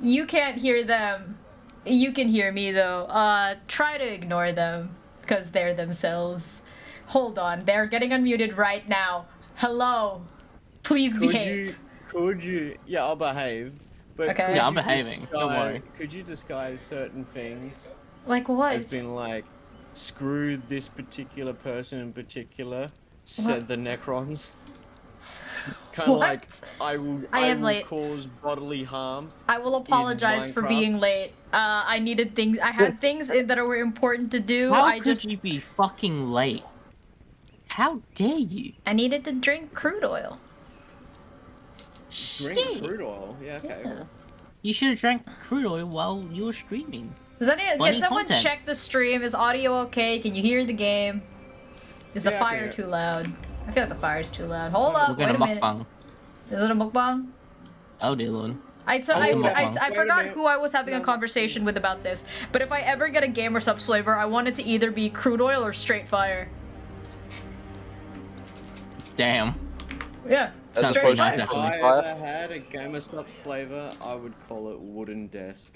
You can't hear them. You can hear me though. Try to ignore them, because they're themselves. Hold on, they're getting unmuted right now. Hello. Please behave. Could you? Yeah, I'll behave. But Okay. Yeah, I'm behaving. Don't worry. Could you disguise certain things Like what? as being like, screw this particular person in particular, said the Necrons? Kind of like, I will late. cause bodily harm. I will apologize for being late. I needed things. I had things that were important to do. How could you be fucking late? How dare you? I needed to drink crude oil. Drink crude oil? Yeah, okay. Yeah. Well. You should have drank crude oil while you were streaming. Can someone check the stream? Is audio okay? Can you hear the game? Is the fire too loud? I feel like the fire's too loud. Hold up, wait a minute. Mukbang. Is it a mukbang? Oh dear Lord. I forgot who I was having a conversation with about this, but if I ever get a Gamer Subs flavor, I want it to either be crude oil or straight fire. Damn. Yeah. Sounds Straight pretty nice, fire. actually. If I ever had a Gamer Subs flavor, I would call it wooden desk.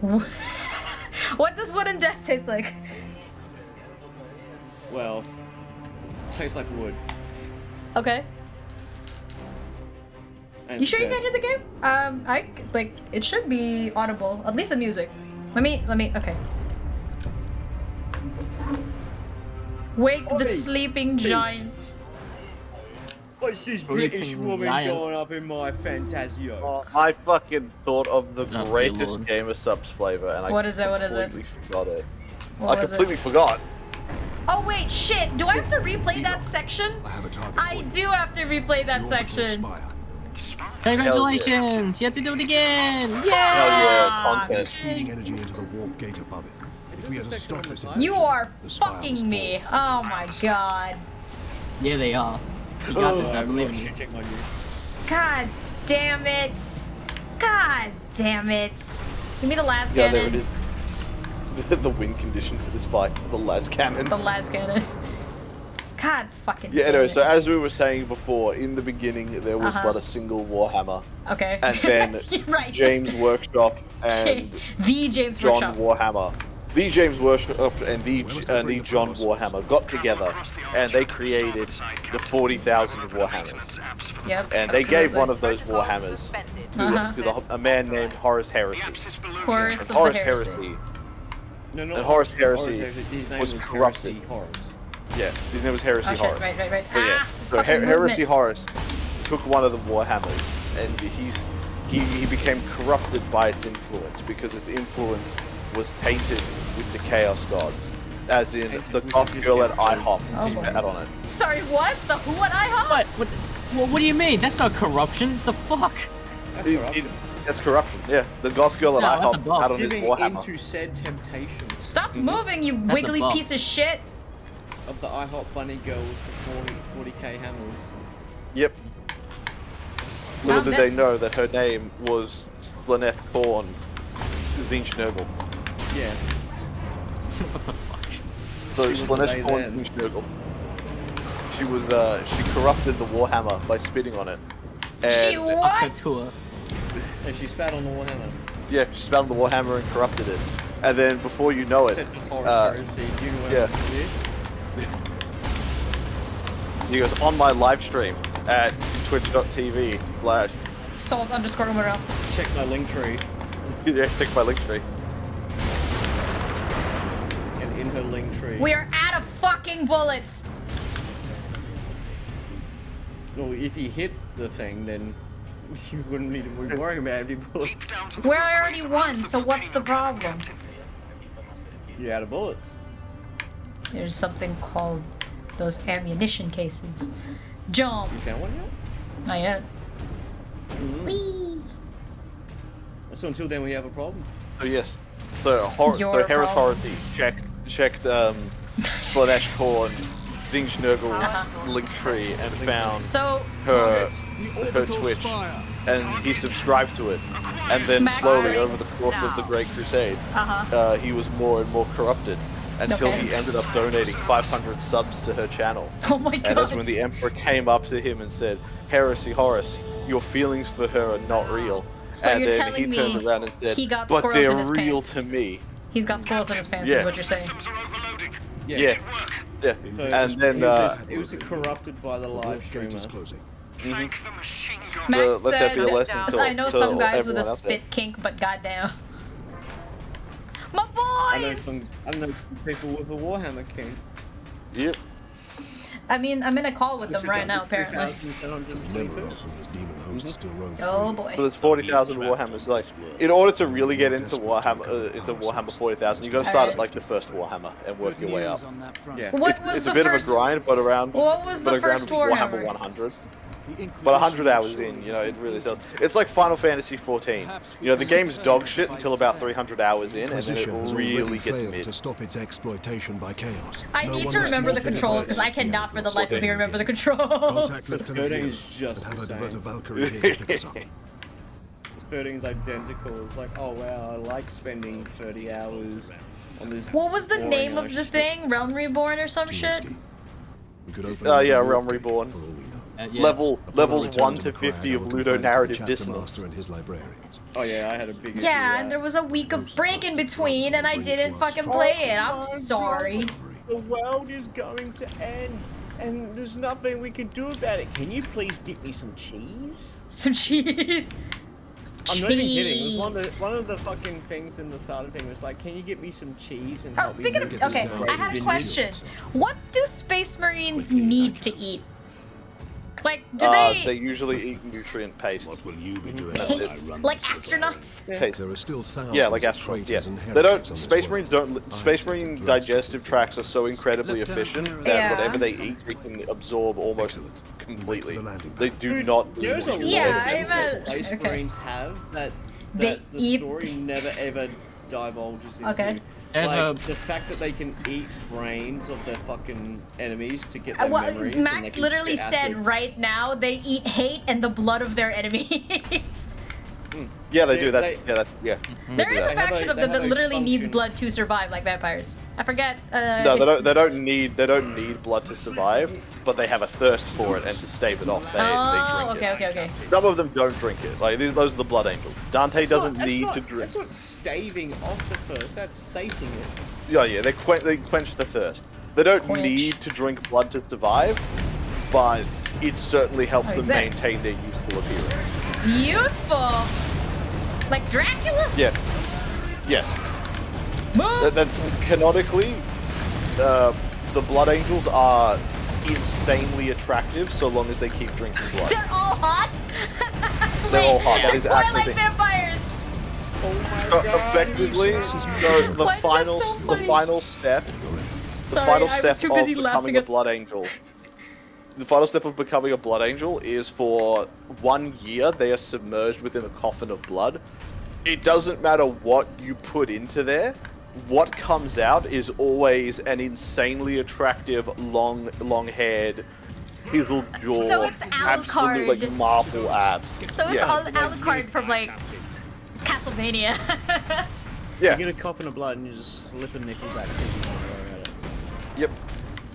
What does wooden desk taste like? Well, tastes like wood. Okay. And You sure you can hear the game? It should be audible. At least the music. Let me, okay. Wake the sleeping giant. What's this British woman going up in my Fantasio? Oh, I fucking thought of the Oh, greatest dear Lord. Gamer Subs flavor and I What is it? What is it? completely forgot it. What I was completely it? forgot. Oh wait, shit! Do I have to replay that section? I do have to replay that section. Congratulations! You have to do it again! Hell yeah, content. Feeding energy into the warp gate above it. If we had to stop this, You are fucking me! Oh my god! Yeah, they are. You got this, I believe in you. God damn it! God damn it! Give me the last Yeah, cannon. there it is. The win condition for this fight, the las cannon. The last cannon. God fucking Yeah, damn anyway, it. so as we were saying before, in the beginning there was but a single Warhammer. Okay. And then right. James Workshop and the James John Workshop. Warhammer. The James Workshop and the John Warhammer got together and they created the 40,000 Warhammers. Yep. And they gave one of those Warhammers to a man named Horus Heresy. Horus And of Horus the Heresy. Heresy. No, And Horus Heresy his name was was corrupted. Heresy Horus. Yeah, his name was Heresy Oh, shit. Horus. Right. But yeah, so fucking Heresy movement. Horus took one of the Warhammers, and he became corrupted by its influence because its influence was tainted with the Chaos Gods, as in the goth girl at IHOP spat on it. Sorry, what? The who at IHOP? What do you mean? That's not corruption. The fuck? That's corruption. Yeah, the goth girl at No, that's a IHOP buff. had on his Giving Warhammer. into said temptation Stop moving, you That's a wiggly buff. piece of shit. of the IHOP bunny girl with the 40k hammers. Yep. Little did that- they know that her name was Lynette Korn Zinschnurgle. Yeah. What the fuck? So She was Lynette they Korn then. Zinschnurgle. She corrupted the Warhammer by spitting on it. And She what? Couture. And she spat on the Warhammer. yeah, she spelled the Warhammer and corrupted it. And then before you know it, Said to Horus Heresy, do you know what yeah. this is? he goes on my live stream at twitch.tv/ Salt_Romero. Check my link tree. yeah, check my link tree. And in her link tree. We are out of fucking bullets. Well, if you hit the thing, then you wouldn't need to be worrying about any bullets. Where I already won, so what's the problem? You're out of bullets. There's something called those ammunition cases. Jump. You found one yet? Not yet. Mm-hmm. So until then, we have a problem. So yes, so Heresy Heresy checked Slanesh Korn Zinschnurgle's link tree and found So her Twitch, and he subscribed to it, and then Max slowly Sing. over the course of the Great Crusade, Uh-huh. he was more and more corrupted until Okay. he ended up donating 500 subs to her channel. Oh my And that's god. when the Emperor came up to him and said, "Heresy Horus, your feelings for her are not real." So and you're then telling he turned me around and said, he got "But squirrels they're in his real pants." to me." He's got squirrels in his pants, Yeah. is what you're saying. Yeah. So And then it was corrupted by the The live warp gate is streamer. closing. Max let that be a said, lesson I know to some guys with a everyone out there. spit kink, but goddamn. My I know boys! some people with a Warhammer king. Yep. I mean, I'm in a call with them right now, apparently. Nemeroth and his demon host still roam Oh free. boy. So there's 40,000 Warhammers. Like, in order to really get into Warhammer 40,000, you got to start at like the first Warhammer and work your way up. Yeah. What was It's the a bit first? of a grind, but around What was the first Warhammer Warhammer? 100. But 100 hours in, you know, it really sells. It's like Final Fantasy 14. You know, the game's dog shit until about 300 hours in, and then it Opposition has really already gets failed mid. to stop its exploitation by chaos. I No need one to must remember use the the controls because I device. cannot for the life of me remember the Contact controls. Lieutenant 13 Neil is just and have the a divert a same. Valkyrie here to pick us up. 13's identical. It's like, oh wow, I like spending 30 hours on this. What was the boring name of ass the shit. thing? Realm Reborn or some Too shit? risky. We could open Yeah, another Realm warp gate Reborn. for all we know. Yeah. Levels Upon 1 return to Macrae, 50 I of will Ludo confide to the narrative chapter dissonance. master and his librarians. Oh yeah, I had a big issue Yeah, with and that. there was a week of Most break in trusted between, and I bring it didn't to us fucking strong. play it. I'm sorry. Robbery. The world is going to end, and there's nothing we can do about it. Can you please get me some cheese? Some cheese. I'm not even kidding. It was Cheese. one of the fucking things in the starter thing was like, can you get me some cheese and Oh, help me speaking move of, this okay, down. I had a crazy question. What do Space Marines quickly as I need to can. eat? Like, do They they usually eat nutrient paste. What will you be doing? paste like astronauts? Paste. There are still thousands Yeah, like of astronauts. Yeah, traitors and they don't. heretics on this Space world. Marines don't. I Space intend Marine to drive digestive this tracts are so incredibly efficient that Yeah. whatever they eat, they can absorb almost Excellent. completely. For the landing They pad. do not need There's a lot Yeah, of I things that imagine- Space okay. Marines have that They the eat- story never ever divulges into. Okay. There's Like, a- the fact that they can eat brains of their fucking enemies to get their Well, memories. and they Max can literally spit said acid. right now they eat hate and the blood of their enemies. Yeah, they do. That's They- yeah. Yeah. There is a They have faction a- of they them have that a literally needs function. blood to survive, like vampires. I forget. No, if- they don't. They don't need blood to survive, but they have a thirst for it, and to stave it off, they Oh, drink okay, it. okay, okay. Some of them don't drink it. Like those are the Blood Angels. Dante doesn't That's need not- to drink. That's not staving off the thirst. That's sating it. Yeah, they quench the thirst. They don't Quench. need to drink blood to survive, but it certainly helps Oh, them is that- maintain their youthful appearance. Youthful! Like Dracula? Yeah. Yes. Move! That's canonically, the Blood Angels are insanely attractive so long as they keep drinking blood. They're all hot? They're Wait, all hot, that is Twilight actually- vampires! Oh my god. Effectively, so the Why is that final, so the funny? final step, the Sorry, final I step was too of busy becoming laughing a at... Blood Angel. The final step of becoming a Blood Angel is for 1 year they are submerged within a coffin of blood. It doesn't matter what you put into there. What comes out is always an insanely attractive, long-haired, chiseled jaw, So it's absolute Alucard. like marble abs. So it's yeah. all Alucard from, like, Castlevania. Yeah. You get a coffin of blood and you just slip a nickel back and you throw at it. Yep.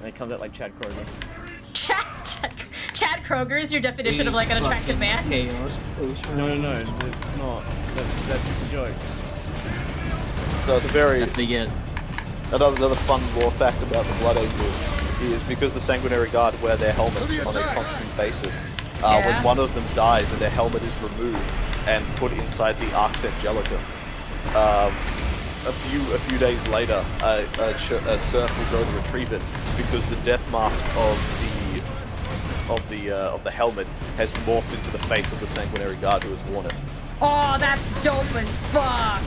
And it comes out like Chad Kroger. Chad Kroger is your definition of, like, an attractive man? Chaos. No, it's not. That's just a joke. So it's a very That's the another fun lore fact about the Blood Angels is because the Sanguinary Guard wear their helmets on a constant basis. Yeah. When one of them dies and their helmet is removed and put inside the Arx Angelicum, a few days later, a serf will go to retrieve it because the death mask of the helmet has morphed into the face of the Sanguinary Guard who has worn it. Oh, that's dope as fuck!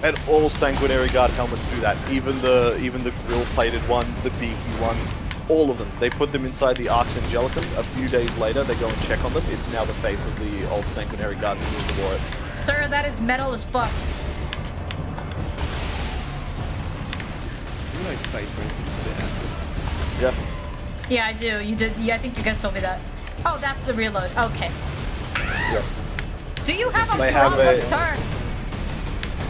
And all Sanguinary Guard helmets do that. Even the grill-plated ones, the beaky ones, all of them. They put them inside the Arx Angelicum. A few days later, they go and check on them. It's now the face of the old Sanguinary Guard who wore it. Sir, that is metal as fuck. You know Space Marines can spit acid. Yeah. Yeah, I do. You did. Yeah, I think you guys told me that. Oh, that's the reload. Okay. Yeah. Do you have a They have problem, a- sir?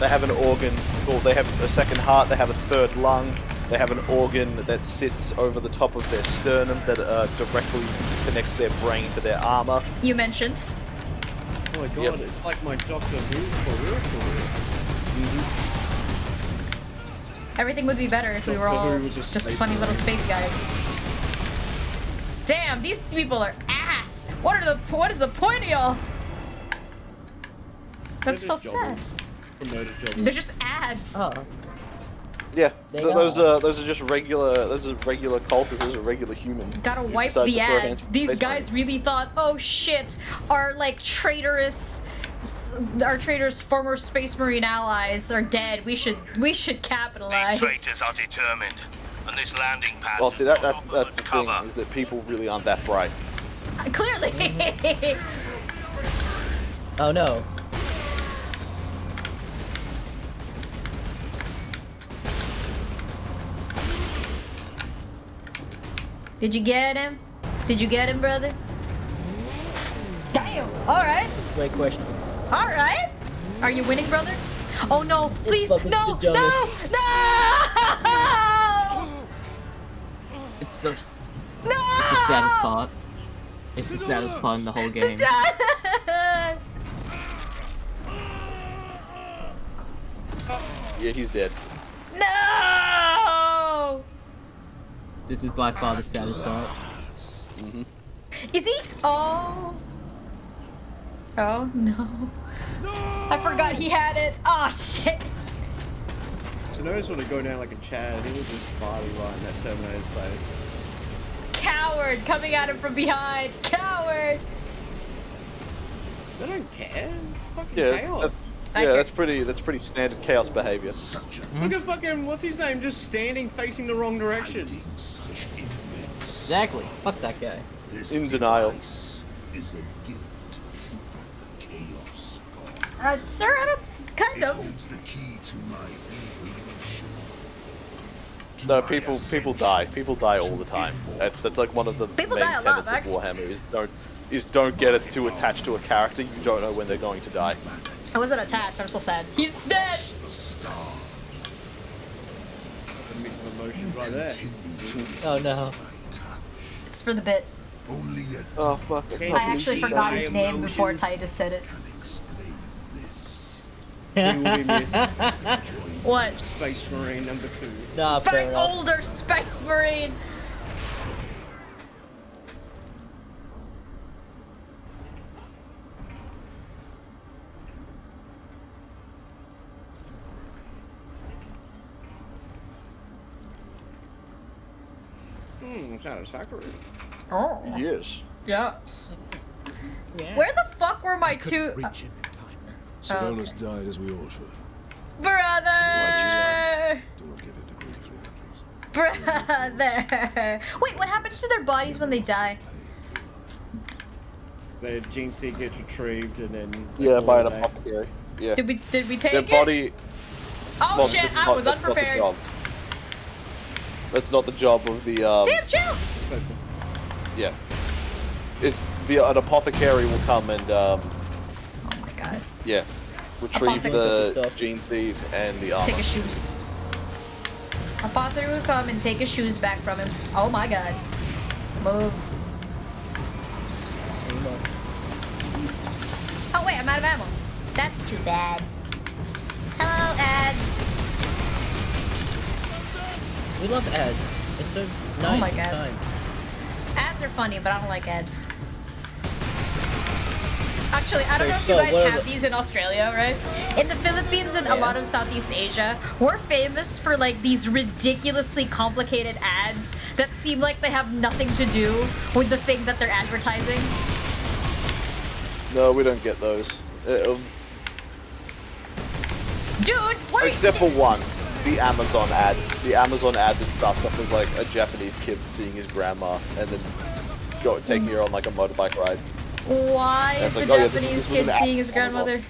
They have an organ called. They have a second heart. They have a third lung. They have an organ that sits over the top of their sternum that directly connects their brain to their armor. You mentioned. Oh my god, Yep. it's like my Doctor Who's for real, for real. Everything would be better if we were Doctor all Who was a just space funny little marine. space guys. Damn, these people are ass. What is the point of y'all? That's so They're just sad. jobbers. Promoted jobbers. They're just ads. Oh, Yeah, They those are. are just regular. Those are regular cultists. Those are regular humans. Gotta who wipe decide the to throw hands ads. at These Space guys Marine. really thought, oh shit, our traitorous former Space Marine allies are dead. We should capitalize. These traitors are determined, and this landing pad Well, see, that's the thing, cover. is that people really aren't that bright. Clearly. oh no. Did you get him? Did you get him, brother? Damn. All right. Great question. All right. Are you winning, brother? Oh no! Please, fucking no, Seductive. no, no! It's the No! saddest part. It's the saddest part in the whole game. Yeah, he's dead. No! This is by far the saddest part. Is he? Oh. Oh no. I forgot he had it. Oh shit. So notice when I go down like a Chad, he was just farther right in that Terminator's face. Coward coming at him from behind. Coward. They don't care. It's fucking Yeah, chaos. that's pretty standard chaos behavior. Such a Look at fucking, what's his name, just standing facing the wrong direction. hiding such influence. Exactly. Fuck that guy. This In denial. device is a gift from the Chaos God. Sir, I don't. Kind It of. holds the key to my evolution. To No, my people ascension. die. People die all the time. That's like one of the People main die a lot, tenets Max. of Warhammer is don't get it too attached to a character. You don't know when they're going to die. I wasn't attached. I'm still sad. He's dead. The star That's a mix of emotions right there. continues Oh, to no. resist my touch. It's for the bit. Only a Oh fuck! Okay. I actually forgot his name Emotions. before Titus said it. can explain this. He will be missed. What? Space Marine number 2. Nah, fair enough. Older Space Marine. Satisfactory. Oh. Yes. Yes. Yeah. Where the fuck were my two Reach him in time. Sidonis died as we all should. brother? Do not give in to grief, Leandros. Brother. Wait, what happens to their bodies when they die? Their gene seed gets retrieved and then... they Yeah, call by it an a day. apothecary. Yeah. Did we take Their it? body. Oh well, shit! that's I not- was that's not the unprepared. job. That's not the job of the. Damn, chill. Yeah. It's an apothecary will come and Oh my god. yeah, retrieve Apothecary the stuff. gene seed and the armor. Take his shoes. Apothecary will come and take his shoes back from him. Oh my god. Move. Oh wait, I'm out of ammo. That's too bad. Hello, ads. We love ads. It's so nice. Oh my and God. kind. Ads are funny, but I don't like ads. Actually, I don't know if So you guys what are have the- these in Australia, right? In the Philippines and a lot of Southeast Asia, we're famous for like these ridiculously complicated ads that seem like they have nothing to do with the thing that they're advertising. No, we don't get those. Dude, what are Except you for one, the Amazon ad. The Amazon ad that starts off as like a Japanese kid seeing his grandma and then taking her on like a motorbike ride. Why That's is the like, oh yeah, Japanese this was kid an seeing his Amazon. grandmother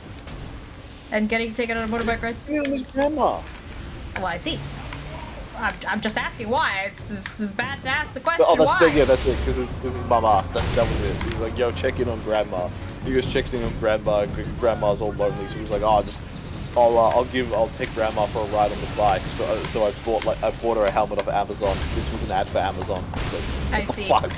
and getting taken on a motorbike ride? Seeing his grandma. Well, I see. I'm just asking why. It's bad to ask the question. Oh, that's why? yeah, that's it. Because his mum asked. That was it. He's like, yo, check in on grandma. He goes checks in on grandma. And grandma's all lonely, so he's like, oh, just I'll take Grandma for a ride on the bike. So I bought her a helmet off Amazon. This was an ad for Amazon. So, I what the see. Fuck.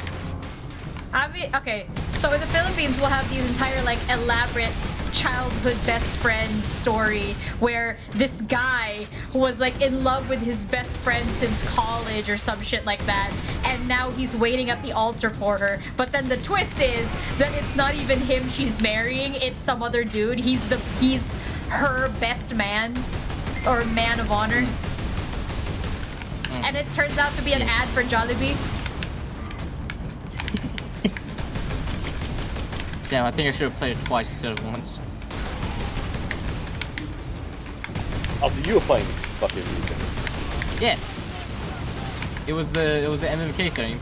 I mean, okay, so in the Philippines, we'll have these entire, like, elaborate childhood best friend story where this guy was, like, in love with his best friend since college or some shit like that, and now he's waiting at the altar for her. But then the twist is that it's not even him she's marrying, it's some other dude. He's her best man, or man of honor. And it turns out to be an ad for Jollibee. Damn, I think I should have played it twice instead of once. After you were playing fucking music. Yeah. It was the MMK thing.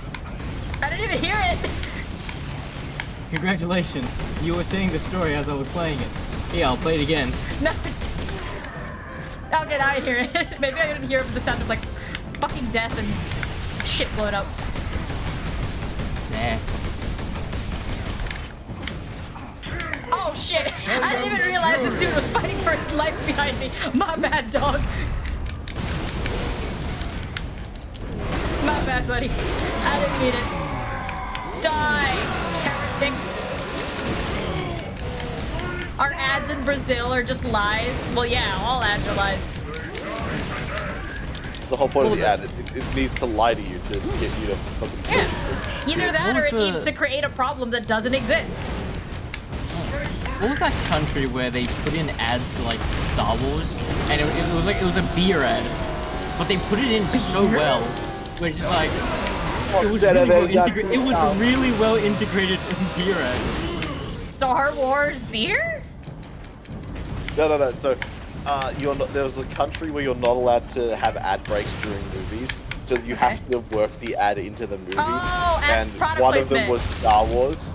I didn't even hear it! Congratulations. You were saying the story as I was playing it. Yeah, I'll play it again. No. Okay, now I hear it. Maybe I didn't hear it with the sound of, like, fucking death and shit blowing up. Nah. Oh shit! I didn't even realize this dude was fighting for his life behind me. My bad, dog. My bad, buddy. I didn't mean it. Die, heretic. Our ads in Brazil are just lies. Well, yeah, all ads are lies. It's the whole point of the ad. It needs to lie to you to get you to fucking Yeah. purchase the Either that or it What was needs to create a problem that doesn't exist. What was that country where they put in ads to like Star Wars, and it was a beer ad, but they put it in so well, which is like it was really well integrated in beer ads. Star Wars beer? No. So, there was a country where you're not allowed to have ad breaks during movies, so you have to work the ad into the movie. Oh, ad and product one placement. of them was Star Wars.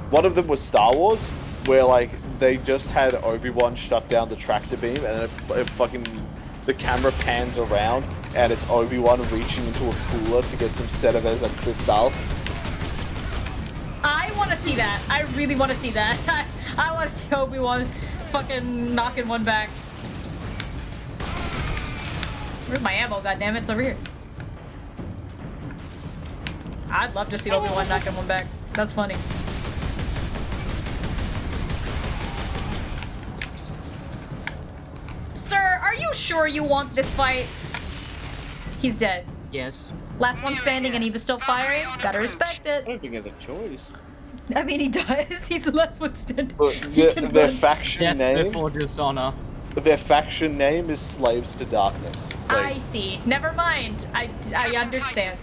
One of them was Star Wars, where like they just had Obi-Wan shut down the tractor beam, and then it fucking the camera pans around, and it's Obi-Wan reaching into a cooler to get some Cerveza Cristal. I want to see that. I really want to see that. I want to see Obi-Wan fucking knocking one back. Where's my ammo? Goddammit, it's over here. I'd love to see Obi-Wan knocking one back. That's funny. Sir, are you sure you want this fight? He's dead. Yes. Last one standing and he was still firing? Gotta respect I it. don't think there's a choice. I mean, he does. He's the last one standing. Their faction Death name. before dishonor. Their faction name is Slaves to Darkness. I see. Never mind. I understand.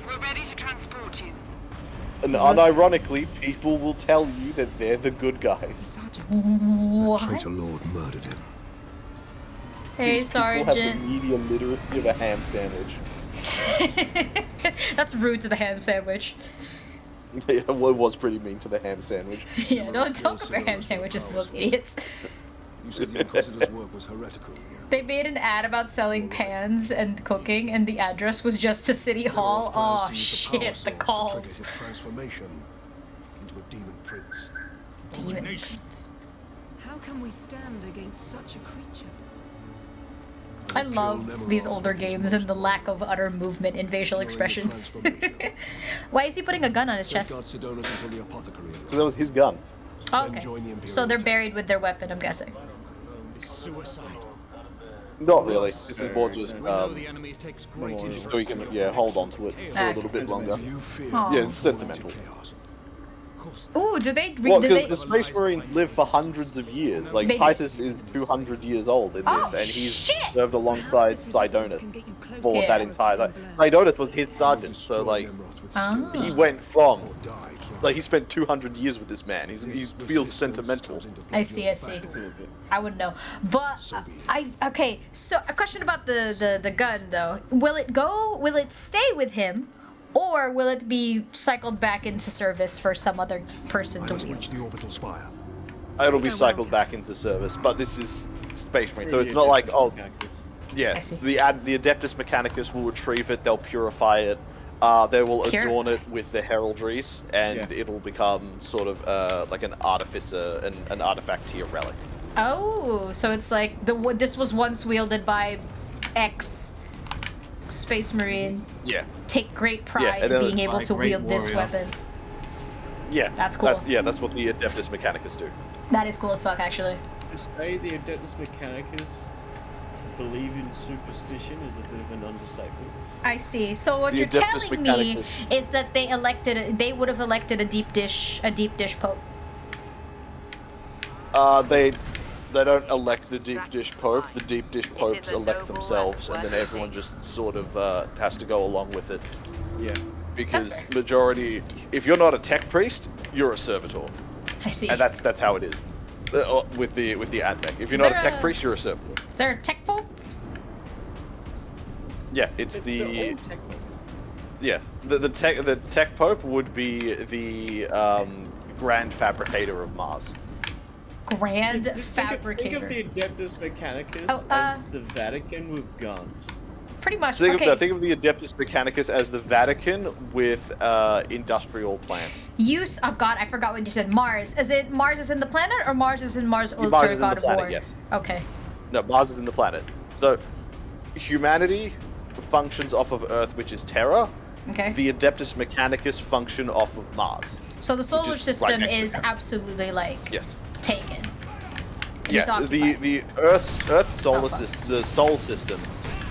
We're ready to transport you. And unironically, people will tell you that they're the good guys. Sergeant, What? traitor lord murdered him. Hey, These people have the Sergeant. media literacy of a ham sandwich. That's rude to the ham sandwich. Yeah, well, it was pretty mean to the ham sandwich. Yeah, don't compare ham sandwiches to those idiots. You said the Inquisitor's work was heretical. They made an ad about selling pans and cooking, and the address was just to City Hall. Oh shit, the calls. His transformation into a demon prince. Demon prince. How can we stand against such a creature? I love these older games and the lack of utter movement in facial expressions. Why is he putting a gun on his chest? Guard Sidonus until the apothecary arrives. So that was his gun. Oh, okay. So they're buried with their weapon, I'm guessing. Suicide. Not really. This is more just The enemy takes great so we can hold on to it for a little bit longer. You fear Aw. Yeah, it's sentimental. chaos. Of course. Ooh, do they? Well, do because they? the Space Marines live for hundreds of years. Like, They do. Titus is 200 years old in this, Oh, and he's shit! served alongside Sidonus for Yeah. that entire time. Sidonus was his sergeant, so, like, Ah. he went from... Like, he spent 200 years with this man. He feels sentimental. I see. I wouldn't know, but okay. So a question about the gun though. Will it stay with him, or will it be cycled back into service for some other person I to must wield? reach the orbital spire. It'll be cycled back into service, but this is Space Marine, so it's not like, oh, yeah, I see. the Adeptus Mechanicus will retrieve it, they'll purify it, they will adorn it with the heraldries, and it'll become sort of like an artificer, an artifact tier relic. Oh, so it's like this was once wielded by X Space Marine. Yeah. Take great pride and in then- being able By to great wield this warrior. weapon. Yeah. That's cool. That's what the Adeptus Mechanicus do. That is cool as fuck, actually. To say the Adeptus Mechanicus believe in superstition is a bit of an understatement. I see. So what The you're Adeptus telling me Mechanicus- is that they would have elected a deep dish pope. They don't elect the deep dish pope. The deep dish popes elect themselves, and then everyone just sort of has to go along with it. Yeah. Because fair. majority, if you're not a tech priest, you're a servitor, I see. and that's how it is. With the AdMech. If you're Is not a there tech a- priest, you're a servitor. Is there a tech pope? Yeah, it's They're the all tech folks. yeah the tech pope would be the grand fabricator of Mars. Grand Think of fabricator. the Adeptus Mechanicus Oh, as the Vatican with guns. Pretty much. Think Okay. of the Adeptus Mechanicus as the Vatican with industrial plants. Use. Oh God, I forgot what you said. Mars. Is it Mars is in the planet or Mars is in Mars Ultra Mars is in God the of planet, War? yes. Okay. No, Mars is in the planet. So humanity functions off of Earth, which is Terra. Okay. The Adeptus Mechanicus function off of Mars. So the solar is right system next to is them. absolutely like Yes. taken. It Yeah. is occupied. The Earth solar fuck. system, the Sol system,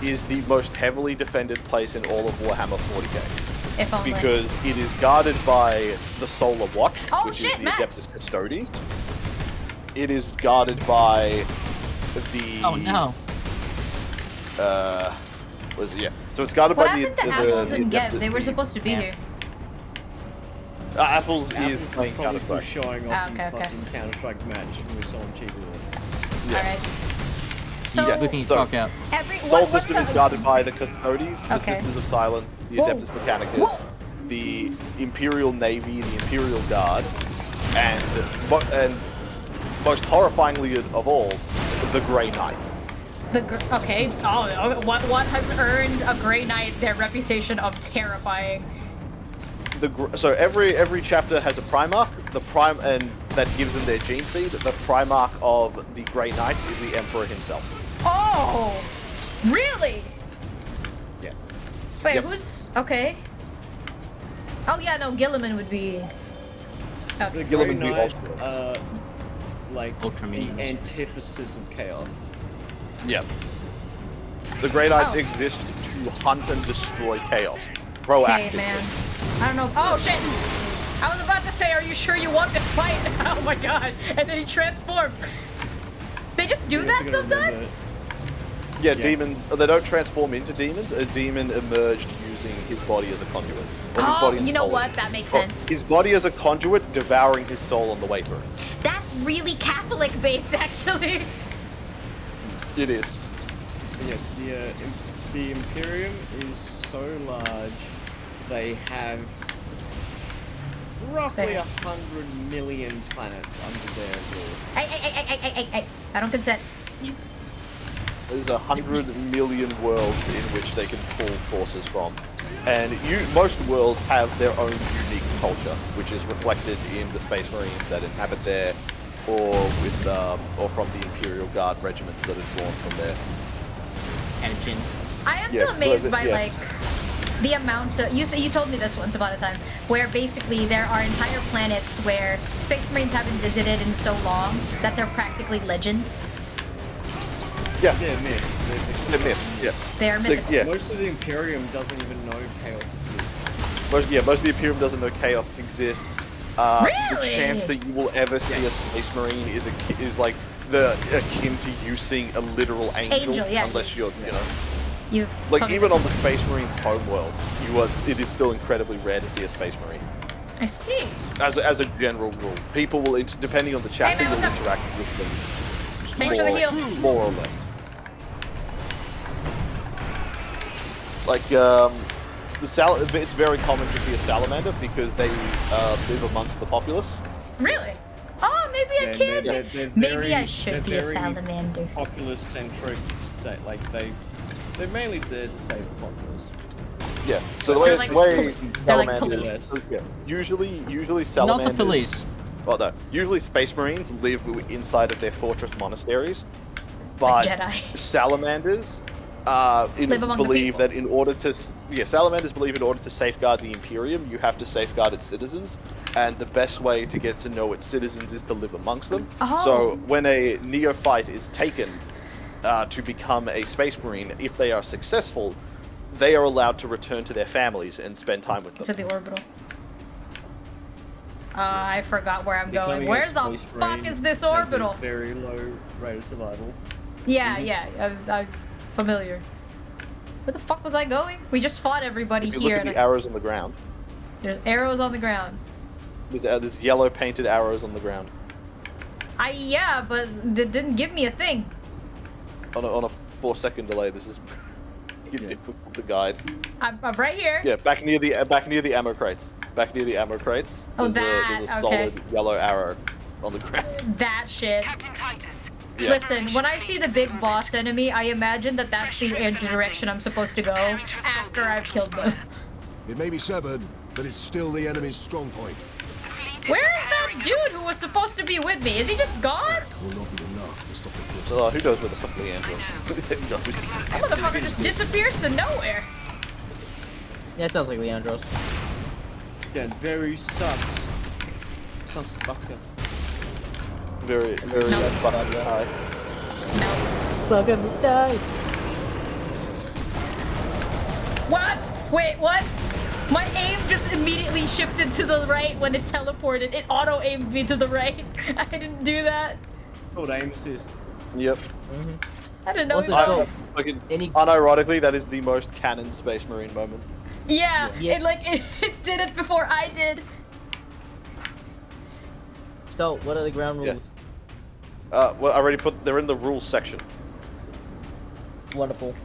is the most heavily defended place in all of Warhammer 40k If only. because it is guarded by the Solar Watch, Oh, which shit, is the Max. Adeptus Custodes. It is guarded by the. Oh no. Was it? Yeah. So it's guarded What by happened to the Apples and the Geb? Adeptus- They were supposed to be Yeah. here. Apples is Apple's playing probably still Counter-Strike. showing Ah, off okay, his okay. fucking Counter-Strike match with someone cheating it. All right. So Yeah. Looking his So- cock out. every Soul what's system is guarded by the Custodes, the Okay. Sisters of Silence, the Whoa. Adeptus Mechanicus, Whoa. the Imperial Navy, the Imperial Guard, and most horrifyingly of all, the Grey Knight. Okay. Oh, what has earned a Grey Knight their reputation of terrifying? So every chapter has a Primarch. And that gives them their gene seed. The Primarch of the Grey Knights is the Emperor himself. Oh, really? Yes. Wait, Yep. who's okay? Oh yeah, no, Gilliman would be. The Okay. Grey Gilliman's the Knight, Ultra. like Ultra the minions. antithesis of chaos. Yeah. The Grey Knights Oh. exist to hunt and destroy chaos. Hey Proactively. man, I don't know. Oh shit! I was about to say, are you sure you want this fight? Oh my god! And then he transformed. They just do You that have to remember sometimes. Yeah, Yeah. demons. They don't transform into demons. A demon emerged using his body as a conduit. Or his Oh, body and you know soul what? as- That makes or sense. His body as a conduit, devouring his soul on the way through. That's really Catholic based, actually. It is. Yeah, the Imperium is so large, they have roughly They- 100 million planets under their rule. I don't consent. There's 100 million worlds in which they can pull forces from, and most worlds have their own unique culture, which is reflected in the Space Marines that inhabit there, or from the Imperial Guard regiments that are drawn from there. Engine. I am Yeah, so amazed but- by yeah. like the amount of you told me this once upon a time where basically there are entire planets where Space Marines haven't visited in so long that they're practically legend. Yeah, They're myths. the myth. Yeah, They are mythical. yeah. Most of the Imperium doesn't even know chaos exists. Most of the Imperium doesn't know chaos exists. The Really? chance that you will ever see a Space Marine is akin to you seeing a literal angel, Angel, yeah. unless you're, You've like told me even this on the Space Marine's homeworld, it is still incredibly rare to see a Space Marine. I see. As a general rule, people will, depending on the chapter, man, you'll what's up? interact with them Thanks for the heal. more or less. Like it's very common to see a salamander because they live amongst the populace. Really? Oh, maybe I Yeah, can. they're Maybe very- I should they're be a very salamander. Populace-centric, like they're mainly there to save the populace. Yeah. So the They're way, like way they're like salamanders, police. yeah, usually Not the salamanders. police. Well, no. Usually Space Marines live inside of their fortress monasteries, Like but Jedi. salamanders Live among the believe people. that in order to salamanders believe in order to safeguard the Imperium, you have to safeguard its citizens, and the best way to get to know its citizens is to live amongst them. Oh. So when a neophyte is taken to become a Space Marine, if they are successful, they are allowed to return to their families and spend time with them. To the orbital. I forgot where I'm going. Becoming a Where the Space fuck Marine is this has a orbital? very low rate of survival. Yeah, yeah, I'm familiar. Where the fuck was I going? We just fought everybody If you here. look at and the arrows on the ground, there's arrows on the ground. there's yellow painted arrows on the ground. Yeah, but that didn't give me a thing. On a 4-second delay, this is the guide. I'm right here. Yeah, back near the ammo crates. Back near the ammo crates. Oh, There's a okay. solid yellow arrow on the ground. That shit. Captain Titus. Yeah. Listen, when I see the big boss enemy, I imagine that that's the direction I'm supposed to go after I've killed them. It may be severed, but it's still the enemy's strong point. Where is that dude who was supposed to be with me? Is he just gone? That will not be enough to stop the force. So, who knows where the fuck Leandro is? Who knows? That motherfucker just disappears to nowhere. Yeah, it sounds like Leandros. Yeah, very sus. Sus fucker. Very No. fucking tight. No. What? Wait, what? My aim just immediately shifted to the right when it teleported. It auto-aimed me to the right. I didn't do that. Called aim assist. Yep. I didn't know Also, it was... so- Fucking, Any- unironically, that is the most canon Space Marine moment. Yeah, Yeah. it did it before I did. So, what are the ground Yeah. rules? Well, I already they're in the rules section. Wonderful.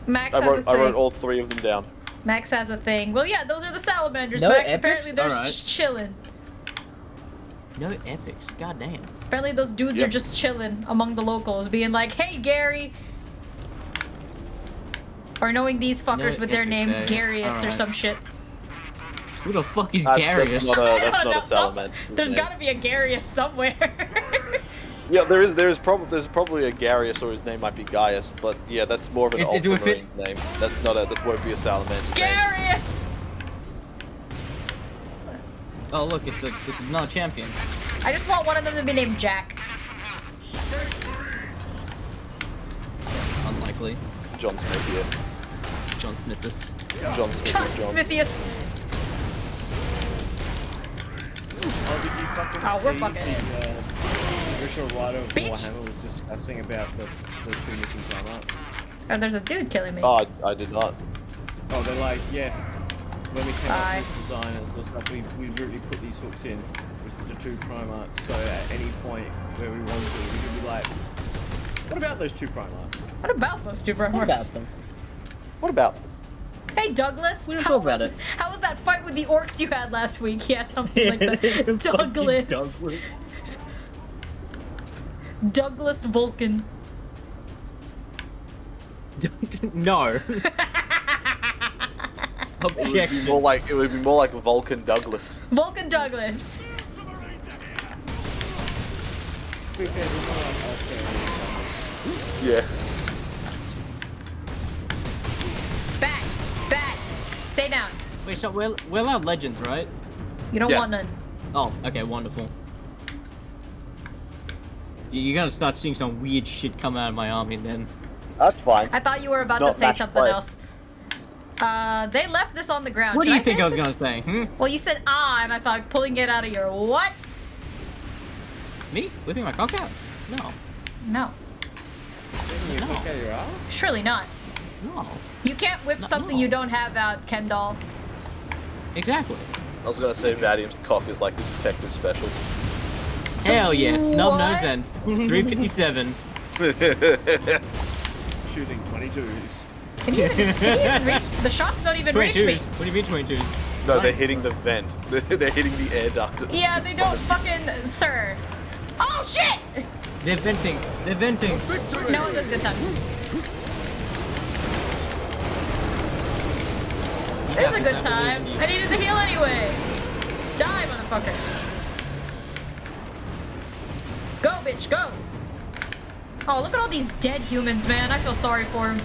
Max I has a wrote thing. all 3 of them down. Max has a thing. Well, yeah, those are the salamanders. No Max, epics? apparently they're Alright. just chilling. No epics. God damn. Apparently those dudes are Yep. just chilling among the locals, being like, "Hey, Gary," or knowing these fuckers No with their epics, names eh? Garius or Alright. some shit. Who the fuck is That's Garius? not I a don't know, salamander. There's gotta be a Garius somewhere. Yeah, there's probably a Garius, or his name might be Gaius, but yeah, that's more of an It would fit- ultramarine name. That won't be a salamander's name. Garius! Oh look, it's not a champion. I just want one of them to be named Jack. Unlikely. John Smith, yeah. John Smithus. John Smith John is John. Smithius. Oh, did you fucking Oh, we're see fucking the original writer of Bitch. Warhammer was discussing about the 2 missing primates? Oh, there's a dude killing me. Oh, I did not. Oh, they're like, yeah. When we came up Aye. with this design and sort of stuff, we really put these hooks in with the 2 primates. So at any point where we want to, we could be like, what about those 2 primates? What about those two What brothers? about them? What about? Hey, Douglas. We didn't how talk about was, it. How was that fight with the orcs you had last week? Yeah, something like that. Douglas. Douglas Vulcan. No. It would be Objection. more like Vulcan Douglas. Vulcan Douglas. Yeah. Back. Back. Stay down. Wait, so we're allowed legends, right? You don't Yeah. want none. Oh, okay, wonderful. You're gonna start seeing some weird shit come out of my army then. That's fine. I thought you were about It's to not say match something play. else. They left this on the ground. What do Should you think take I was this? gonna say? Hmm? Well, you said and I thought pulling it out of your what? Me? Whipping my cock out? No. No. You No. look at your ass? Surely not. No. You can't whip No, something no. you don't have out, Kendall. Exactly. I was gonna say Vadium's cock is like the detective special. Hell yeah, snub What? nose and 357. Shooting 22s. Can you even reach? The shots don't even reach 22s. me. What do you mean 22s? No, they're hitting the vent. They're hitting the air duct. Yeah, they don't fucking, sir. Oh shit! They're venting. They're venting. No one does good time. It's a good time. I needed the heal anyway. Die, motherfuckers. bitch, go! Oh, look at all these dead humans, man. I feel sorry for them.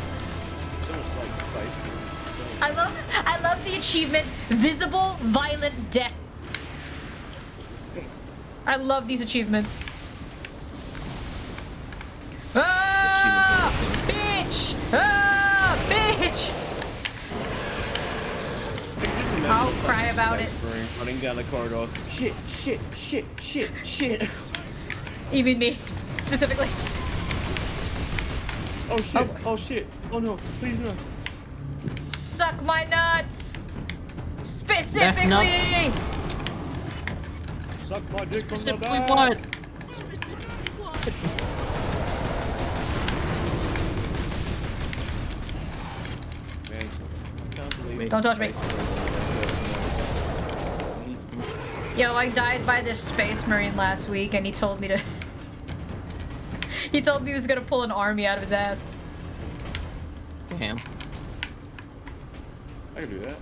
I love the achievement, visible violent death. I love these achievements. Ah, bitch! Ah, bitch! I'll cry about it. Running down the corridor. Shit, shit, shit, shit, shit. You mean me, specifically? Oh shit, oh shit. Oh no, please no. Suck my nuts! Specifically! Suck my dick from the Specifically back. what? Specifically what? Man, I can't believe Don't touch me. Space Yo, I died by this Space Marine last week, and he told me to... he told me he was gonna pull an army out of his ass. Damn. I can do that.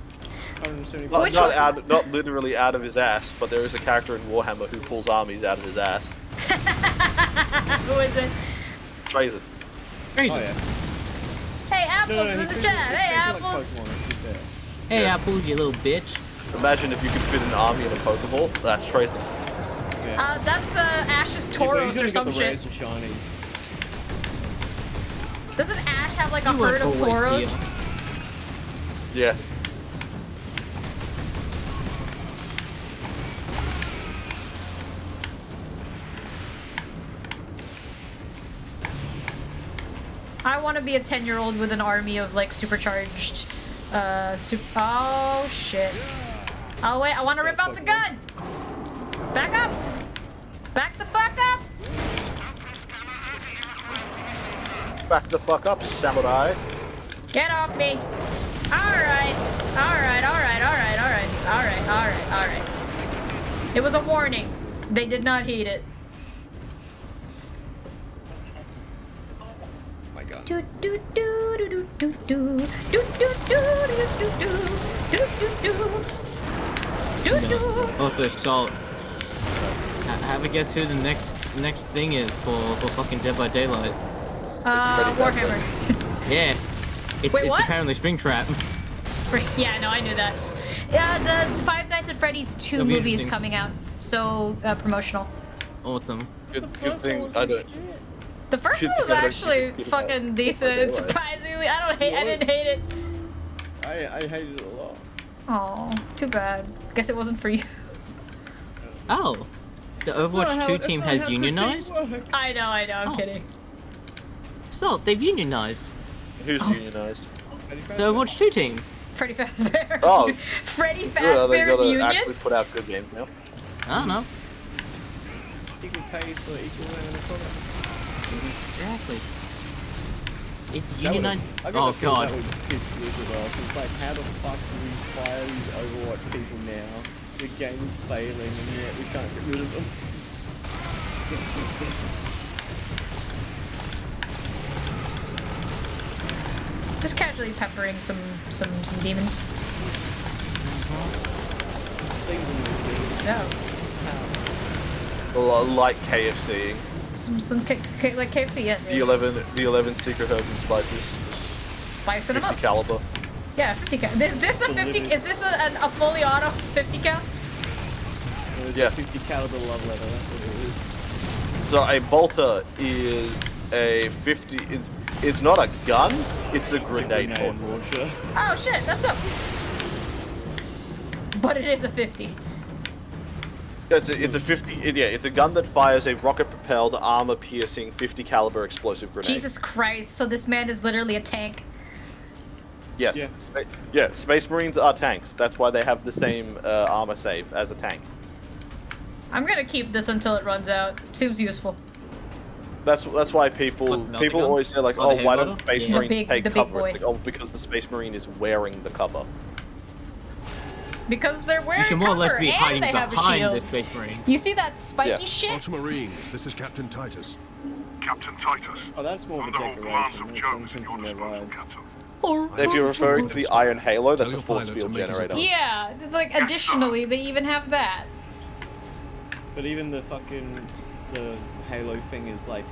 170 Not literally out of his ass, but there is a character in Warhammer who pulls armies out of his ass. Who is it? Trazen. Oh yeah. Hey, Apples is in the chat. Hey, Apples. Hey, Apple, you little bitch. Imagine if you could fit an army in a Pokeball. That's Trazen. That's Ash's Tauros or some shit. Doesn't Ash have like a You herd of went away, Tauros? Yeah. I want to be a 10-year-old with an army of like supercharged, oh shit. Oh wait, I want to rip out the gun! Back up! Back the fuck up! Back the fuck up, samurai. Get off me! Alright, alright, alright, alright, alright, alright, alright, alright. It was a warning. They did not heed it. My god. Do do do do do do do do do do do do do do do. Also, Salt. Have a guess who the next thing is for fucking Dead by Daylight. Warhammer. Yeah. Wait, It's what? apparently Springtrap. Spring. Yeah, no, I knew that. Yeah, the Five Nights at Freddy's 2 It'll be movie is interesting. coming out, so promotional. Awesome. Good thing I don't. The first one was actually fucking decent. Surprisingly, I didn't hate it. I hated it a lot. Oh, too bad. Guess it wasn't for you. Oh. The Overwatch 2 team has unionized? I know, I'm Oh. kidding. Salt, they've unionized. Who's unionized? The Overwatch 2 team. Freddy Fazbear's. Oh. Freddy Yeah, they Fazbear's gotta Union? actually put out good games now. I don't know. People pay for equal amount of product. Exactly. It's That unionized. would've- I got Oh the feeling god. That would piss Blizzard off. It's like, how the fuck do we fire these Overwatch people now? The game is failing and yet we can't get rid of them. Just casually peppering some demons. No. Well, like KFCing. Some like KFC, yeah. The 11 secret herbs and spices. Spicing them 50 up. caliber. Yeah, 50 cal. Is this a 50? Is this a fully auto 50 cal? Yeah. 50 caliber love letter, that's what it is. So a bolter is a 50. It's not a gun. It's a grenade launcher. launcher. Oh shit, that's up. But it is a 50. It's a 50. Yeah, it's a gun that fires a rocket-propelled, armor-piercing 50 caliber explosive grenade. Jesus Christ! So this man is literally a tank. Yes. Yeah. Yeah. Space Marines are tanks. That's why they have the same armor save as a tank. I'm gonna keep this until it runs out. Seems useful. That's why people What, melting gun? always say like, Oh, oh, the why heavy don't model? Space Yeah. Marines The big- take the big cover? boy. It's like, oh, because the Space Marine is wearing the cover. Because they're wearing You should more or less cover be and hiding they have a behind shield. this Space Marine. You see that spiky Yeah. shit? Ultramarines, this is Captain Titus. Captain Titus. Oh, that's more of a Underhold the lance decoration. of That's Jones in something your from their disposal, lives. Captain. If you're referring to the Iron Halo, that's Tell a your force pilot to field make his generator. approach. Yeah, like additionally, they even have that. But even the fucking the Halo thing is like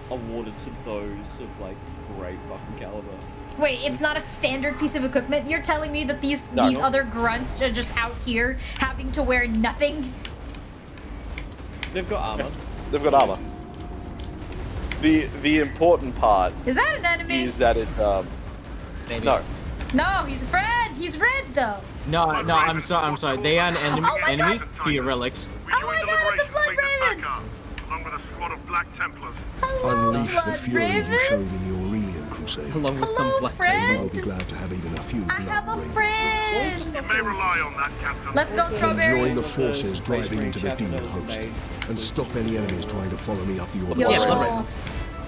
awarded to those of like great fucking caliber. Wait, it's not a standard piece of equipment? You're telling me that these No. other grunts are just out here having to wear nothing? They've got armor. They've got armor. The important part Is that an enemy? is that it Maybe. no. No, he's red! He's red though! No, I'm sorry. They are an enemy. Oh my enemy God. to your relics. We Oh joined my the God, it's a Liberation Blood Fleet at Raven! Bacca, along with a squad of Black Templars. Hello, Unleash the Blood fury you Raven! showed in the Aurelian Crusade. Along with Hello, some black friend. You will be glad to have even a few I have blood a ravens. friend! You may rely on that, Captain. Let's go, Strawberry! Join the forces driving into the demon host, and stop any enemies trying to follow me up the Yo, orbital Yeah, Blood spiral. Raven.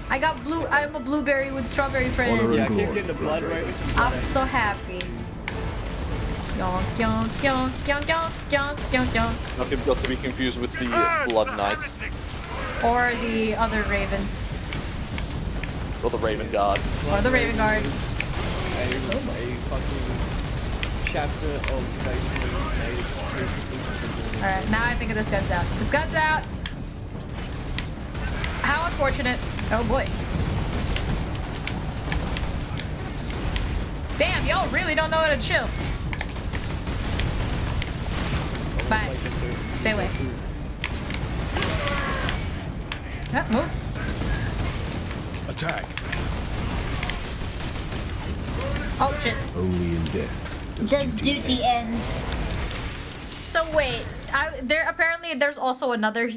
I got blue. I'm a blueberry with strawberry friend. Honor Yeah, I and keep glory, getting the blood raven. I'm so happy. Yonk, yonk, yonk, yonk, yonk, yonk, yonk, yonk. Not to be confused with the Blood Knights Or the other ravens. or the Raven Guard. Or the Raven Guard. A fucking chapter of Space Marine made exclusively for the Alright, now I think of this gun's out. This gun's out! How unfortunate. Oh boy. Damn, y'all really don't know how to chill. Bye. Stay away. Move. Attack. Oh shit. Only in death Does duty end? So wait, apparently there's also another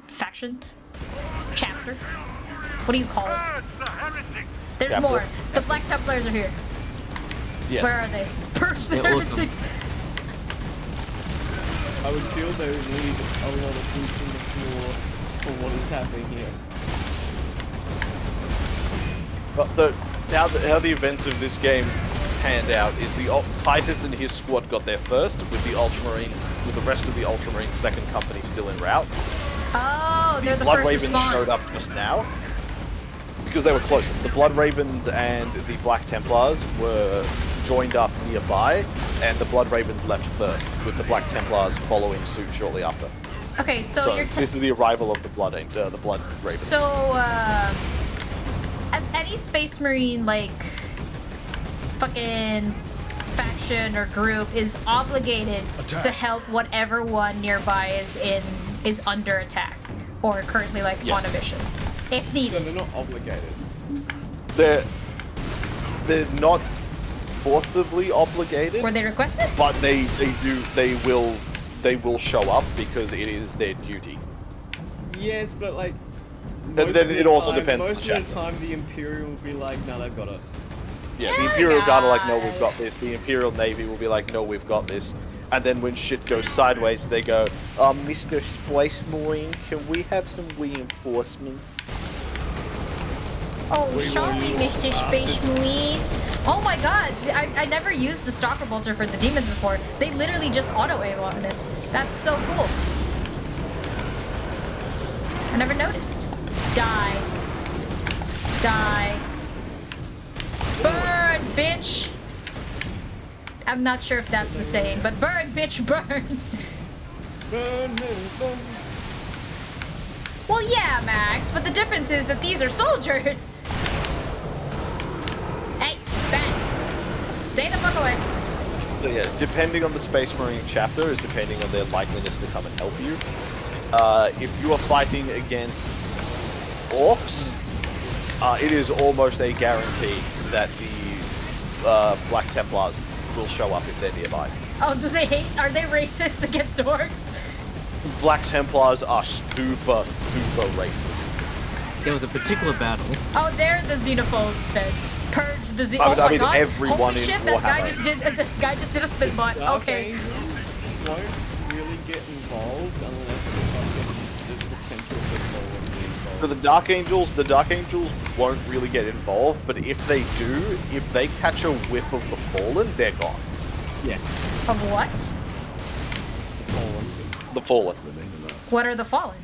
faction, chapter. What do you call it? The heretics! There's Chapter. more. The Black Templars are here. Yes. Where are they? Purge the They're awesome. heretics. I would feel there would need a lot of boots in the floor for what is happening here. But how the events of this game panned out is Titus and his squad got there first, with the rest of the Ultramarines second company still en route. Oh, they're the Blood first Ravens response. showed up just now because they were closest. The Blood Ravens and the Black Templars were joined up nearby, and the Blood Ravens left first, with the Black Templars following suit shortly after. Okay, so, So you're this is the arrival of the Blood Ravens. so as any Space Marine like fucking faction or group is obligated Attack. to help whatever one nearby is under attack or currently like Yes. on a mission, if No, needed. they're not obligated. They're not forcibly obligated, Were they requested? but they will show up because it is their duty. Yes, but like. Then most of it the also time- depends on Most the of the time, the Imperial will be like, "No, they've got it." Yeah, Yeah, the Imperial Guard are like, no, guys. we've got this. The Imperial Navy will be like, no, we've got this. And then when shit goes sideways, they go, Mr. Space Marine, can we have some reinforcements? Oh, show me, Mr. Space Marine. Oh my god, I never used the Stalker Bolter for the demons before. They literally just auto-aim on it. That's so cool. I never noticed. Die. Die. Burn, bitch! I'm not sure if that's the saying, but burn, bitch, burn! Burn, burn. Well, yeah, Max, but the difference is that these are soldiers! Hey, bang! Stay the fuck away. So yeah, depending on the Space Marine chapter is depending on their likeliness to come and help you. If you are fighting against orcs, it is almost a guarantee that the Black Templars will show up if they're nearby. Oh, do they hate? Are they racist against orcs? Black Templars are super racist. There was a particular battle. Oh, they're the xenophobes then. Purge the I mean- oh my I mean, god! everyone Holy in shit! That guy Warhammer. this guy just did a spin bot. Dark Okay. Angels won't really get involved unless there's potential for Fallen to be involved. For the Dark Angels won't really get involved, but if they do, if they catch a whiff of the Fallen, they're gone. Yeah, Of what? Fallen. The Fallen. Remain alert. What are the fallen?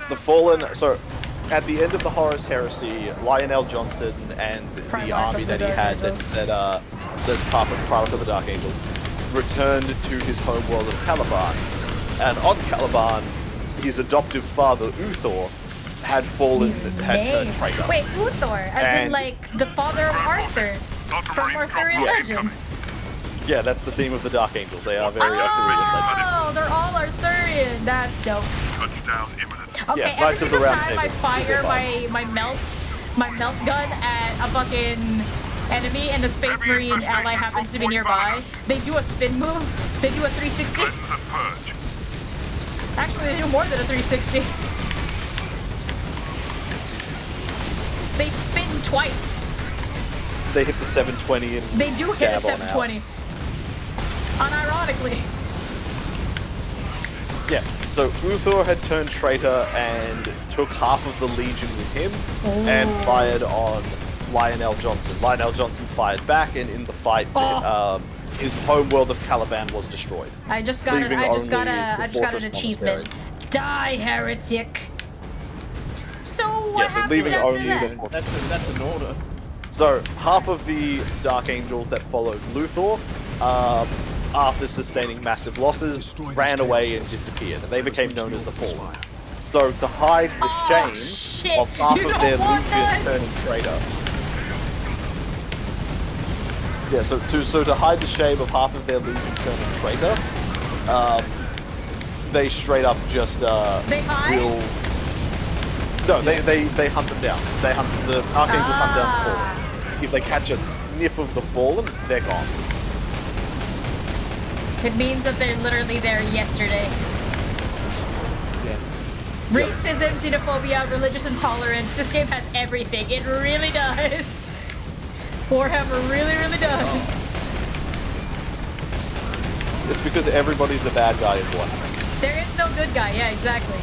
The Fallen, so at the end of the Horus Heresy, Lionel Johnston and Primarch the of army the that he Dark had Angels. that's part of the Dark Angels returned to his homeworld of Caliban. And on Caliban, his adoptive father Uthor had fallen, had turned traitor. Wait, Uthor, as in And- like the father of Arthur from Arthurian legends. Yeah, that's the theme of the Dark Angels. They are very Arthurian legends. Oh, they're all Arthurian. That's dope. Touchdown imminent. Okay, Yeah, every Knights of the single Round time I Table. fire my melt gun at a fucking enemy and the Space Marine ally happens to be nearby, they do a spin move. They do a 360. Cleanse and purge. Actually, they do more than a 360. They spin twice. They hit the 720 and They do hit a dab on out. 720. Unironically. Yeah, so Uthor had turned traitor and took half of the Legion with him and fired on Lionel Johnson. Lionel Johnson fired back, and in the fight, his home world of Caliban was destroyed. I just got leaving I just got only a the I just got an Fortress achievement. Die, heretic. So what Yeah, so happened leaving after only that? the Fortress. That's an order. So half of the Dark Angels that followed Luthor, after sustaining massive losses, ran away and disappeared, and they became known as the Fallen. So to hide the shame shit. of half You of don't their want Legion that. turning traitor. Yeah, so to hide the shame of half of their Legion turning traitor, they straight up just They hide? will. No, they hunt them down. They hunt the Archangels hunt down the Fallen. If they catch a sniff of the Fallen, they're gone. It means that they're literally there yesterday. Yeah. Racism, xenophobia, religious intolerance. This game has everything. It really does. Warhammer really does. It's because everybody's the bad guy in Warhammer. There is no good guy. Yeah, exactly.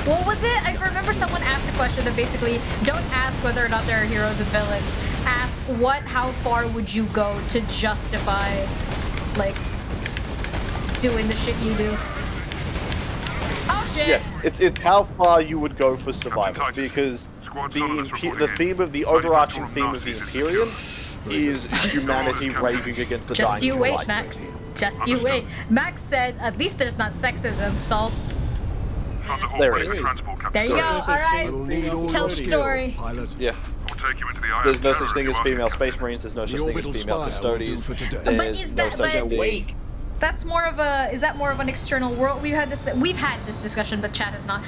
What was it? I remember someone asked a question that basically, don't ask whether or not there are heroes and villains. Ask how far would you go to justify, like, doing the shit you do. Oh shit! Yeah, it's how far you would go for survival, because the theme of the overarching theme of the Imperium is humanity raging against the Just dying you wait, light. Max. Just you wait. Max said, at least there's not sexism, Salt. There it is. There you go. I will need all Alright. Tell your the skill, story. pilot. Yeah. We'll take you into the Eye There's of no Terror such thing if as you female ask space marines. There's no such The thing as orbital female spire will do custodians. for today. But There's is no that- such but- thing. That's more of a. Is that more of an external world? We've had this discussion, but chat has not.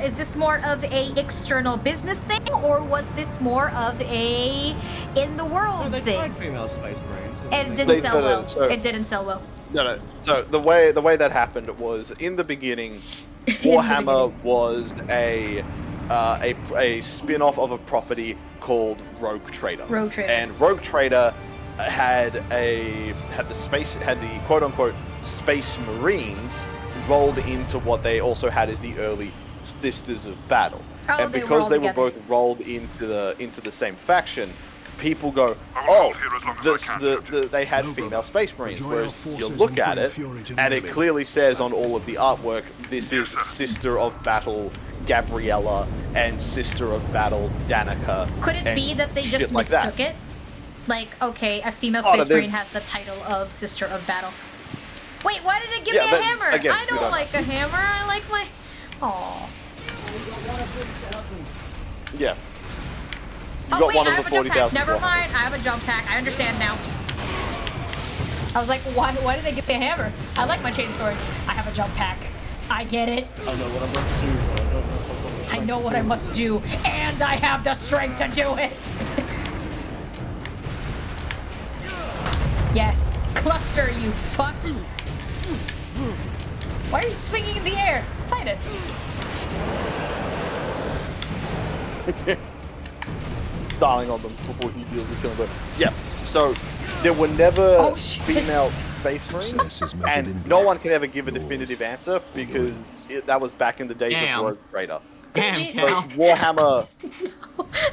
Is this more of a external business thing, or was this more of a in the No, world they thing? tried female space marines. And it they- didn't sell no, well. so- It didn't sell well. No. So the way that happened was in the beginning, Warhammer was a spin-off of a property called Rogue Trader. Rogue Trader. And Rogue Trader had the quote unquote Space Marines rolled into what they also had as the early Sisters of Battle. Oh, And they were because all they were together. both rolled into the same faction, people go, I will oh, hold here as long as I can, they had No female problem. Space Marines. Join our Whereas forces you look and at bring it, fury to the and it enemy. clearly says on all of the artwork, this is Sister of Battle Gabriella and Sister of Battle Danica. Could it and be that they shit just like mistook that. it? Like, okay, a female Oh, no, space they- marine has the title of Sister of Battle. Wait, why did it give Yeah, me a but hammer? again, I we don't don't like a hammer. I like my. Aww. Yeah. You Oh got wait, one I of have the a jump pack. 40,000. Never mind. I have a jump pack. I understand now. I was like, why did they give me a hammer? I like my chainsword. I have a jump pack. I get it. I know what I'm going to do, but I don't know what I know what I must do, and I have the strength to do it. Yes, cluster, you fucks. Why are you swinging in the air, Titus? Styling on them before he deals the killing blow. Yeah. So there were never Oh, shit. female Space Marines, Success is measured in and no blood. one can ever give a definitive answer because that was back in the days Damn. of Rogue Trader. Damn, Did you- But Cal. Warhammer.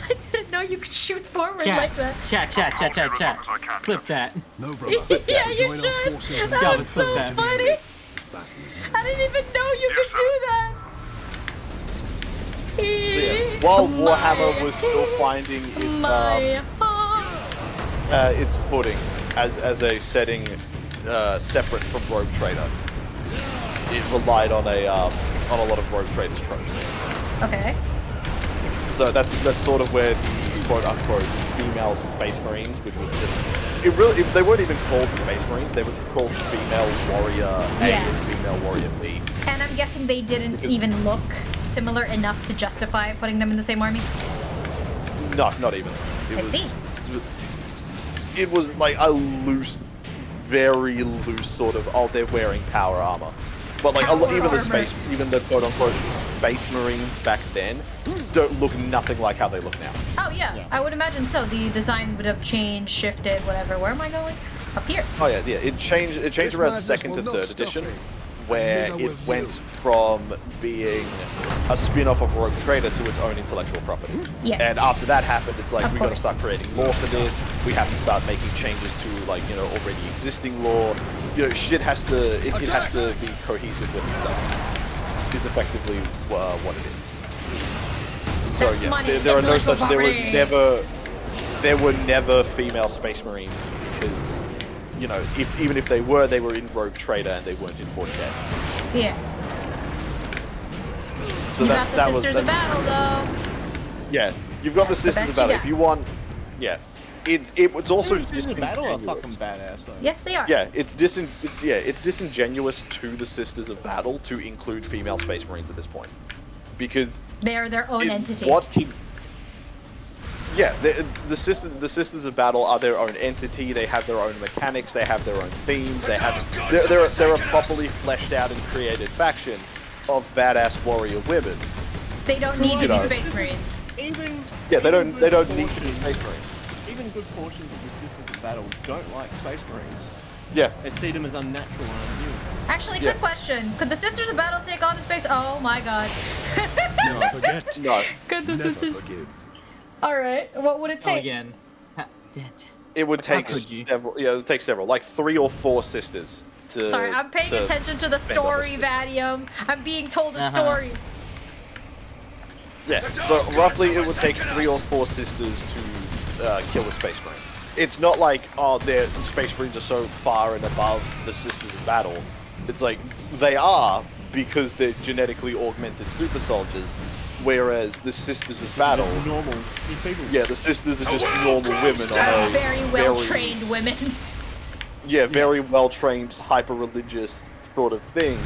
I didn't know you could shoot forward Chat, like that. chat. Clip that. No, brother. Yeah, you Join our should. forces and That Yeah, was let's clip so that. funny. I didn't even know you could do that. While Warhammer was still finding its footing as a setting separate from Rogue Trader, it relied on on a lot of Rogue Traders tropes. Okay. So that's sort of where the quote-unquote female Space Marines, which was just... they weren't even called Space Marines, they were called Female Warrior A and Female Warrior B. And I'm guessing they didn't even look similar enough to justify putting them in the same army? No, not even. It was like a loose, very loose sort of, oh, they're wearing power armor. But like, even the quote-unquote Space Marines back then don't look nothing like how they look now. Oh yeah, I would imagine so. The design would have changed, shifted, whatever. Where am I going? Up here. Oh yeah. It changed around 2nd to 3rd edition, where it went from being a spin-off of Rogue Trader to its own intellectual property. Yes. And after that happened, it's like, Of we got to course. start creating lore for this. We have to start making changes to, like, you know, already existing lore. You know, shit has to it has to be cohesive with itself. Is effectively what it is. So That's yeah, money, there are no intellectual such. property. There were never female Space Marines because, you know, even if they were in Rogue Trader and they weren't in 40K. Yeah. So You that got the was Sisters of Battle, though. Yeah, you've got the That's the Sisters best of you Battle. got. If you want, yeah, it's also Sisters of Battle are disingenuous. fucking badass. Though. Yes, they are. Yeah, it's disingenuous to the Sisters of Battle to include female Space Marines at this point, because They are their own entity. What can? Yeah, the Sisters of Battle are their own entity. They have their own mechanics. They have their own themes. They're a properly fleshed out and created faction of badass warrior women. They don't need to be know. Space Marines. Yeah, they don't need to be Space Marines. Even good portions of the Sisters of Battle don't like Space Marines. Yeah. They see them as unnatural and unhuman. Actually, Yeah. quick question. Could the Sisters of Battle take on the space? Oh my god. Never forget. No. Could the Never Sisters... forgive. Alright, what would it Oh, take? again. Dead. It would take could you? several. Yeah, it would take several, like 3 or 4 sisters to. Sorry, I'm paying to attention to the fend off a story, sister. Vadium. I'm being told a Uh-huh. story. Yeah, so roughly it would take 3 or 4 sisters to kill a Space Marine. It's not like, oh, their Space Marines are so far and above the Sisters of Battle. It's like, they are, because they're genetically augmented super soldiers, whereas the Sisters of Battle... Just normal people. Yeah, the Sisters are just normal women on a Very well-trained women. Yeah, very well-trained, hyper-religious sort of thing.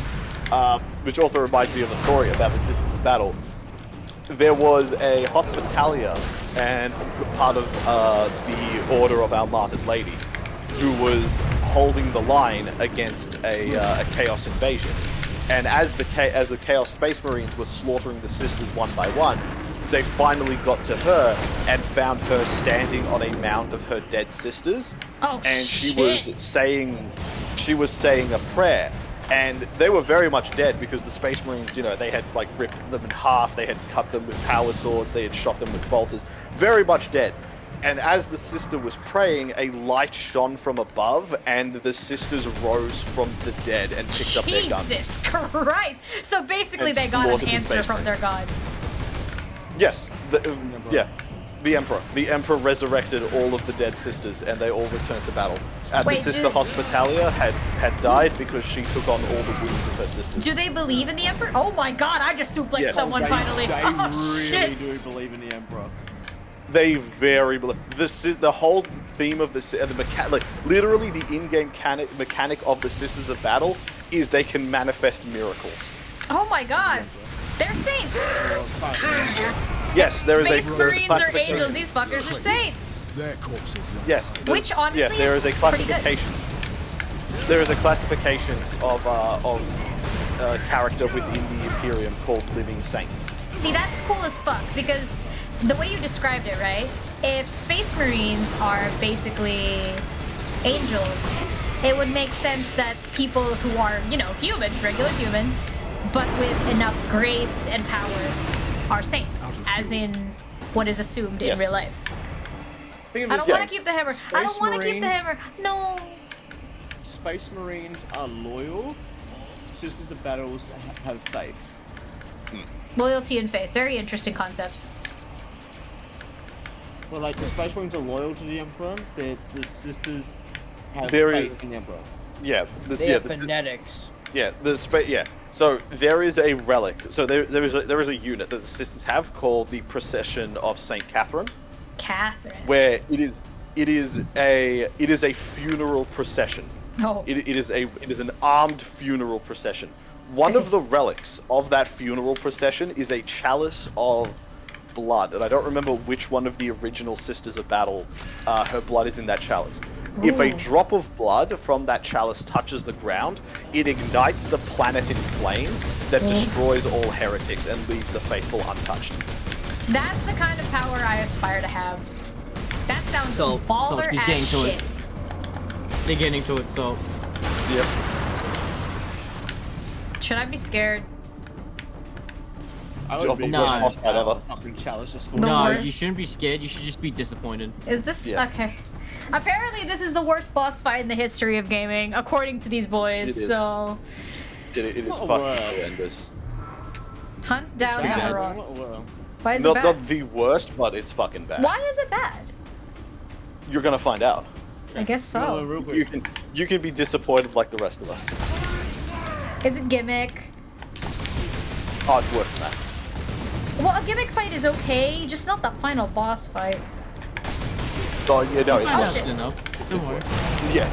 Which also reminds me of a story about the Sisters of Battle. There was a Hospitalia, and part of the Order of Our Martyred Lady, who was holding the line against a Chaos invasion. And as the Chaos Space Marines were slaughtering the Sisters one by one, they finally got to her and found her standing on a mound of her dead sisters. Oh, and she shit. was saying a prayer. And they were very much dead because the Space Marines, you know, they had like ripped them in half, they had cut them with power swords, they had shot them with bolters. Very much dead. And as the sister was praying, a light shone from above, and the sisters rose from the dead and picked up their guns. Jesus Christ! So basically And they got an slaughtered the answer Space from their god. Yes, the Emperor. The Emperor resurrected all of the dead sisters, and they all returned to battle. Wait, the sister do- Hospitalia had died because she took on all the wounds of her sisters. Do they believe in the Emperor? Oh my god, I just suplexed Yes. someone They finally. Oh really shit! do believe in the Emperor. They very believe the whole theme of the mechanic, like literally the in-game mechanic of the Sisters of Battle is they can manifest miracles. Oh my god! They're saints! Yes, there is Space a Marines are classification. angels, these fuckers are saints! Their corpses lie. Yes, Which honestly there is is a pretty good. classification. There is a classification of character within the Imperium called Living Saints. See, that's cool as fuck, because the way you described it, right? If Space Marines are basically angels, it would make sense that people who are, you know, human, regular human, but with enough grace and power are saints, as in what is assumed in Yes. real life. Think of I it don't this want way. to keep the hammer. I Space don't want to keep the Marines- hammer. No. Space Marines are loyal. Sisters of Battles have faith. Loyalty and faith. Very interesting concepts. Well, like the Space Marines are loyal to the Emperor. The sisters have Very- faith in the Emperor. Yeah, They have phonetics. Yeah, So there is a relic. So there is a unit that the sisters have called the Procession of Saint Catherine, Catherine. where it is a funeral procession. Oh. It is an armed funeral procession. One of the relics of that funeral procession is a chalice of blood, and I don't remember which one of the original Sisters of Battle her blood is in that chalice. Ooh. If a drop of blood from that chalice touches the ground, it ignites the planet in flames that destroys all heretics and leaves the faithful untouched. That's the kind of power I aspire to have. That sounds baller he's as getting to shit. it. They're getting to it, so... Yep. Should I be scared? I Of would the be worst boss fight ever. fucking chalice is The No, worst. you shouldn't be scared. You should just be disappointed. Is this Yeah. okay? Apparently, this is the worst boss fight in the history of gaming, according to these boys. It is. So, It is Oh, fucking wow. horrendous. hunt down pretty bad. Amaroth. Why is it Not, bad? not the worst, but it's fucking bad. Why is it bad? You're gonna find out. I guess so. Real quick. You can be disappointed like the rest of us. Is it gimmick? Oh, it's worse than that. Well, a gimmick fight is okay, just not the final boss fight. Oh yeah, no, it's Find not. out soon enough. Don't worry. Yeah.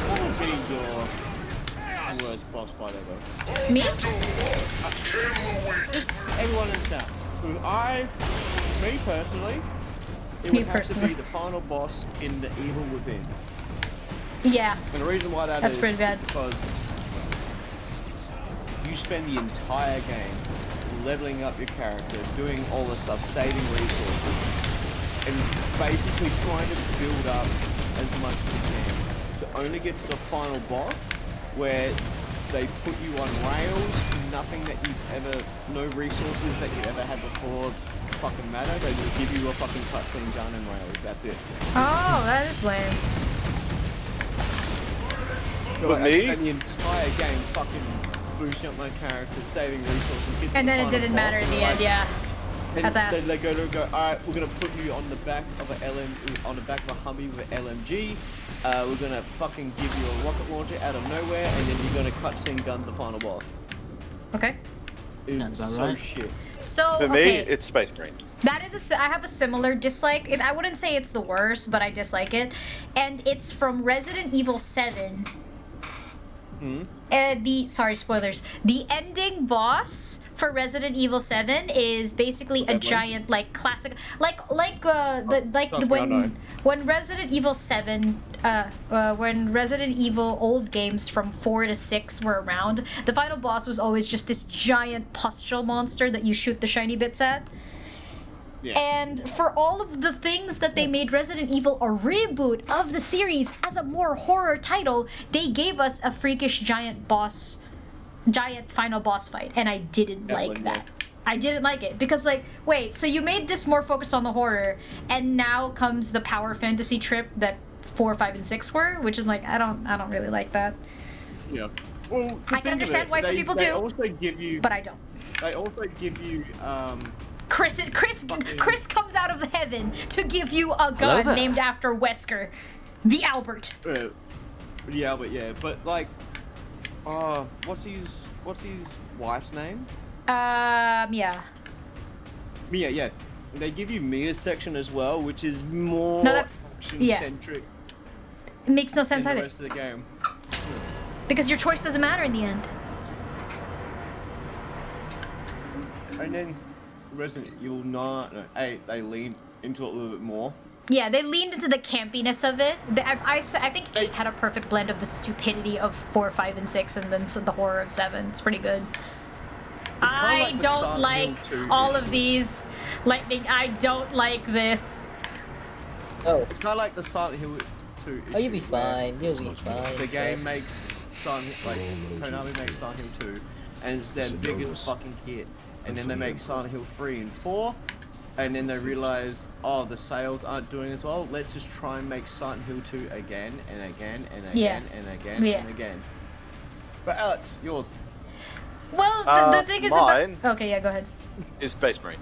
What would be your worst boss fight ever? Me? Just everyone in chat. Me personally, it Me would have to personally. be the final boss in the Evil Within. Yeah. And the reason why That's pretty bad. is because you spend the entire game leveling up your character, doing all the stuff, saving resources, and basically trying to build up as much as you can to only get to the final boss where they put you on rails, nothing that you've ever, no resources that you ever had before fucking matter, they just give you a fucking cutscene done in rails, that's it. Oh, that is lame. So But I me? spent the entire game fucking boosting up my character, saving resources, get to And the then it final didn't boss, matter in and the they're end, like- yeah. And That's ass. then they go, alright, we're gonna put you on the back of a on the back of a Humvee with an LMG. We're gonna fucking give you a rocket launcher out of nowhere, and then you're gonna cutscene gun the final boss. Okay. It's Sounds so about right. shit. So, For me, okay. it's Space Marine. That is I have a similar dislike. I wouldn't say it's the worst, but I dislike it. And it's from Resident Evil 7. Sorry, spoilers. The ending boss for Resident Evil 7 is basically a giant, like, classic, when Resident Evil 7, when Resident Evil old games from 4 to 6 were around, the final boss was always just this giant pustule monster that you shoot the shiny bits at. Yeah. And for all of the things that they made Resident Evil a reboot of the series as a more horror title, they gave us a freakish giant final boss fight, and I didn't like that. I didn't like it because, like, wait, so you made this more focused on the horror, and now comes the power fantasy trip that 4, 5, and 6 were, which is like I don't really like that. Yeah. Well, I can understand why some people do, also give you, but I don't. they also give you, Chris comes out of heaven to give you a gun there. named after Wesker, the Albert. yeah, but like, what's his wife's name? Yeah. Mia, yeah. They give you Mia's section as well, which is more No, that's- yeah. action-centric It makes no than sense the either. rest of the game. Because your choice doesn't matter in the end. And then Resident Evil 8, they lean into it a little bit more. Yeah, they leaned into the campiness of it. I think 8 had a perfect blend of the stupidity of 4, 5, and 6, and then the horror of 7. It's pretty good. I like the don't Silent like Hill 2 all issue. of these. Lightning, I don't like this. Oh, It's kind of like the Silent Hill 2 oh, you'll be issue where fine. You'll be fine. The game makes Konami makes Silent Hill 2, and it's their biggest fucking hit. And then they make Silent Hill 3 and 4, and then they realize, oh, the sales aren't doing as well. Let's just try and make Silent Hill 2 again and again and again and again and again. But Alex, yours. Well, the thing is mine- about... Okay, yeah, go ahead. Is Space Marine.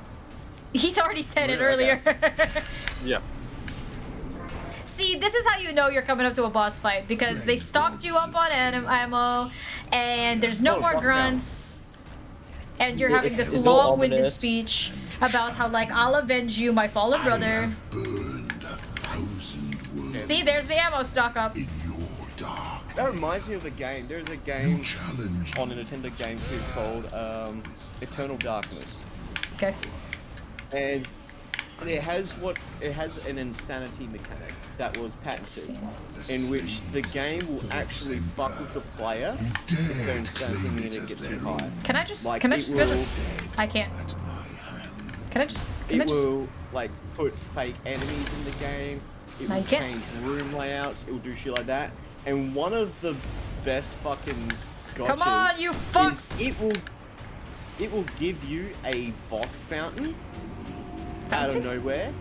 He's already said it Really? earlier. Yeah. see, this is how you know you're coming up to a boss fight, because they stocked you up on ammo, and there's no more grunts, and you're having this it's all long-winded ominous. speech about how, like, I'll avenge you, my fallen brother. Burned 1,000 worlds See, there's the ammo stock up. in your dark. That reminds me of a game. There's a game Challenge on a Nintendo GameCube called Eternal Darkness, Okay. and it has an insanity mechanic that was patented, in which the game will actually fuck with the player if their insanity meter gets too high. Can I just, Like, can I it just will- go to... I can't. Can I just, can I It just... will like put fake enemies in the game. It I will get- change room layouts. It will do shit like that. And one of the best fucking gotchas Come on, you is fucks! it will give you a boss fountain out Fountain? of nowhere.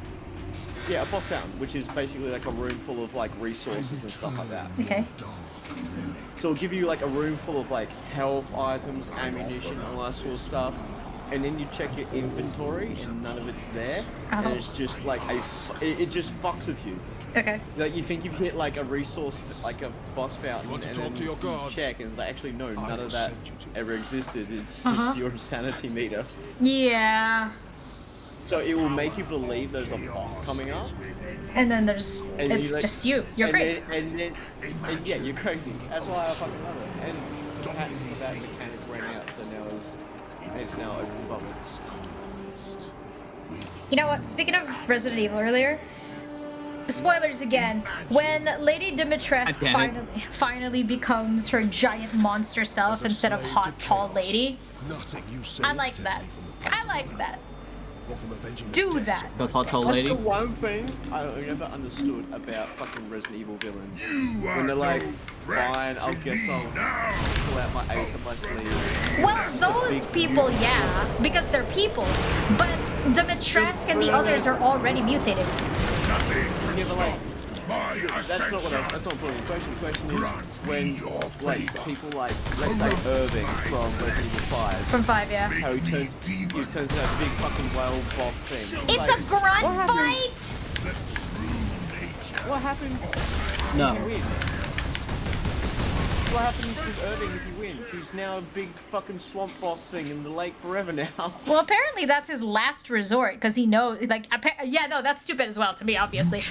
Yeah, a boss fountain, which is basically like a room full of like resources and stuff like that. Okay. So it'll give you like a room full of like health items, ammunition, all that sort of stuff. And then you check your inventory and none of it's there. Oh. And it's just like it just fucks with you. Okay. Like you think you've hit like a resource, like a boss fountain, Want to and talk then to your you gods? check and it's like, actually no, none will of that send you to ever existed. It's Uh-huh. just your insanity meter. Yeah. So it will make you believe there's a boss coming up. And then there's... And it's like- just you. You're and crazy. Then, and yeah, you're crazy. That's why I fucking love it. And the patent for that mechanic ran out, so now it's now open bubble. You know what? Speaking of Resident Evil earlier, spoilers again. When Lady Dimitrescu I panicked. finally becomes her giant monster self instead of hot, tall lady, Nothing you say I like will that. tempt me from the I like that. or from avenging the Do deaths that. of Those hot tall That's lady. the one thing I never understood about fucking Resident Evil villains. When they're like, fine, I guess I'll pull out my ace up my sleeve. Well, those people, yeah, because they're people. But Dimitrescu and the others are already mutated. Yeah, but like, my that's not what that's not putting in question. The question is Grant me when your like favor. people like, let's say Irving from Resident Evil 5, From 5, yeah. how he turns into that big fucking whale boss thing. It's like, a grunt what happens- fight! What happens if No. he wins? What happens with Irving if he wins? He's now a big fucking swamp boss thing in the lake forever now. Well, apparently that's his last resort, because he knows, like, yeah, no, that's stupid as well, to me, obviously.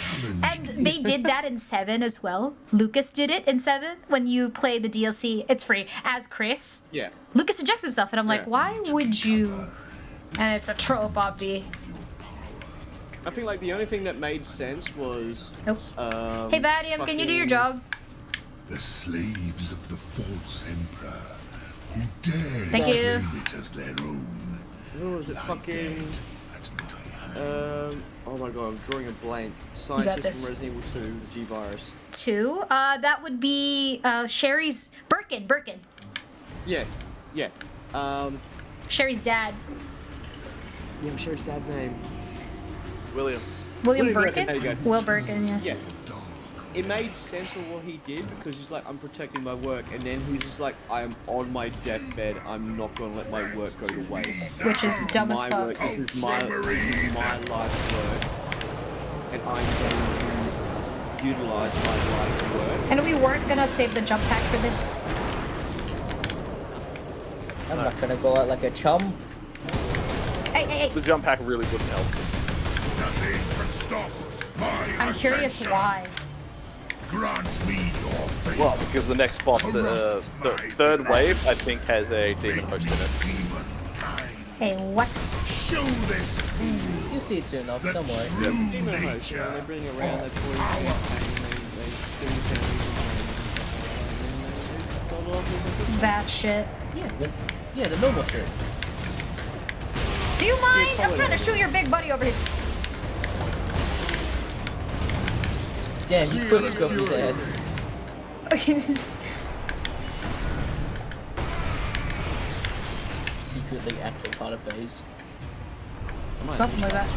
And they did that in 7 as well. Lucas did it in 7, when you play the DLC, it's free, as Chris. Yeah. Lucas ejects himself, and I'm like, Yeah. why would you? And it's a trope, obvi. I think like the only thing that made sense was Nope. Hey, Vadium, can you do your fucking- job? The slaves of the false emperor who dare Thank to you. claim it as their own. What was it? lie Fucking. dead at my hand. Oh my god, I'm drawing a blank. got Scientist this. from Resident Evil 2, the G-Virus. 2, that would be, Sherry's, Birkin. Yeah, yeah. Sherry's dad. Yeah, I'm sure his dad's name. William. William William Birkin? Birkin, there you go. Will Birkin, yeah. Yeah. It made sense for what he did because he's like, I'm protecting my work, and then he's just like, I am on my deathbed. I'm not gonna let my work go to waste. Which is dumb as My fuck. work, this is my life's work, and I'm going to utilize my life's work. And we weren't gonna save the jump pack for this. I'm not gonna go out like a chum. Hey. The jump pack really wouldn't help. Nothing can stop my I'm curious ascension. why. Grant me your favor. Well, because the next boss, the third wave, I think has a demon host in it. Demonkind. Hey, what? Show this fool You see it soon enough, the don't worry. true Demon host, you know, they nature bring it around, they of put it power. they do things, That shit. Yeah, the normal shirt. Do you mind? I'm trying to shoot your big buddy over here. Damn, you See could you scope his later. ass. Secretly actual part of phase. Something like that.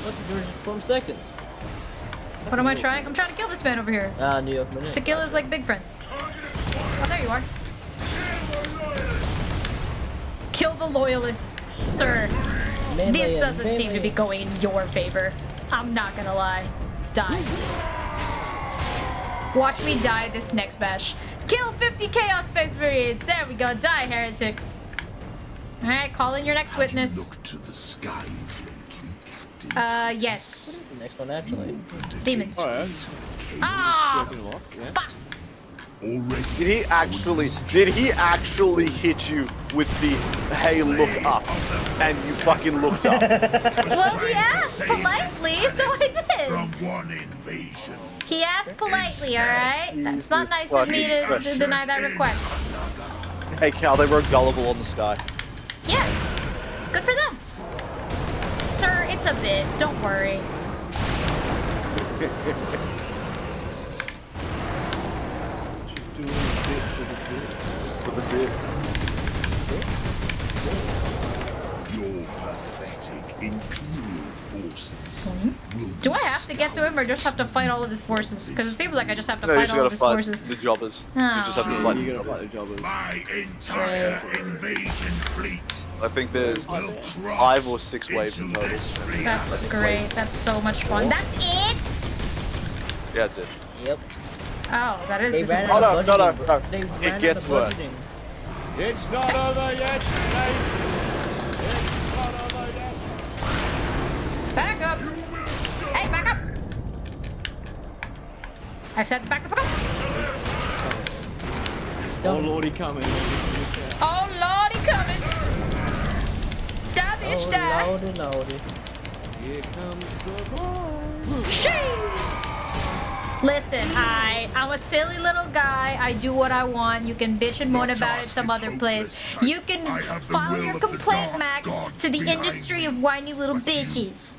Let's do 12 seconds. What am I trying? I'm trying to kill this man over here. New York minute. To kill his, like, big friend. Oh, there you are. Kill the loyalist. Sir, this doesn't seem to be going in your favor. I'm not gonna lie. Die. Watch me die this next bash. Kill 50 Chaos Space Marines. There we go. Die, heretics. Alright, call in your next witness. Look to the skies lately, Yes. What is the next one actually? Demons. Alright. Ah! Yeah. Fuck. already. Did he actually hit you with the hey look up and you fucking looked up? Well, he asked politely, so I did. From one invasion. He asked politely, alright? That's not nice of me to deny that request. Hey Cal, they wrote gullible on the sky. Yeah. Good for them. Sir, it's a bit. Don't worry. For the bit. Your pathetic imperial forces will Do I have to get to him or just have to fight all of his forces? Because it seems like I just have to No, you fight just all gotta of his fight forces. the jobbers. Oh. You just have to fight. You're gonna fight the jobbers. my entire invasion fleet I think there's will 5 or 6 waves in total. That's great. That's so much fun. That's it? Yeah, that's it. Yep. Oh, that is They this. ran Oh, out no, of no, no, budgeting, no. They It ran out gets of worse. budgeting. It's not over yet, mate. It's not over yet. Back up. Hey, back up. I said back the fuck up. Oh lordy, coming. Oh, lordy coming. Die, bitch, Oh, die. lordy, lordy. Here comes the boy. Sheesh. Listen, I'm a silly little guy. I do what I want. You can bitch and moan about it some other place. You can file your complaint, Max, to the industry of whiny little bitches.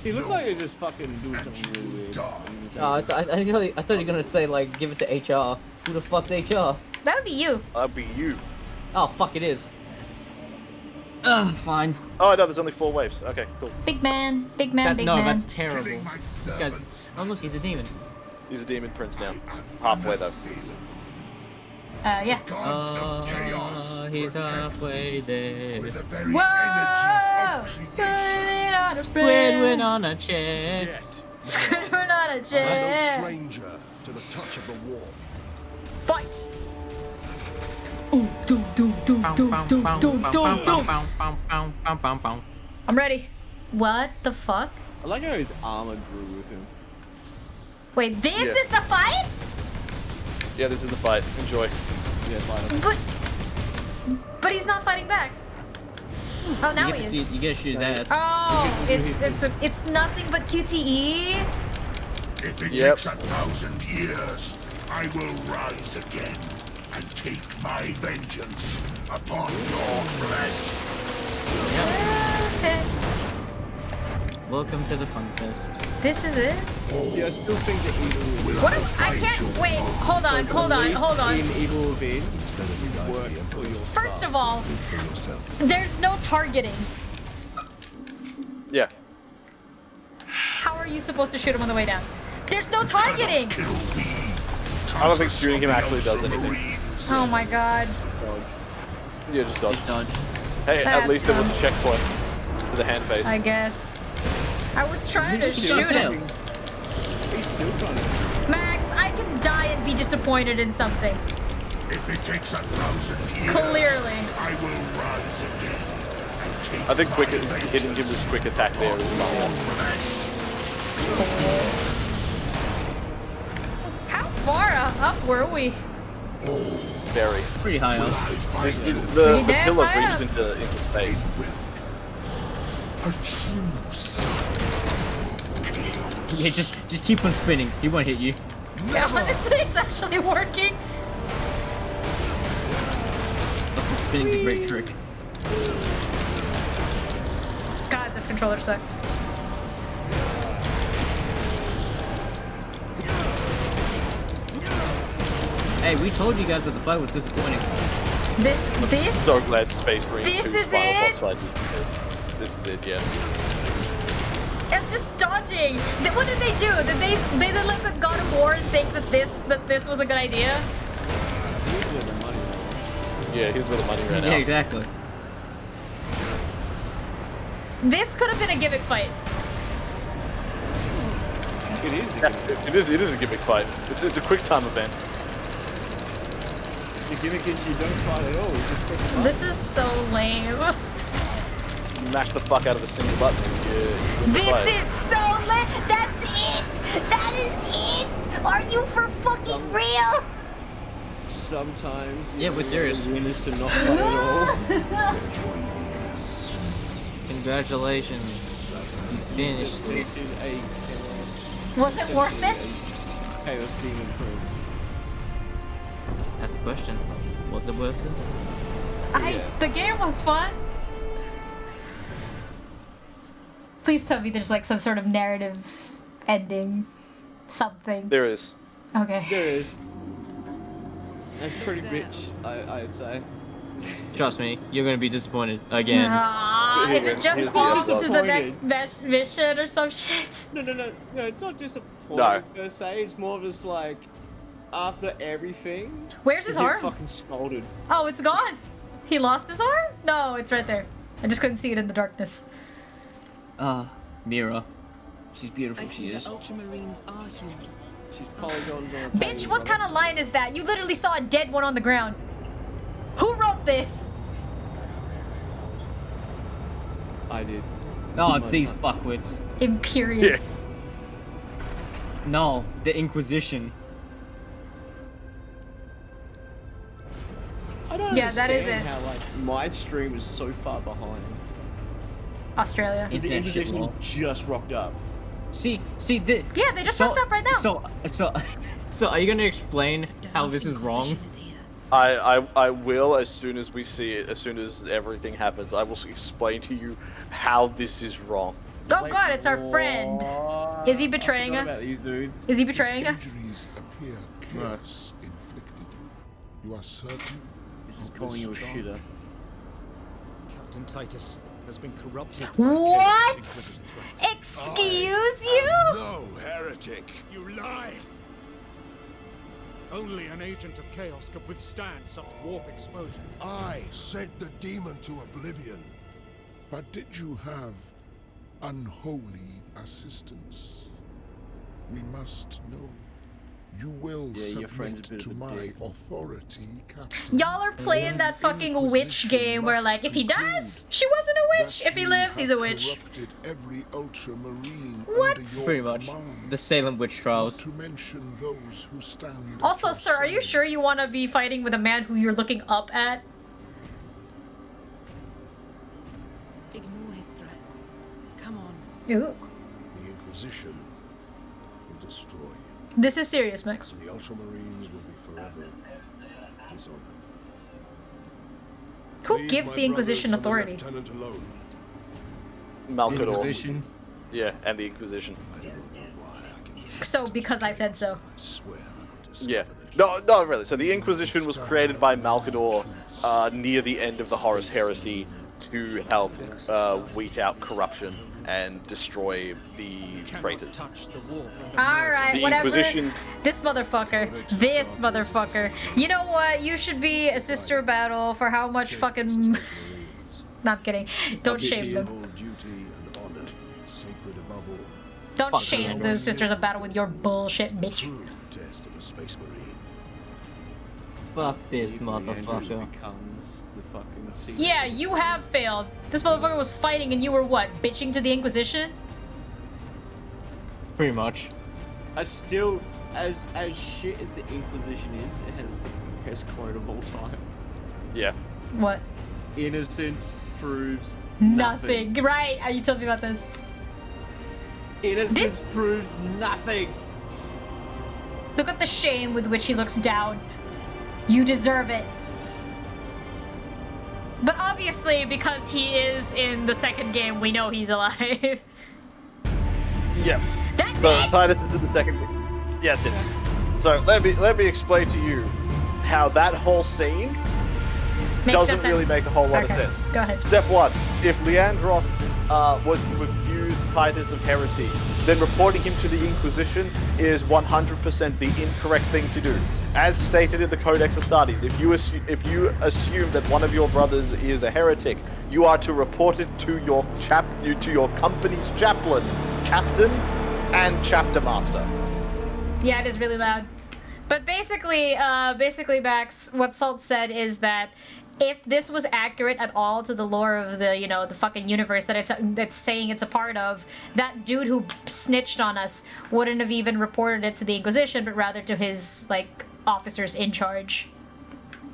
He looks like he's just fucking doing something really weird. I thought you were gonna say like give it to HR. Who the fuck's HR? That would be you. That'd be you. Oh fuck, it is. Fine. Oh no, there's only 4 waves. Okay, cool. Big man, big man, big No, man. that's terrible. killing my This guy's... servants. Oh look, he's a demon. He's a demon prince now. Halfway though. Yeah. Gods of chaos He's protect halfway there. with the very Whoa! energies of Put it on a Squidward bread. on a chair. Get Squidward on a I'm no chair. stranger to the touch of the war. Fight. I'm ready. What the fuck? I like how his armor grew with him. Wait, this Yeah. is the fight? Yeah, this is the fight. Enjoy. Yeah, fine. But he's not fighting back. Oh, now You he get to is. see, you get to shoot his ass. Oh, it's nothing but QTE. If it Yep. takes 1,000 years, I will rise again and take my vengeance upon your flesh. Okay. Welcome to the fun fest. This is it. Yeah, I still think that Evil Will What I if I fight can't your wait? wrath Hold on, hold on, hold on. in Evil Within, you work for your First staff. of all, for yourself? there's no targeting. Yeah. How are you supposed to shoot him on the way down? There's no targeting. Kill me. I don't think shooting him actually does anything. Oh my god. Yeah, just dodge. Just dodge. Hey, That's at least it was a dumb. checkpoint to the hand face. I guess. I was trying to He's shoot still him. He's still trying to. Max, I can die and be disappointed in something. If it takes 1,000 years, Clearly. I will rise again and take I think my quick vengeance hitting him with quick attack there is upon fine. your flesh. How far up were we? Very. Pretty high up. I find This, you the damn pillar high reached up. into space. a true son of chaos. Yeah, just keep on spinning. He won't hit you. Yeah, honestly, it's actually working. Spinning's a great trick. God, this controller sucks. Hey, we told you guys that the fight was disappointing. This. So glad Space Marine This 2's is final it? boss fight is good. This is it, yes. I'm just dodging. What did they do? Did they did like a God of War and think that this was a good idea? Yeah, here's where the money ran Yeah, out. exactly. This could have been a gimmick fight. It is. It is a gimmick fight. It's a quick time event. The gimmick is you don't fight at all. You just press the button. This is so lame. Smash the fuck out of a single button. And you win the fight. This is so lame. That's it. That is it. Are you for fucking real? Sometimes. Yeah, we're serious. The win is to not fight at all. Congratulations. You finished it. This is a Was it worth it? chaos demon proof. That's a question. Was it worth it? The game was fun. Please tell me there's like some sort of narrative ending. Something. There is. Okay. There is. That's pretty rich, I'd say. Trust me, you're gonna be disappointed again. Is it just Here's the on episode. to the next mission or some shit? No, it's not disappointing No. per se, it's more just like, after everything... Where's his you get arm? fucking scolded. Oh, it's gone. He lost his arm? No, it's right there. I just couldn't see it in the darkness. Mira. She's beautiful, I she see is. the Ultramarines are human. She's polygons on a Bitch, page, what brother. kind of line is that? You literally saw a dead one on the ground. Who wrote this? I did. Oh, it's these fuckwits. Imperious. No, the Inquisition. I don't Yeah, that is understand it. how, like, my stream is so far behind. Australia. It's The that shit Inquisition law. just rocked up. See, Yeah, they just rocked up right now. So are you gonna explain how this is wrong? Inquisition is here. I will as soon as we see it, as soon as everything happens. I will explain to you how this is wrong. Oh god, it's our friend. What? Is he betraying I forgot us? about these dudes. Is he betraying us? Injuries appear chaos inflicted. You are certain? This is calling you a shitter. Captain Titus has been corrupted. What? Excuse you? No, heretic! You lie! Only an agent of chaos could withstand such warp exposure. I sent the demon to oblivion. But did you have unholy assistance? We must know. You will Yeah, your friend's submit a bit to of a my dick. authority, Captain. Y'all are playing that fucking witch game where like if he dies, she wasn't a witch. If he lives, he's a witch. Corrupted every ultramarine What? under your Pretty much. command. The Salem witch trials. To mention those who stand. Also, at sir, your are you side. sure you want to be fighting with a man who you're looking up at? Ignore his threats. Come on. Ooh. The Inquisition will destroy you. This is serious, Max. The Ultramarines will be forever dishonored. Who Leave gives my the Inquisition brothers and the authority? lieutenant alone. Malkador. Inquisition. Yeah, and the Inquisition. I do not know why I can So, because I said so. swear I will discover Yeah. the No, not really. So the Inquisition was created by Malkador near the end of the Horus Heresy to help weed out corruption and destroy the traitors. Touch the warp. Alright, The whatever. Inquisition. This motherfucker. This motherfucker. You know what? You should be a sister battle for how much fucking... Not kidding. Don't shame them. hold duty and honor sacred above all. Don't shame the sisters of battle with your bullshit, bitch. True test of a space marine. Fuck this The Inquisition motherfucker. becomes the fucking secret. Yeah, you have failed. This motherfucker was fighting and you were what? Bitching to the Inquisition? Pretty much. I still, as shit as the Inquisition is, it has the best quote of all time. Yeah. What? Innocence proves Nothing. Right, you told me about this. Innocence This- proves nothing. Look at the shame with which he looks down. You deserve it. But obviously, because he is in the second game, we know he's alive. Yeah. That's So it! Titus is in the second. Yeah, that's it. So let me explain to you how that whole scene Makes no doesn't really sense. make a whole lot Okay, of sense. go ahead. Step one: if Leandros was to have used Titus of heresy, then reporting him to the Inquisition is 100% the incorrect thing to do. As stated in the Codex Astartes, if you assume that one of your brothers is a heretic, you are to report it to your company's chaplain, captain, and chapter master. Yeah, it is really loud. But basically, Max, what Salt said is that if this was accurate at all to the lore of the, the fucking universe that's saying it's a part of, that dude who snitched on us wouldn't have even reported it to the Inquisition, but rather to his, officers in charge.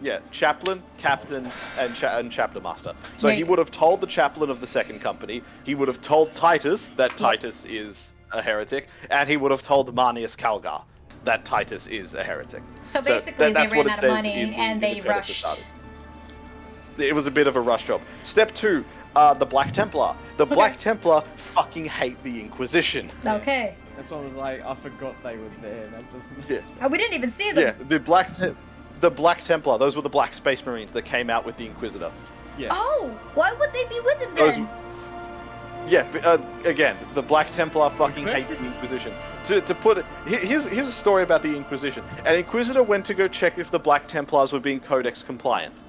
Yeah, chaplain, captain, and chapter master. So he would have told the chaplain of the second company, he would have told Titus that Titus is a heretic, and he would have told Manius Calgar that Titus is a heretic. So basically they ran out of money and they rushed. It was a bit of a rush job. Step 2, the Black Templar. The Black Templar fucking hate the Inquisition. Okay. That's why I was like, I forgot they were there. That just Oh, we didn't even see them. Yeah, the Black Templar, those were the Black Space Marines that came out with the Inquisitor. Yeah. Oh, why would they be with him then? Again, the Black Templar fucking hate the Inquisition. To put it, here's a story about the Inquisition. An Inquisitor went to go check if the Black Templars were being Codex compliant.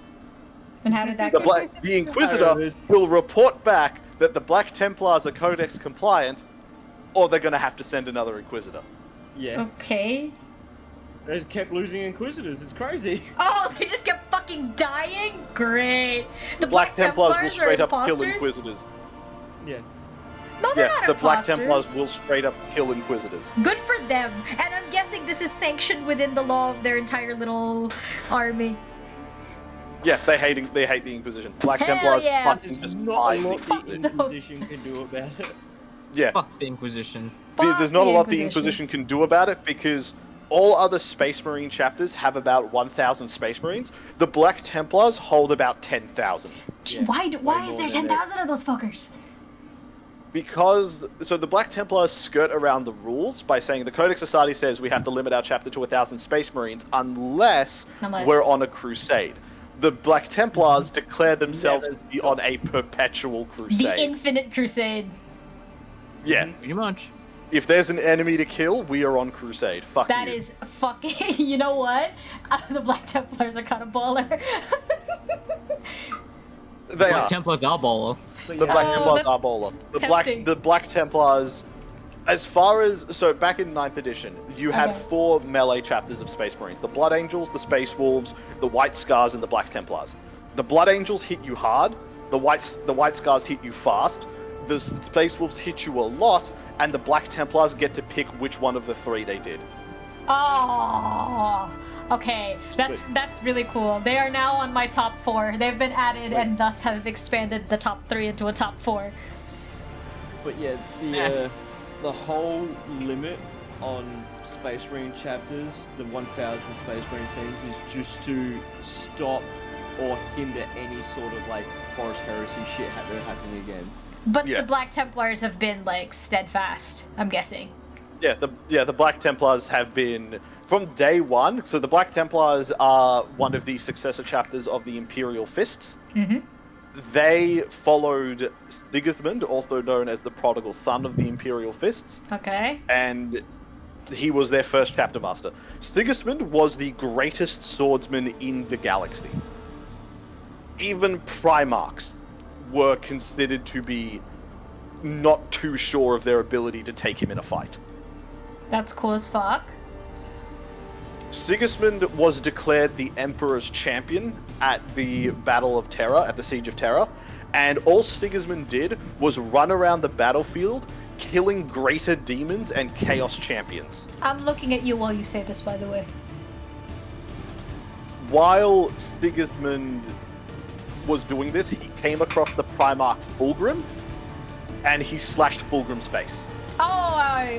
And how did that go? The Inquisitor will report back that the Black Templars are Codex compliant, or they're gonna have to send another Inquisitor. Yeah. Okay. They just kept losing Inquisitors. It's crazy. Oh, they just kept fucking dying? Great. The Black Templars will straight up kill Inquisitors. Yeah. No, they're not the Black imposters. Templars will straight up kill Inquisitors. Good for them. And I'm guessing this is sanctioned within the law of their entire little army. Yeah, they hate the Inquisition. Black Hell Templars yeah. fucking despise the The Inquisition can do about it. Yeah. Fuck the Inquisition. There's not a lot the Inquisition can do about it because all other Space Marine chapters have about 1,000 Space Marines. The Black Templars hold about 10,000. Yeah. Why is there 10,000 of those fuckers? Because, so the Black Templars skirt around the rules by saying the Codex Astartes says we have to limit our chapter to 1,000 Space Marines unless we're on a crusade. The Black Templars declare themselves to be on a perpetual crusade. The infinite crusade. Yeah. Pretty much. If there's an enemy to kill, we are on crusade. Fuck That you. is fucking... You know what? The Black Templars are kind of baller. Black Templars are baller. The Black Templars are baller. The Black Templars, as far as... So, back in 9th edition, you had 4 melee chapters of Space Marines. The Blood Angels, the Space Wolves, the White Scars, and the Black Templars. The Blood Angels hit you hard, the White Scars hit you fast, the Space Wolves hit you a lot, and the Black Templars get to pick which one of the 3 they did. Oh, okay. That's really cool. They are now on my top 4. They've been added and thus have expanded the top 3 into a top 4. But yeah, the whole limit on Space Marine chapters, the 1,000 Space Marine things, is just to stop or hinder any sort of Forest Heresy shit happening again. But the Black Templars have been steadfast, I'm guessing. Yeah, the Black Templars have been from day one. So the Black Templars are one of the successor chapters of the Imperial Fists. Mm-hmm. They followed Sigismund, also known as the prodigal son of the Imperial Fists. Okay. And he was their first chapter master. Sigismund was the greatest swordsman in the galaxy. Even Primarchs were considered to be not too sure of their ability to take him in a fight. That's cool as fuck. Sigismund was declared the Emperor's champion at the Battle of Terra, at the Siege of Terra, and all Sigismund did was run around the battlefield, killing greater demons and chaos champions. I'm looking at you while you say this, by the way. While Sigismund was doing this, he came across the Primarch Fulgrim, and he slashed Fulgrim's face. Oh,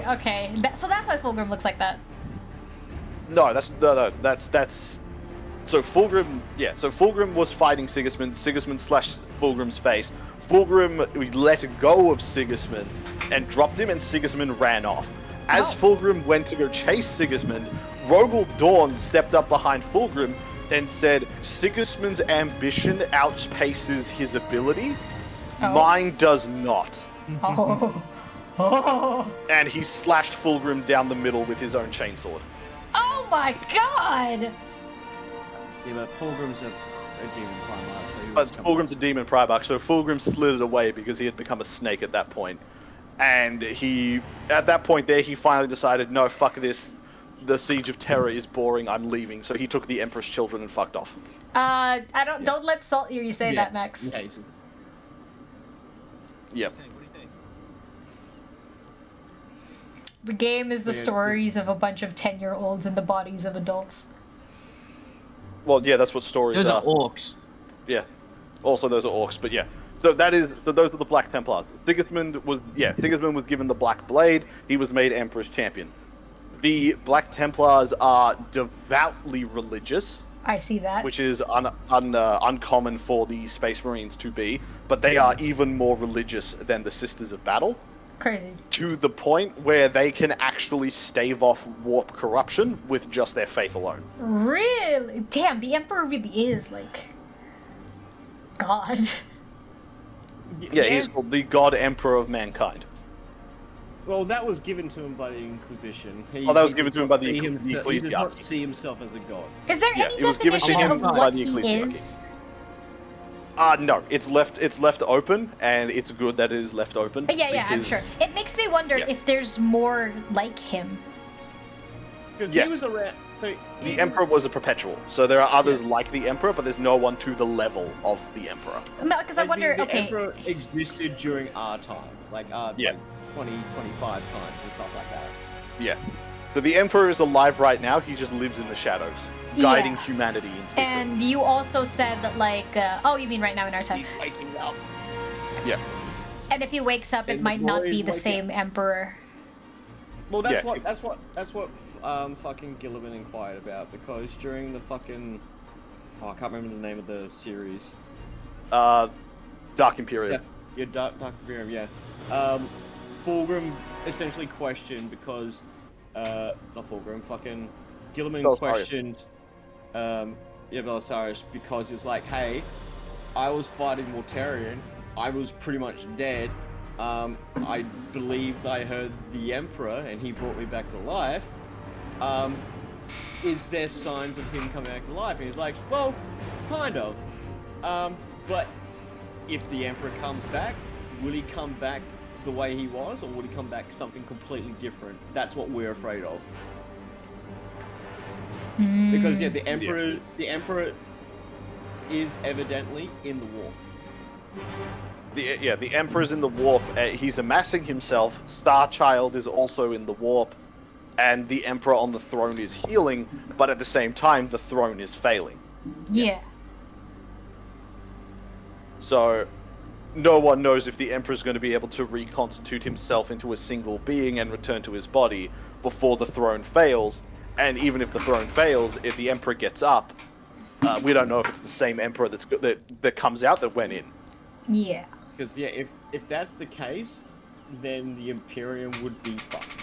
okay. So that's why Fulgrim looks like that. No, that's so Fulgrim. Yeah, so Fulgrim was fighting Sigismund. Sigismund slashed Fulgrim's face. Fulgrim let go of Sigismund and dropped him, and Sigismund ran off. As Fulgrim went to go chase Sigismund, Rogel Dawn stepped up behind Fulgrim and said, "Sigismund's ambition outpaces his ability. Mine does not." Oh. Oh. And he slashed Fulgrim down the middle with his own chainsword. Oh my god! Yeah, but Fulgrim's a demon primarch, so he But was Fulgrim's a demon primarch, so Fulgrim slid it away because he had become a snake at that point. And at that point there, he finally decided, no, fuck this. The Siege of Terror is boring, I'm leaving. So he took the Empress children and fucked off. Don't let Salt hear you say that, Max. Yeah, Yep. The game is the stories of a bunch of 10-year-olds in the bodies of adults. Well, yeah, that's what stories Those are orcs. Yeah. Also, those are orcs, but yeah. So those are the Black Templars. Sigismund was given the Black Blade. He was made Emperor's champion. The Black Templars are devoutly religious. I see that. Which is uncommon for the Space Marines to be, but they are even more religious than the Sisters of Battle. Crazy. To the point where they can actually stave off warp corruption with just their faith alone. Really? Damn, the Emperor really is, like, God. Yeah, he's called the God Emperor of Mankind. Well, that was given to him by the Inquisition. That was given to him by the Ecclesiarchy. He does not see himself as a god. Is there any it was given to definition him of by what the he Ecclesiarchy. is? No, it's left open, and it's good that it is left open. Yeah, I'm sure. It makes me wonder if there's more like him. Because Yes. he was around. So The Emperor was a perpetual, so there are others like the Emperor, but there's no one to the level of the Emperor. No, because I wonder. The Okay. Emperor existed during our time, like Yeah. 2025 times and stuff like that. Yeah. So the Emperor is alive right now, he just lives in the shadows, guiding humanity into victory. And you also said that, like, oh, you mean right now in our time? He's waking up. Yeah. And if he wakes up, it And the might not boys be the wake same Emperor. Well, that's Yeah. what fucking Gilliman inquired about, because during the fucking I can't remember the name of the series. Dark Imperium. Yeah, Dark Imperium. Yeah. Fulgrim essentially questioned because not Fulgrim, fucking Gilliman Belisarius. questioned Belisarius, because it was like, hey, I was fighting Mortarion, I was pretty much dead. I believed I heard the Emperor and he brought me back to life. Is there signs of him coming back to life? And he's like, well, kind of. But if the Emperor comes back, will he come back the way he was, or will he come back something completely different? That's what we're afraid of. Because yeah, the Emperor is evidently in the war. The Emperor's in the warp. He's amassing himself. Starchild is also in the warp, and the Emperor on the throne is healing. But at the same time, the throne is failing. Yeah. So, no one knows if the Emperor's going to be able to reconstitute himself into a single being and return to his body before the throne fails. And even if the throne fails, if the Emperor gets up, we don't know if it's the same Emperor that comes out that went in. Yeah. Because yeah, if that's the case, then the Imperium would be fucked.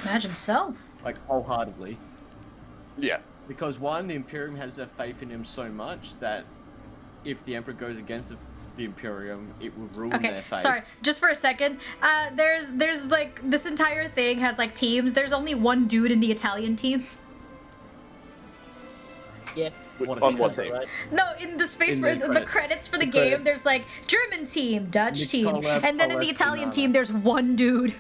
Imagine so. Like wholeheartedly. Yeah. Because one, the Imperium has their faith in him so much that if the Emperor goes against the Imperium, it will ruin their faith. Sorry, just for a second. There's like, this entire thing has like teams. There's only one dude in the Italian team. Yeah. On what team? Right? No, in the space In for the the credits for the game, credits. there's like German team, Dutch team, Nicola and then in the Italian Palestinana. team, there's one dude.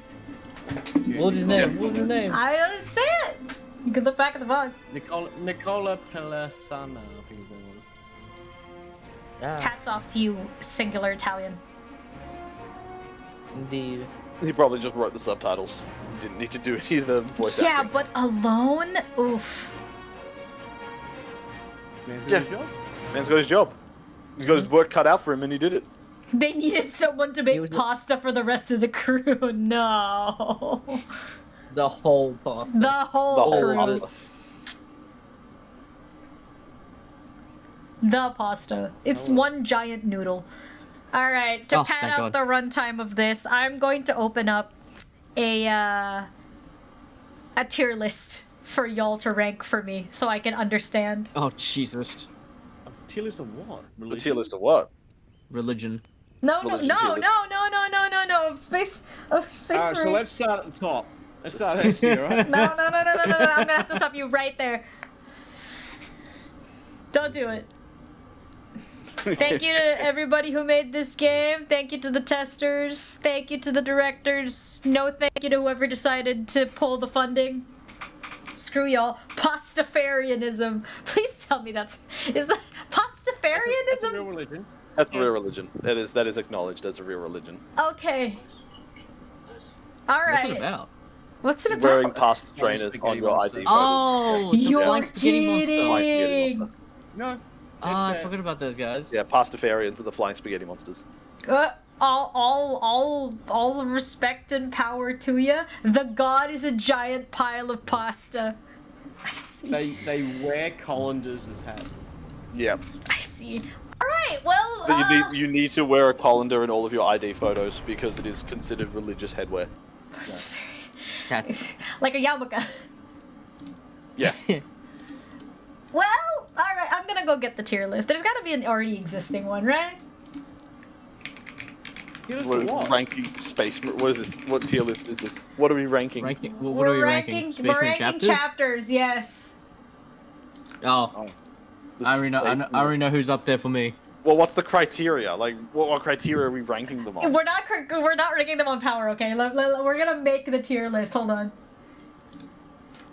What was his name? What was his name? I don't say it. You can look back at the vlog. Nicola Palestinana, I think his name was. Ah, Hats off to you, singular Italian. indeed. He probably just wrote the subtitles. Didn't need to do any of the voice Yeah, acting. but alone, oof. Man's got Yeah. his job. Man's got his job. He's got his work cut out for him, and he did it. They needed someone to make was- pasta for the rest of the crew. No. The whole pasta. The whole The whole crew. pasta. The pasta. It's one giant noodle. Alright, to Oh, pad thank out God. the runtime of this, I'm going to open up a tier list for y'all to rank for me so I can understand. Oh, Jesus. A tier list of what? The tier list of what? Religion. No, no, no, no, Religion no, tier list. no, no, no, no. Space Alright, so Marine. let's start at the top. Let's start at S tier, right? No. I'm gonna have to stop you right there. Don't do it. Thank you to everybody who made this game. Thank you to the testers. Thank you to the directors. No thank you to whoever decided to pull the funding. Screw y'all. Pastafarianism. Please tell me is that That's a real Pastafarianism? religion. That's a real religion. That is acknowledged as a real religion. Okay. What's it Alright. about? What's it about? Wearing pasta Flying trainers spaghetti on your monster. ID. Oh, the You're flying spaghetti monster. kidding! No. Ah, I it's, forgot about those guys. Yeah, pastafarians with the flying spaghetti monsters. All respect and power to ya. The god is a giant pile of pasta. I see. They wear colanders as hats. Yeah. I see. Alright, well, So you need to wear a colander in all of your ID photos because it is considered religious headwear. Cats. like a yarmulke. Yeah. Well, alright, I'm gonna go get the tier list. There's gotta be an already existing one, right? Here's We're the what? ranking space. What is this? What tier list is this? What are we ranking? Ranking. What are we ranking? Space we're Marine ranking chapters, yes. Oh, I already know who's up there for me. Well, what's the criteria? Like, what criteria are we ranking them on? We're not ranking them on power, okay? We're gonna make the tier list. Hold on.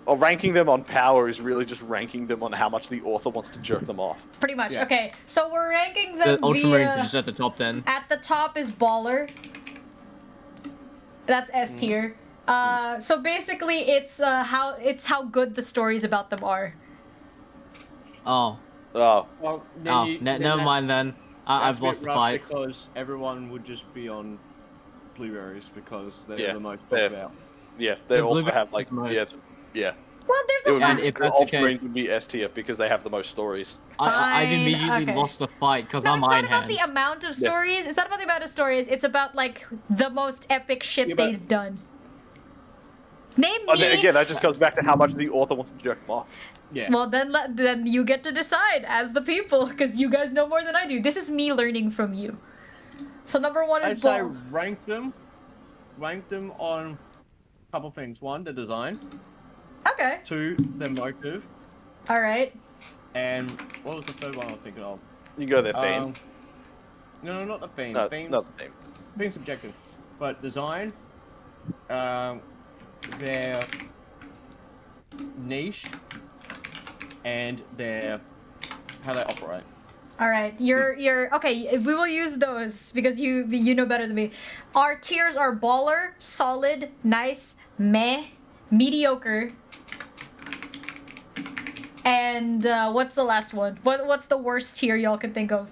Or ranking them on power is really just ranking them on how much the author wants to jerk them off. Pretty much. Yeah. Okay, so we're ranking The them Ultramarine via... is just at the top then. At the top is Baller. That's S tier. So basically, it's how good the stories about them are. Oh. Oh. Well, Never mind then. I've lost the fight. Because everyone would just be on blueberries because they're Yeah, the most they're- talked about. Yeah, they The also blueberry have like is the most. yeah. Well, there's a lot. And if that's the case- Ultramarines would be S tier because they have the most stories. I've Fine, immediately okay. lost the fight because No, I'm it's not Iron about Hands. the amount of stories. It's not about the amount of stories. It's about like the most epic shit Yeah, but- they've done. Name me. Again, that just comes back to how much the author wants to jerk them off. Yeah. Well, then you get to decide as the people, because you guys know more than I do. This is me learning from you. So number one is I'd say Ball. rank them on a couple things. One, the design. Okay. Two, the motive. All right. And what was the third one I was thinking of? You go there, theme. No, not the theme. No, Theme's, not the theme. theme's subjective. But design, their niche, and their how they operate. All right. You're okay. We will use those because you know better than me. Our tiers are baller, solid, nice, meh, mediocre. And what's the last one? What's the worst tier y'all can think of?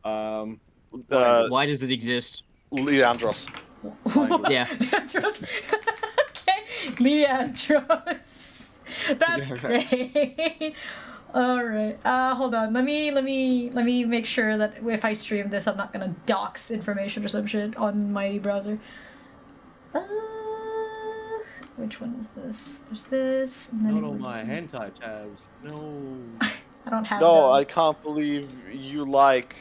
Why does it exist? Leandros. Yeah. Leandros. Okay, Leandros. That's great. All right. Hold on. Let me make sure that if I stream this, I'm not gonna dox information or some shit on my browser. Which one is this? There's this. And then Not all my hentai tabs. No. I don't have. No, those. I can't believe you like.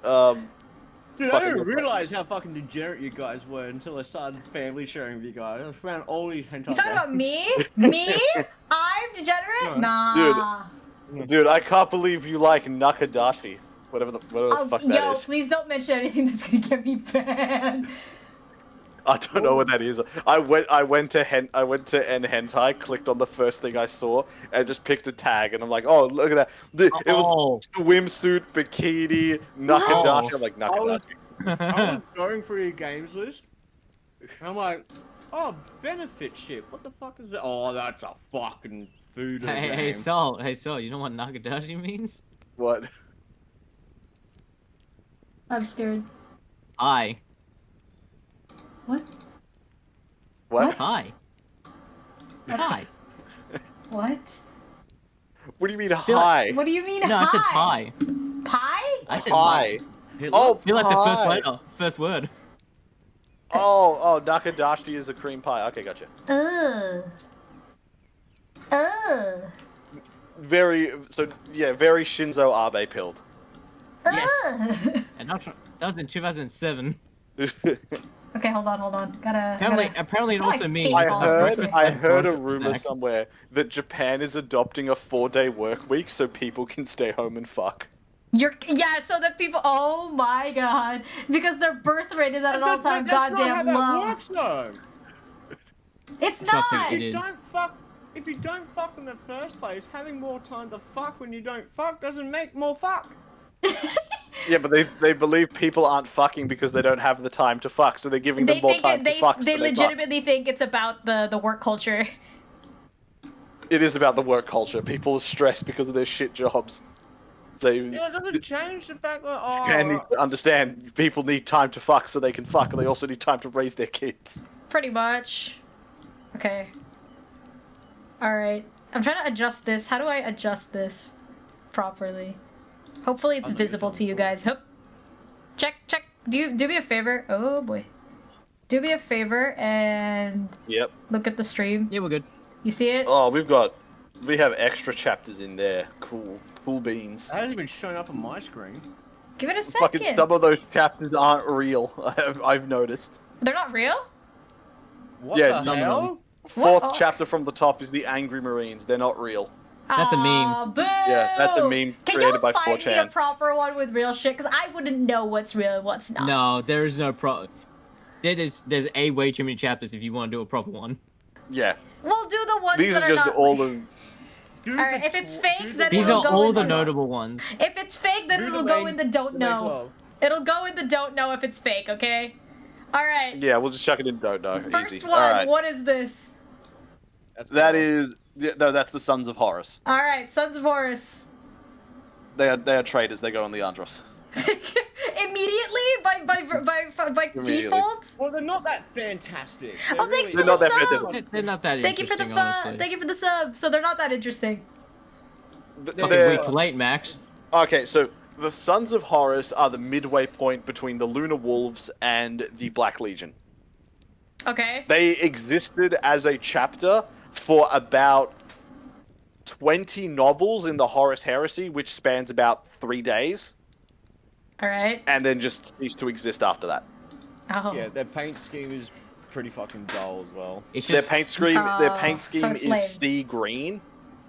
Dude, I fucking- didn't realize how fucking degenerate you guys were until I started family sharing with you guys. I found all these hentai. You talking about me? Me? I'm degenerate? No. Nah. Dude, I can't believe you like Nakadashi. Whatever the fuck that Yo, is. please don't mention anything that's gonna get me banned. I don't know what that is. I went to N hentai, clicked on the first thing I saw, and just picked a tag, and I'm like, oh, look at that. It was swimsuit, bikini, Nakadashi. I'm like, Nakadashi. I was going through your games list, and I'm like, oh, benefit ship. What the fuck is that? Oh, that's a fucking food game. Hey, Sol, you know what Nakadashi means? What? I'm scared. Hi. What? What? Hi. Hi. What? What do you mean, hi? What do you mean No, hi? I said pie. Pie? I said Hi. pie. Oh, Feel like the first pie. letter, first word. Oh, Nakadashi is a cream pie. Okay, gotcha. Very Shinzo Abe pilled. Yes. And that was in 2007. Okay, hold on. Apparently it also means I heard a rumor somewhere that Japan is adopting a 4-day work week so people can stay home and fuck. So that people. Oh my god, because their birth rate is at an all-time goddamn low. That works, though. It's Trust not. me, it is. If you don't fuck in the first place, having more time to fuck when you don't fuck doesn't make more fuck. Yeah, but they believe people aren't fucking because they don't have the time to fuck, so they're giving them more time to fuck. They legitimately think it's about the work culture. It is about the work culture. People are stressed because of their shit jobs. So Yeah, it doesn't change the fact that Japan needs to understand people need time to fuck so they can fuck, and they also need time to raise their kids. Pretty much. Okay. Alright. I'm trying to adjust this. How do I adjust this properly? Hopefully it's visible to you guys. Hup. Check. Do me a favor. Oh boy. Do me a favor and look at the stream. Yeah, we're good. You see it? Oh, we have extra chapters in there. Cool beans. That hasn't even shown up on my screen. Give it a second. Fucking some of those chapters aren't real. I've noticed. They're not real? What the hell? Fourth chapter from the top is the Angry Marines. They're not real. That's a meme. Boo! Yeah, that's a meme created by 4chan. Can you find me a proper one with real shit? Because I wouldn't know what's real and what's not. No, there is no There's a way too many chapters if you want to do a proper one. Yeah. We'll do the ones These that are are just not... all of... Alright, if it's fake, then These it'll are go all into... the notable ones. If it's fake, then it'll go in the don't know. It'll go in the don't know if it's fake, okay? Alright. Yeah, we'll just chuck it in don't know. First Easy. one, Alright. what is this? That's the Sons of Horus. Alright, Sons of Horus. They are traitors. They go on the Andros. Immediately? By default? Well, they're not that fantastic. Oh, thanks for They're the not that sub! fantastic. They're not that Thank you for the honestly. Thank you for the sub. So they're not that interesting. Fucking way too late, Max. Okay, so the Sons of Horus are the midway point between the Lunar Wolves and the Black Legion. Okay. They existed as a chapter for about 20 novels in the Horus Heresy, which spans about 3 days. Alright. And then just ceased to exist after that. Oh. Yeah, their paint scheme is pretty fucking dull as well. Their paint scheme is sea green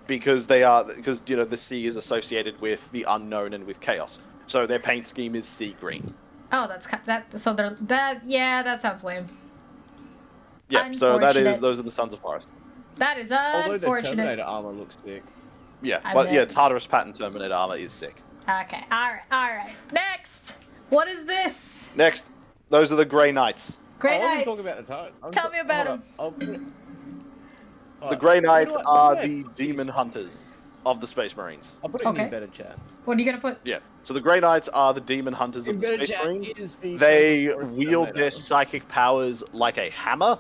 because the sea is associated with the unknown and with chaos. So their paint scheme is sea green. Oh, that sounds lame. Yeah, so those are the Sons of Horus. That is Although the unfortunate. Terminator armor looks sick. Yeah, Tartarus pattern Terminator armor is sick. Okay, alright. Next! What is this? Next, those are the Grey Knights. Grey I Knights. wasn't talking about the Tell me about them. The Grey Knights are the demon hunters of the Space Marines. I'll put it in the better chat. What are you gonna put? Yeah. So the Grey Knights are the demon hunters of the Embedded Space chat Marines. is the They Terminator wield their psychic powers like a hammer.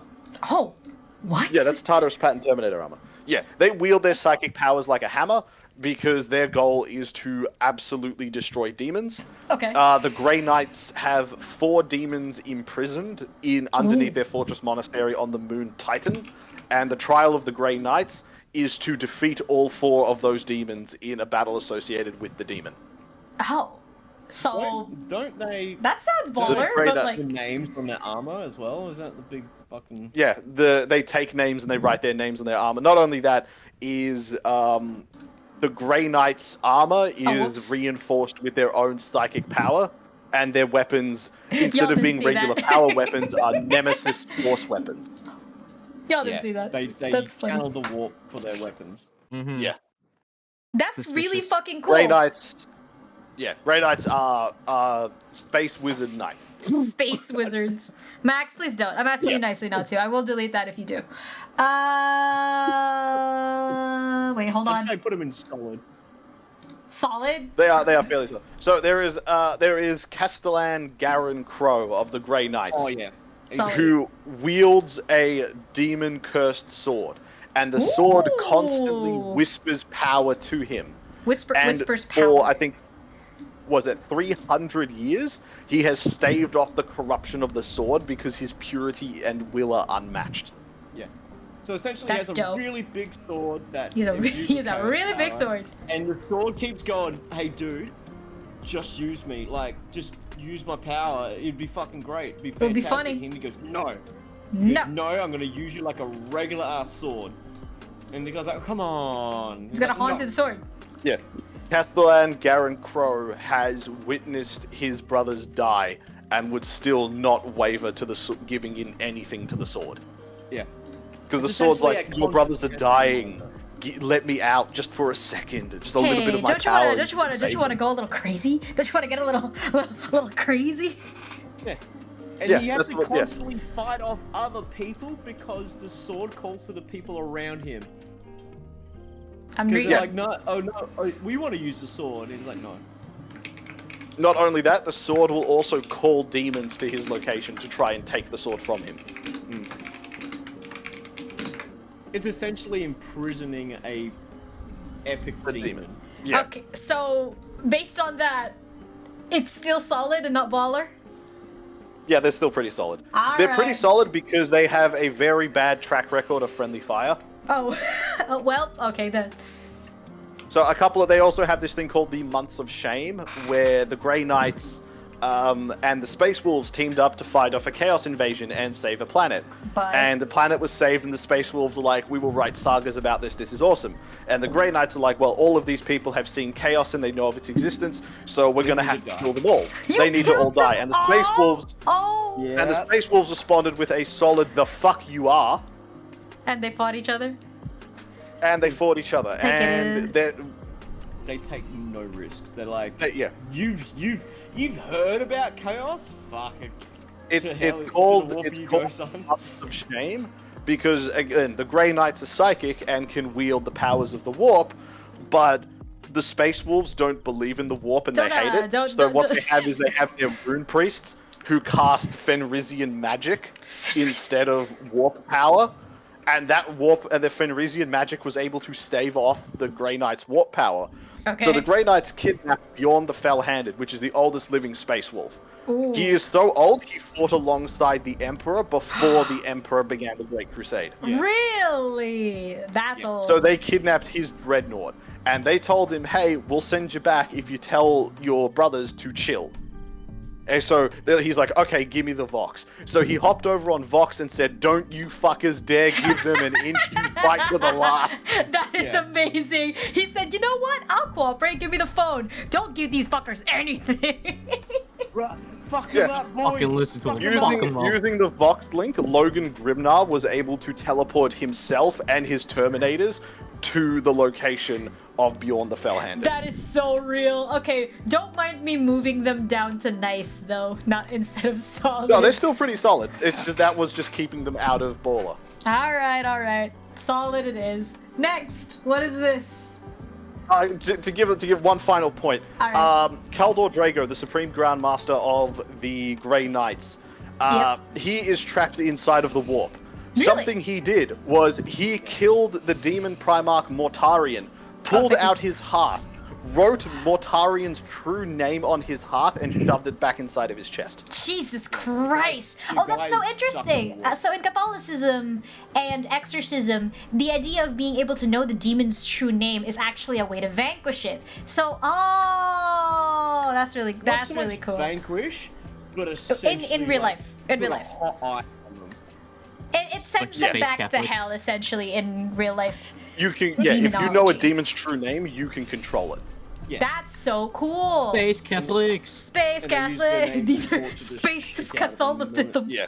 Oh, what? Yeah, that's Tartarus pattern Terminator armor. Yeah, they wield their psychic powers like a hammer because their goal is to absolutely destroy demons. Okay. The Grey Knights have 4 demons imprisoned underneath their fortress monastery on the moon Titan, and the trial of the Grey Knights is to defeat all 4 of those demons in a battle associated with the demon. Oh. So... Don't they... That sounds baller, but like... The names on their armor as well? Is that the big fucking... Yeah, they take names and they write their names on their armor. Not only that, is the Grey Knight's armor is reinforced with their own psychic power, and their weapons, instead of being regular power weapons, are Nemesis Force weapons. Y'all didn't see that. They That's funny. channel the warp for their weapons. Mm-hmm. Yeah. That's really fucking cool. Grey Knights... Yeah, Grey Knights are Space Wizard Knights. Space Wizards. Max, please don't. I'm asking you nicely not to. I will delete that if you do. Wait, hold on. I'd say put them in solid. Solid? They are fairly solid. So there is Castellan Garin Crow of the Grey Knights. Oh yeah. Who wields a demon-cursed sword. And the sword constantly whispers power to him. Whispers for, power. I think, was it 300 years? He has staved off the corruption of the sword because his purity and will are unmatched. Yeah. So essentially, That's he has dope. a really big sword that... He's a really big sword. And the sword keeps going, hey dude, just use me. Like, just use my power, it'd be fucking great. It'd be It'd be fantastic. funny. And he goes, no. No. No, I'm gonna use you like a regular ass sword. And the guy's like, come on. He's got a like, "No." haunted sword. Yeah. Castellan Garen Crow has witnessed his brothers die and would still not waver to the giving in anything to the sword. Yeah. Because the It's sword's essentially like, a your brothers are constant dying. Let me out just for a second. Just a little bit of my power. Don't you want to go a little crazy? Don't you want to get a little crazy? Yeah. And Yeah, he has that's to what- yeah. constantly fight off other people because the sword calls to the people around him. I'm Because reading. they're like, no, we want to use the sword. And he's like, no. Not only that, the sword will also call demons to his location to try and take the sword from him. It's essentially imprisoning a epic demon. Yeah. Okay, so based on that, it's still solid and not baller. Yeah, they're still pretty solid. All They're pretty right. solid because they have a very bad track record of friendly fire. Oh, well, okay then. So they also have this thing called the Months of Shame, where the Grey Knights and the Space Wolves teamed up to fight off a Chaos invasion and save a planet. But- And the planet was saved, and the Space Wolves are like, we will write sagas about this, this is awesome. And the Grey Knights are like, well, all of these people have seen Chaos and they know of its existence, so we're going to have to kill them all. They need to all die. And the Space Wolves... Oh! And the Space Wolves responded with a solid, the fuck you are. And they fought each other. And they fought each other. And they take no risks. They're like, yeah. You've heard about Chaos? Fuck it. It's called Months of Shame because again the Grey Knights are psychic and can wield the powers of the warp, but the Space Wolves don't believe in the warp and they hate it. So what they have is they have their rune priests who cast Fenrisian magic instead of warp power. And that the Fenrisian magic was able to stave off the Grey Knight's warp power. Okay. So the Grey Knights kidnapped Bjorn the Fell-Handed, which is the oldest living Space Wolf. Ooh. He is so old, he fought alongside the Emperor before the Emperor began the Great Crusade. Really? That's old. So they kidnapped his dreadnought, and they told him, hey, we'll send you back if you tell your brothers to chill. And so he's like, okay, give me the Vox. So he hopped over on Vox and said, don't you fuckers dare give them an inch, you fight to the last. That is amazing. He said, you know what? I'll cooperate. Give me the phone. Don't give these fuckers anything. Fuck him up, boys. Fucking listen to him. Fuck him up. Using the Vox link, Logan Grimnar was able to teleport himself and his Terminators to the location of Bjorn the Fell-Handed. That is so real. Okay, don't mind me moving them down to nice though, not instead of solid. No, they're still pretty solid. It's just that was just keeping them out of Baller. All right. Solid it is. Next, what is this? To give one final point, Alright. Kaldor Drago, the Supreme Grandmaster of the Grey Knights, he is trapped inside of the warp. Really? Something he did was he killed the demon Primarch Mortarion, pulled out his heart, wrote Mortarian's true name on his heart, and shoved it back inside of his chest. Jesus Christ! Oh, that's so interesting. So in Catholicism and exorcism, the idea of being able to know the demon's true name is actually a way to vanquish it. So, that's really cool. Vanquish, but essentially In real life. In real life. It sends them space back to Catholics. hell, essentially, in real life. You can, if you know a Demonology. demon's true name, you can control it. That's so cool. Space Catholics. Space And they use their Catholic. name These to are torture the space shit out of them in the- Catholicism. Yeah.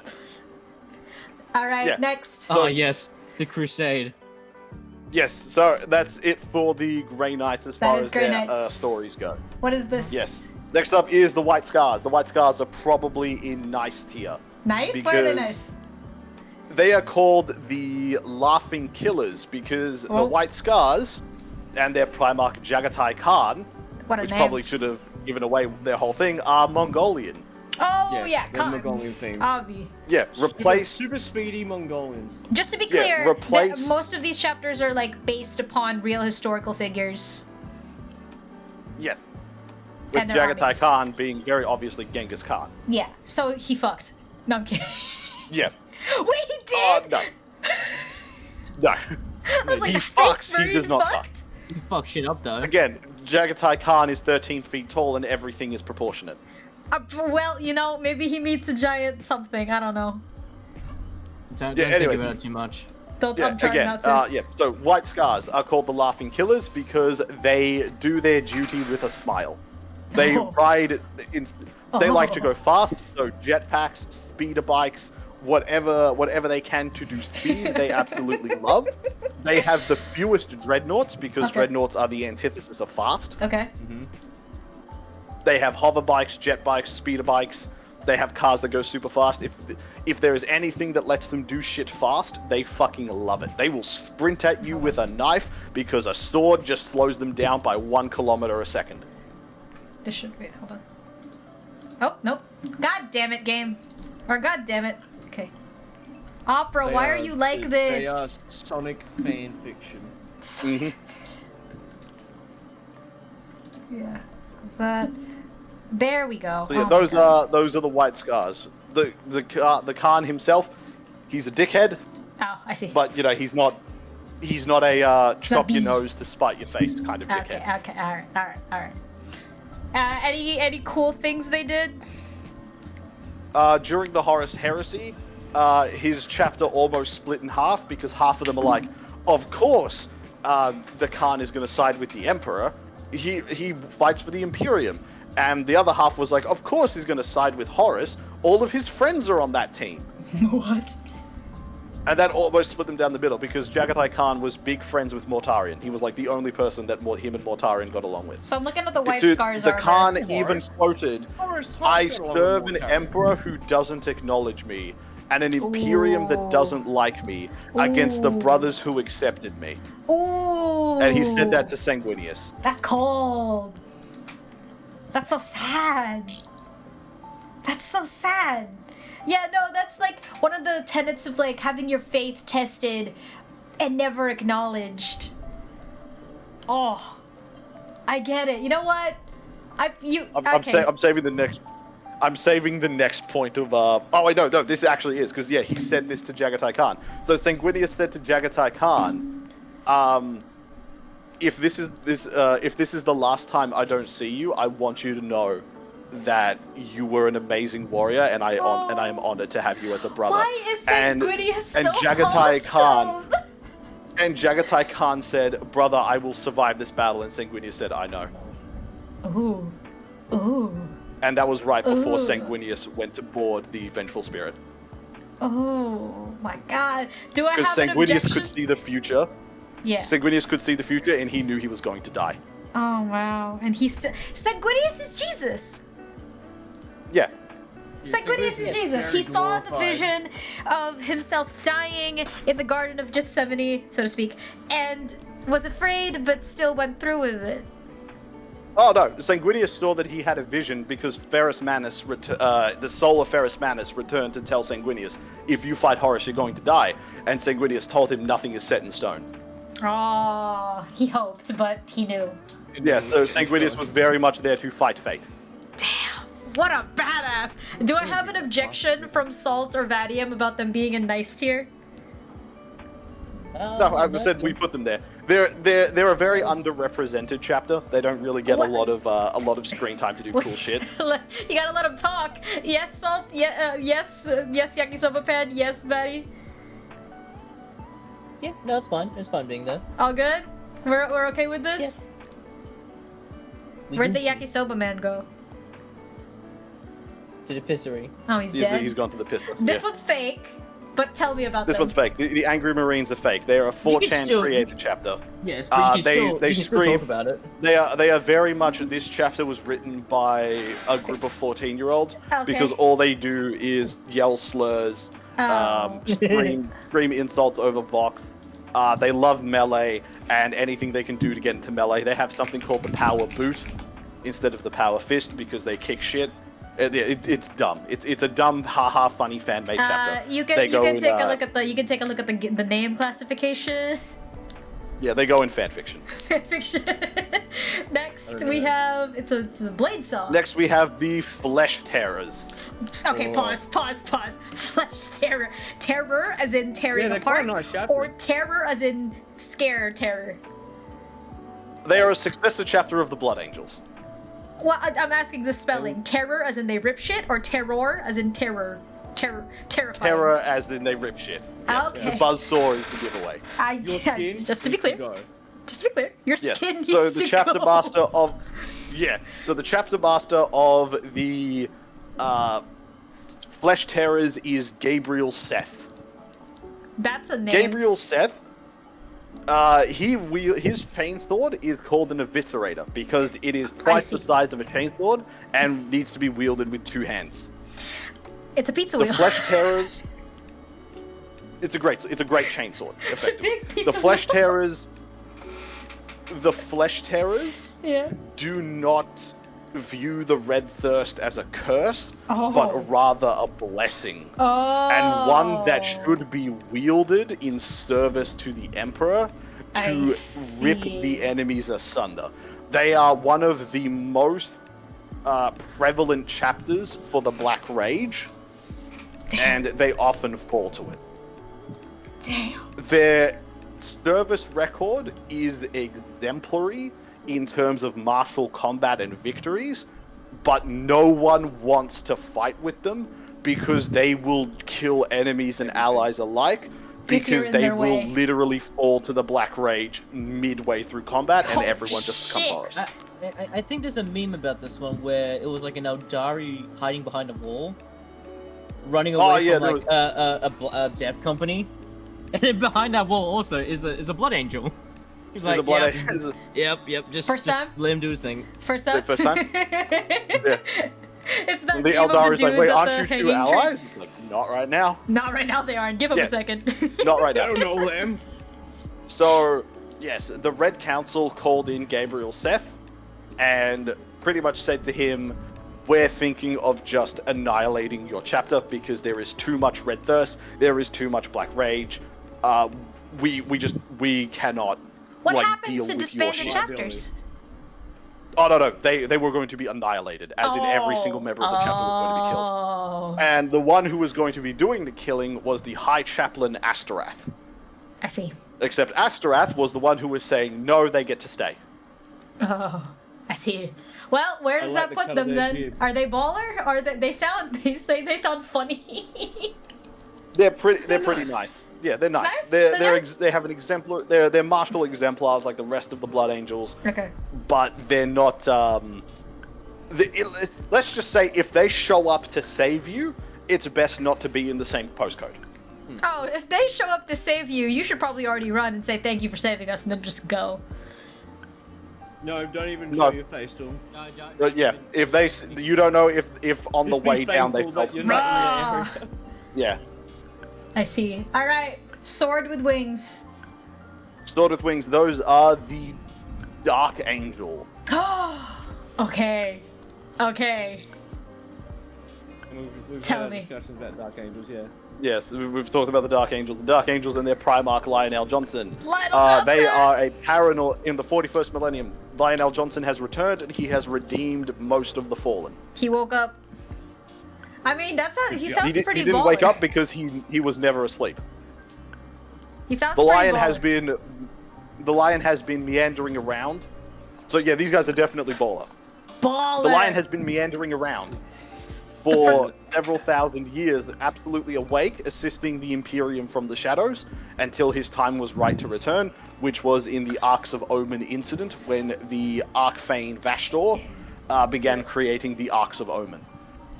All right, Yeah. next. Oh yes, the Crusade. Yes, so that's it for the Grey Knights as far is as Grey their Knights. stories go. What is this? Yes. Next up is the White Scars. The White Scars are probably in nice tier. Nice? Why are they Because nice? They are called the Laughing Killers because the Oh. White Scars and their Primarch Jagatai Khan, What a which name. probably should have given away their whole thing, are Mongolian. Oh, yeah, they're Khan. Mongolian themed. Obvi. Yeah, replace... super speedy Mongolians. Just to be Yeah, clear, replace- most of these chapters are like based upon real historical figures. Yeah. With And their Jagatai armies. Khan being very obviously Genghis Khan. Yeah, so he fucked. No, I'm kidding. Yeah. Wait, he did? No. No. I was like, he a Space fucks, he Marine does not fuck. fucked? You fuck shit up though. Again, Jagatai Khan is 13 feet tall and everything is proportionate. Well, you know, maybe he meets a giant something. I don't know. Don't Yeah, think anyways. about it too much. Don't, Yeah, I'm trying again, not to. yeah. So White Scars are called the Laughing Killers because they do their duty with a smile. They Oh. ride. They like to go fast. So jetpacks, speeder bikes, whatever they can to do speed, they absolutely love. They have the fewest dreadnoughts because dreadnoughts are the antithesis of fast. Okay. They have hover bikes, jet bikes, speeder bikes. They have cars that go super fast. If there is anything that lets them do shit fast, they fucking love it. They will sprint at you with a knife because a sword just slows them down by 1 kilometer a second. This should be. Hold on. Oh, nope. God damn it, game. Or god damn it. Okay. Opera, why are you like this? They are Sonic fan fiction. Yeah. Is that? There we go. So yeah, Oh those are the White Scars. The Khan himself, he's a dickhead, Oh, I see. but you know he's not a chop your bee. nose to spite your face kind of dickhead. Okay, alright. Any cool things they did? During the Horus Heresy, his chapter almost split in half because half of them are like, of course, the Khan is going to side with the Emperor. He fights for the Imperium. And the other half was like, of course he's going to side with Horus. All of his friends are on that team. What? And that almost split them down the middle because Jagatai Khan was big friends with Mortarion. He was like the only person that him and Mortarion got along with. So I'm looking at the White Dude, Scars the armor. Khan even quoted, Horus I got along serve with an Mortarion." emperor who doesn't acknowledge me, and an Imperium that doesn't like me, against the brothers who accepted me. Ooh. And he said that to Sanguinius. That's cold. That's so sad. That's so sad. Yeah, no, that's like one of the tenets of like having your faith tested and never acknowledged. Oh, I get it. You know what? I'm saving the next. I'm saving the next point of. Oh wait, no. This actually is because yeah, he said this to Jagatai Khan. So Sanguinius said to Jagatai Khan, if this is the last time I don't see you, I want you to know that you were an amazing warrior, and I am honored to have you as a brother. Why is Sanguinius so Jagatai Khan. awesome? And Jagatai Khan said, "Brother, I will survive this battle." And Sanguinius said, "I know." Ooh. And that was right before Sanguinius went to board the Vengeful Spirit. Oh my God! Do I Because have an Sanguinius objection? could see the future. Yeah. Sanguinius could see the future, and he knew he was going to die. Oh wow! And he's Sanguinius is Jesus. Yeah. Sanguinius is Jesus. He saw the vision of himself dying in the Garden of Gethsemane, so to speak, and was afraid, but still went through with it. Oh no, Sanguinius saw that he had a vision because Ferrus Manus, the soul of Ferrus Manus, returned to tell Sanguinius, if you fight Horus, you're going to die. And Sanguinius told him nothing is set in stone. Oh, he hoped, but he knew. Yeah, so Sanguinius was very much there to fight fate. Damn, what a badass! Do I have an objection from Salt or Vadium about them being in nice tier? No, I said we put them there. They're a very underrepresented chapter. They don't really get a lot of screen time to do cool shit. You gotta let them talk. Yes, Salt. Yeah, yes, Yakisoba Pan. Yes, Betty. Yeah, no, it's fine. It's fine being there. All good. We're okay with this. Yeah. Where'd the Yakisoba Man go? To the pissery. Oh, he's dead. He's gone to the pistol. This yeah. one's fake. But tell me about this them. one's fake. The Angry Marines are fake. They are a 4chan created chapter. Yes, but you can still talk about it. They are very much. This chapter was written by a group of 14-year-olds because all they do is yell slurs, scream insults over Vox. They love melee and anything they can do to get into melee. They have something called the Power Boot instead of the Power Fist because they kick shit. It's dumb. It's a dumb, haha, funny fan made chapter. You can take a look at the name classification. Yeah, they go in fan fiction. Fan fiction. Next we have it's a blade saw. Next we have the Flesh Terrors. Okay, pause. Flesh terror, terror as in tearing apart, or terror as in scare terror. They are a successor chapter of the Blood Angels. Well, I'm asking the spelling. Terror as in they rip shit, or terror as in terror? Terrifying. Terror as in they rip shit. Yes. Okay. The buzzsaw is the giveaway. Your skin just to be clear. Go. Just to be clear, your Yes. skin needs So the to chapter go. master of So the chapter master of the Flesh Terrors is Gabriel Seth. That's a name. Gabriel Seth. His chainsword is called an eviscerator because it is twice the size of a chainsword and needs to be wielded with 2 hands. It's a pizza The wheel. Flesh Terrors. It's a great chainsword. It's a big pizza The Flesh wheel. Terrors. The Flesh Terrors. Yeah. Do not view the Red Thirst as a curse, Oh. but rather a blessing. Oh. And one that should be wielded in service to the Emperor to rip the enemies asunder. They are one of the most prevalent chapters for the Black Rage, and they often fall to it. Damn. Their service record is exemplary in terms of martial combat and victories, but no one wants to fight with them because they will kill enemies and allies alike, because they will literally fall to the Black Rage midway through combat and everyone just becomes forest. I think there's a meme about this one where it was like an Eldari hiding behind a wall, running away from like a death company, and then behind that wall also is a blood angel. He's like, yep, just let him do his thing. First time? First time? Yeah. It's that the meme of the Eldar is like, dudes wait, at aren't the you 2 hanging tree. allies? It's like, not right now. Not right now they aren't. Give them a second. Not right now. I don't know them. So, yes, the Red Council called in Gabriel Seth and pretty much said to him, we're thinking of just annihilating your chapter because there is too much Red Thirst, there is too much Black Rage. We cannot What deal happens to with your disbanded shit. chapters? Oh, no, they were going to be annihilated, as in every single member of the chapter was going to be killed. And the one who was going to be doing the killing was the High Chaplain Asterath. I see. Except Asterath was the one who was saying, no, they get to stay. Oh, I see. Well, where does that put them then? Are they baller? Or they sound they sound funny? They're pretty nice. Yeah, they're nice. They have an exemplar. They're martial exemplars like the rest of the Blood Angels. Okay. But they're not. Let's just say if they show up to save you, it's best not to be in the same postcode. Oh, if they show up to save you, you should probably already run and say thank you for saving us, and then just go. No, don't even show your face to them. No, But yeah, if you don't know if on the way down they felt you're not in the area. Yeah. I see. All right, sword with wings. Sword with wings. Those are the Dark Angel. Okay. We've Tell had me. discussions about Dark Angels, yeah. Yes, we've talked about the Dark Angels. The Dark Angels and their Primarch Lionel Johnson. Johnson! They are a paranoid in the 41st millennium. Lionel Johnson has returned and he has redeemed most of the Fallen. He woke up. I mean, he sounds He pretty didn't baller. wake up because he was never asleep. He sounds The pretty lion has been meandering around. So yeah, these guys are definitely baller. Baller. The lion has been meandering around for several thousand years, absolutely awake, assisting the Imperium from the shadows until his time was right to return, which was in the Arcs of Omen incident when the Archfane Vashdor began creating the Arcs of Omen.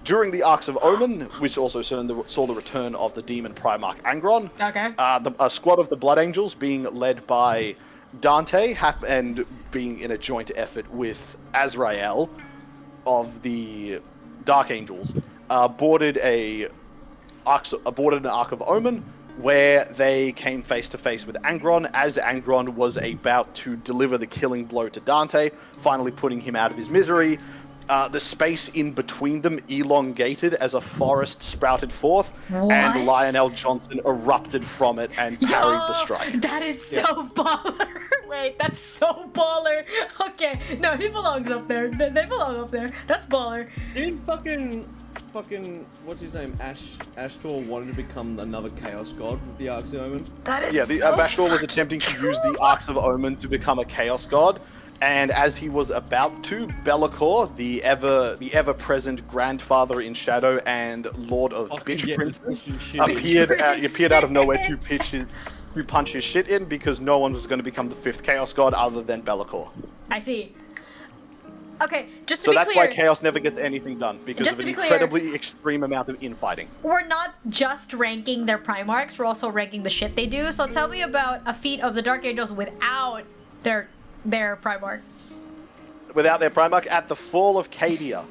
During the Arcs of Omen, which also saw the return of the demon Primarch Angron, a squad of the Blood Angels being led by Dante and being in a joint effort with Azrael of the Dark Angels, boarded an Arc of Omen where they came face to face with Angron as Angron was about to deliver the killing blow to Dante, finally putting him out of his misery. The space in between them elongated as a forest sprouted forth, and Lionel Johnson erupted from it and parried the strike. That is so baller. Wait, that's so baller. Okay, no, he belongs up there. They belong up there. That's baller. Didn't fucking what's his name? Ashtor wanted to become another Chaos God with the Arcs of Omen. That is the Vashdor was attempting to use the Arcs of Omen to become a Chaos God, And as he was about to, Be'lakor, the ever-present grandfather in shadow and lord of bitch princes, appeared out of nowhere to punch his shit in because no one was going to become the 5th Chaos God other than Be'lakor. I see. Okay, just to be clear... So that's why Chaos never gets anything done, because of an incredibly extreme amount of infighting. We're not just ranking their Primarchs, we're also ranking the shit they do, so tell me about a feat of the Dark Angels without their Primarch. Without their Primarch, at the fall of Cadia,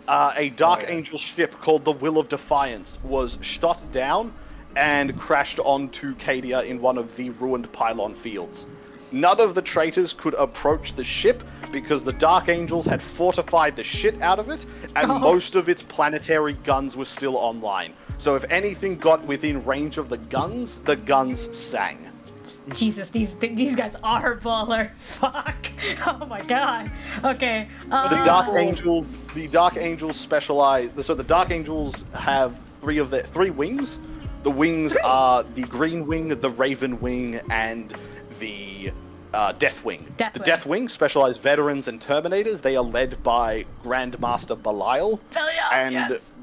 a Dark Angel ship called the Will of Defiance was shot down and crashed onto Cadia in one of the ruined pylon fields. None of the traitors could approach the ship because the Dark Angels had fortified the shit out of it, and most of its planetary guns were still online. So if anything got within range of the guns sang. Jesus, these guys are baller. Fuck. Oh my god. Okay. The Dark Angels specialize. So the Dark Angels have three wings. The wings are the Green Wing, the Raven Wing, and the Death Wing. The Death Wing specialize veterans and Terminators. They are led by Grandmaster Belial. Yes.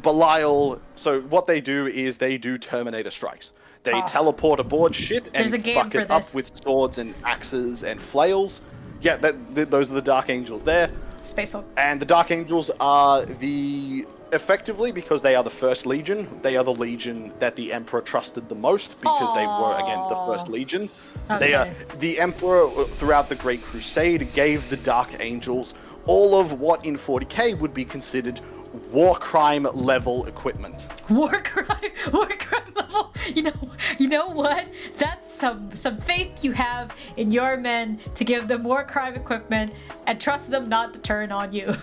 Belial. So what they do is they do Terminator strikes. They teleport aboard shit and fuck it up with swords and axes and flails. Yeah, those are the Dark Angels there. Space Hulk. And the Dark Angels are effectively, because they are the First Legion, they are the Legion that the Emperor trusted the most because they were, again, the First Legion. Okay. The Emperor, throughout the Great Crusade, gave the Dark Angels all of what in 40k would be considered war crime level equipment. War crime level. You know what? That's some faith you have in your men to give them war crime equipment and trust them not to turn on you.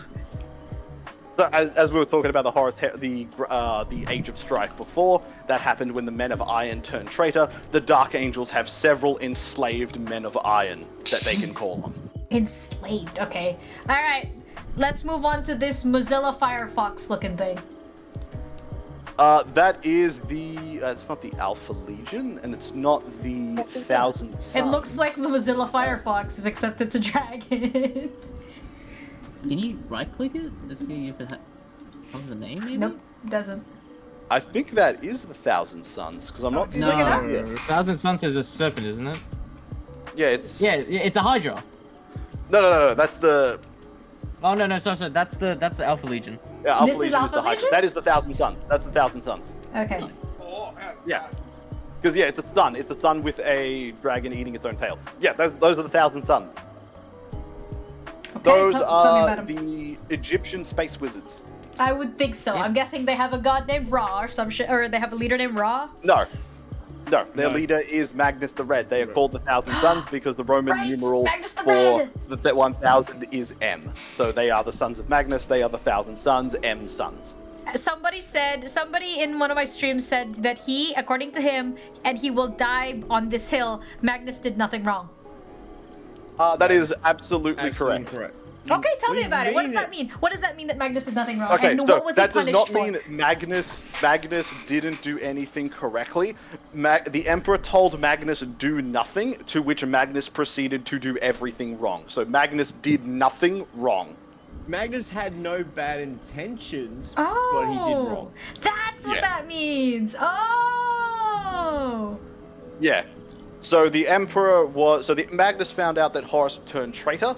So as we were talking about the Age of Strife before, that happened when the Men of Iron turned traitor. The Dark Angels have several enslaved Men of Iron that they can call on. Enslaved. Okay. All right. Let's move on to this Mozilla Firefox looking thing. That is it's not the Alpha Legion, and it's not the Thousand Suns. It looks like the Mozilla Firefox, except it's a dragon. Can you right-click it to see if it has a name, maybe? Nope, doesn't. I think that is the Thousand Suns, because I'm not seeing it No, yet. Thousand Suns is a serpent, isn't it? Yeah, it's... Yeah, it's a Hydra. No, that's the... Oh, no, sorry, that's the Alpha Legion. Yeah, Alpha This is Legion Alpha the Hydra. Legion? That is the Thousand Suns. That's the Thousand Suns. Okay. Yeah. Because, yeah, it's a sun. It's a sun with a dragon eating its own tail. Yeah, those are the Thousand Suns. Okay, Those tell me are about 'em. the Egyptian space wizards. I would think so. I'm guessing they have a god named Ra or some shit, or they have a leader named Ra. No, their leader is Magnus the Red. They are called the Thousand Suns because the Roman numeral Magnus the for Red! the 1000 is M. So they are the sons of Magnus, they are the Thousand Sons, M sons. Somebody in one of my streams said that he, according to him, and he will die on this hill, Magnus did nothing wrong. That is absolutely correct. Okay, tell me about it. What does that mean? What does that mean that Magnus did nothing wrong? Okay, and so what was that he does punished not mean Magnus didn't do anything correctly. The Emperor told Magnus do nothing, to which Magnus proceeded to do everything wrong. So Magnus did nothing wrong. Magnus had no bad intentions, Oh, but he did wrong. That's what that means. Oh. Yeah. So the Magnus found out that Horus turned traitor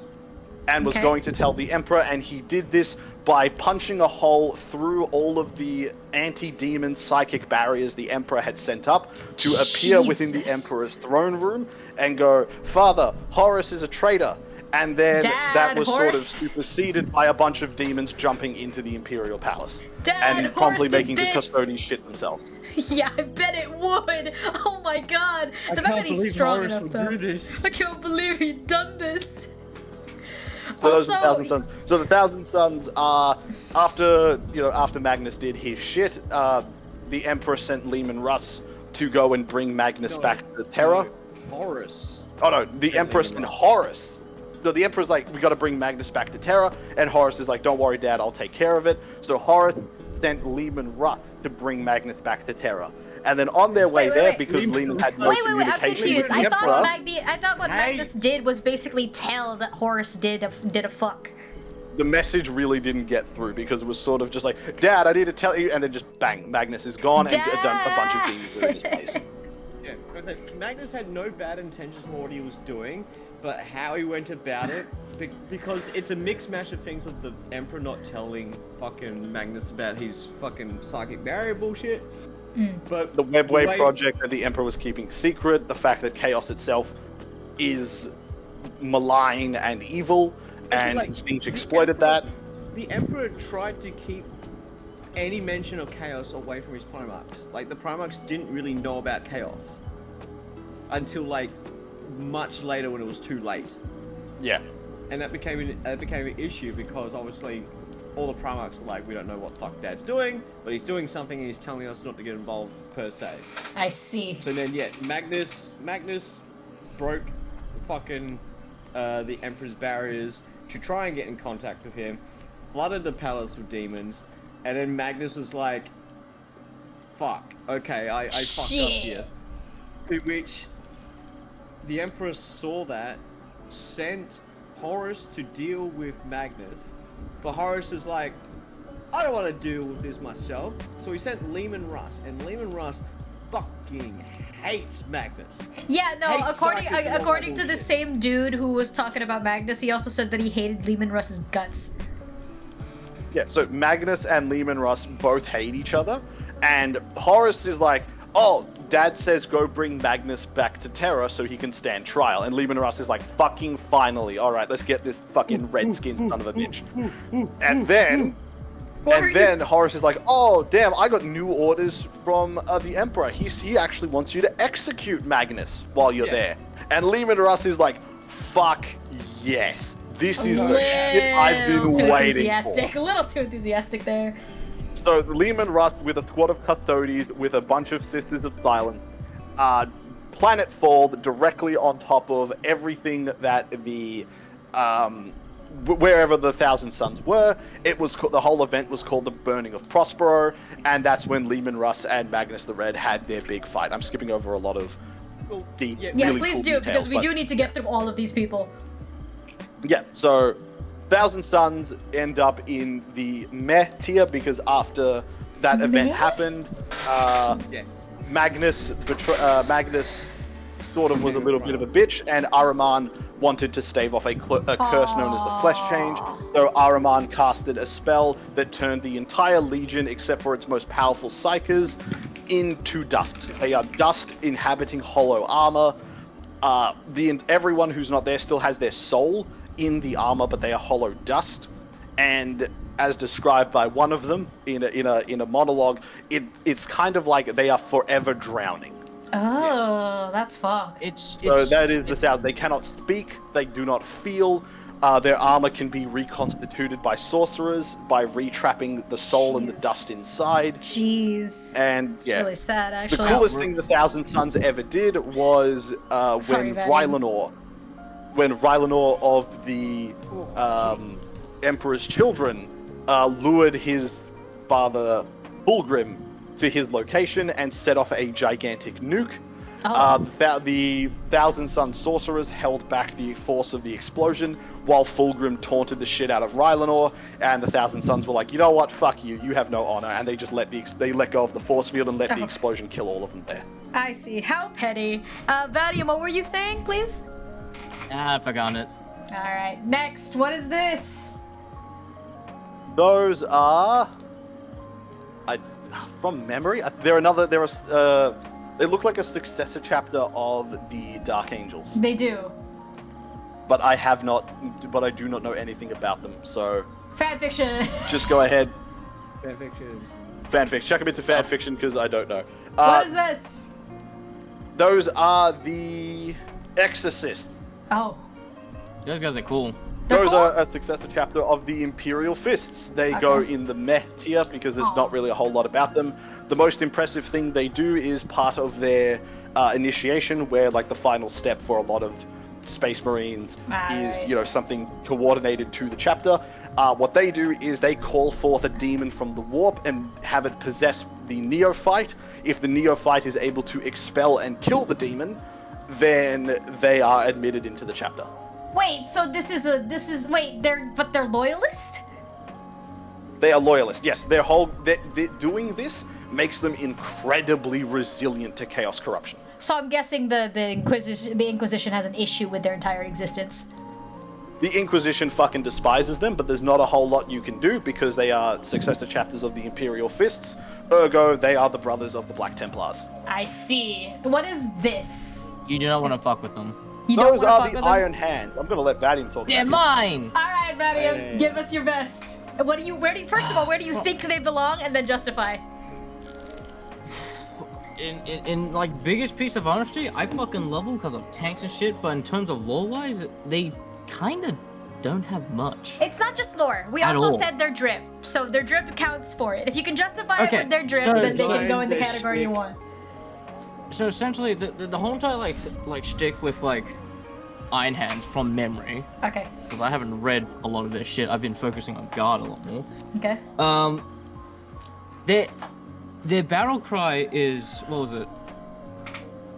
and was going to tell the Emperor, and he did this by punching a hole through all of the anti-demon psychic barriers the Emperor had sent up to appear within the Emperor's throne room and go, "Father, Horus is a traitor." And then that was sort of superseded by a bunch of demons jumping into the Imperial Palace and promptly making the custodians shit themselves. Yeah, I bet it would. Oh my god. The fact that he's strong enough, though. I can't believe he'd done this. So those are the Thousand Sons. So the Thousand Sons are after Magnus did his shit. The Emperor sent Lehman Russ to go and bring Magnus back to Terra. Horus. Oh no, the Emperor sent Horus. So the Emperor's like, we got to bring Magnus back to Terra, and Horus is like, don't worry, Dad, I'll take care of it. So Horus sent Lehman Russ to bring Magnus back to Terra, And then on their way Wait, there, wait. because Lehman had no Wait, I'm communication confused. with I the thought Emperor, what Magnus did was basically tell that Horus did a fuck. the message really didn't get through because it was sort of just like, Dad, I need to tell you, and then just bang, Magnus is gone, and a bunch of demons are in his place. Yeah, Magnus had no bad intentions for what he was doing, but how he went about it, because it's a mixed mash of things of the Emperor not telling fucking Magnus about his fucking psychic barrier bullshit. But The Webway project that the Emperor was keeping secret, the fact that Chaos itself is malign and evil, and Singe exploited that. The Emperor tried to keep any mention of Chaos away from his Primarchs. Like, the Primarchs didn't really know about Chaos until, like, much later when it was too late. Yeah. And that became an issue because, obviously, all the Primarchs are like, we don't know what the fuck Dad's doing, but he's doing something and he's telling us not to get involved, per se. I see. So then, yeah, Magnus broke fucking the Emperor's barriers to try and get in contact with him, flooded the palace with demons, and then Magnus was like, fuck, okay, I fucked up here. To which the Emperor saw that, sent Horus to deal with Magnus, but Horus is like, I don't want to deal with this myself, so he sent Lehman Russ, and Lehman Russ fucking hates Magnus. Yeah, no, Hates according psychic and all according that to the bullshit. same dude who was talking about Magnus, he also said that he hated Lehman Russ's guts. Yeah, so Magnus and Lehman Russ both hate each other, and Horus is like, oh, Dad says go bring Magnus back to Terra so he can stand trial, and Lehman Russ is like, fucking finally, alright, let's get this fucking redskin son of a bitch. And then Horus is like, oh, damn, I got new orders from the Emperor. He actually wants you to execute Magnus while you're there. And Lehman Russ is like, fuck yes. This is the shit I've been waiting for. A little too enthusiastic there. So Lehman Russ, with a squad of custodies, with a bunch of Sisters of Silence, planetfalled directly on top of everything that the wherever the Thousand Suns were. It was the whole event was called the Burning of Prospero, and that's when Lehman Russ and Magnus the Red had their big fight. I'm skipping over a lot of the really please cool do, details, because we but- do need to get through all of these people. Yeah, so Thousand Suns end up in the meh tier because after that event happened, Magnus sort of was a little bit of a bitch, and Ahriman wanted to stave off a curse known as the Flesh Change. So Ahriman casted a spell that turned the entire Legion, except for its most powerful Psykers, into dust. They are dust inhabiting hollow armor. Everyone who's not there still has their soul in the armor, but they are hollow dust. And as described by one of them in a monologue, it's kind of like they are forever drowning. Oh, that's fucked. So that is the sound. They cannot speak. They do not feel. Their armor can be reconstituted by sorcerers by re-trapping the soul and the dust inside. Jeez. And it's really sad, actually. the coolest thing the Thousand Suns ever did was when Rylanor of the Emperor's Children lured his father Fulgrim to his location and set off a gigantic nuke. The Thousand Sun sorcerers held back the force of the explosion while Fulgrim taunted the shit out of Rylanor, and the Thousand Suns were like, you know what, fuck you, you have no honor, and they just let go of the force field and let the explosion kill all of them there. I see. How petty. Valium, what were you saying, please? I forgot it. Alright, next, what is this? Those are... from memory, they look like a successor chapter of the Dark Angels. They do. But I do not know anything about them, so... Fanfiction! Just go ahead. Fanfiction. Chuck them into fanfiction, because I don't know. What is this? Those are the Exorcists. Oh. Those guys are cool. Those are a successor chapter of the Imperial Fists. They go in the meh tier because there's not really a whole lot about them. The most impressive thing they do is part of their initiation, where like the final step for a lot of Space Marines is, Right. you know, something coordinated to the chapter. What they do is they call forth a demon from the warp and have it possess the neophyte. If the neophyte is able to expel and kill the demon, then they are admitted into the chapter. Wait, so they're loyalist? They are loyalists. Yes, doing this makes them incredibly resilient to chaos corruption. So I'm guessing the Inquisition has an issue with their entire existence. The Inquisition fucking despises them, but there's not a whole lot you can do because they are successor chapters of the Imperial Fists. Ergo, they are the brothers of the Black Templars. I see. What is this? You do not want to fuck with them. You don't Those want to are fuck the with them? Iron Hands. I'm gonna let Vadium talk. They're about mine! Alright, Vadium, give us your best. First of all, where do you think they belong, and then justify? In like, biggest piece of honesty, I fucking love them because of tanks and shit, but in terms of lore-wise, they kind of don't have much. It's not just lore. We At also all. said their drip, so their drip counts for it. If you can justify it Okay, with their drip, so- then they so can go in the the category you shtick- want. So essentially, the whole entire like shtick with like Iron Hands from memory, Okay. because I haven't read a lot of their shit. I've been focusing on Guard a lot more. Okay. Their battle cry is, what was it?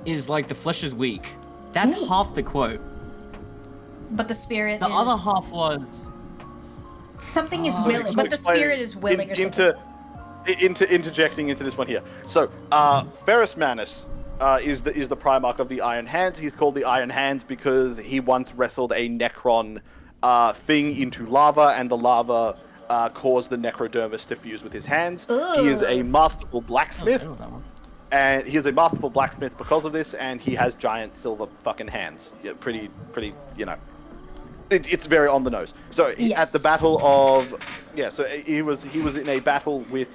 Is like the flesh is weak. That's Ooh. half the quote. But the spirit The is... other half was Something is So willing, but the explain spirit is willing or something. Interjecting into this one here. So, Ferrus Manus is the Primarch of the Iron Hands. He's called the Iron Hands because he once wrestled a Necron thing into lava, and the lava caused the Necrodermis to fuse with his hands. He is a masterful blacksmith, and he is a masterful blacksmith because of this, and he has giant silver fucking hands. Yeah, pretty, you know. It's very on the nose. So at the battle of, so he was in a battle with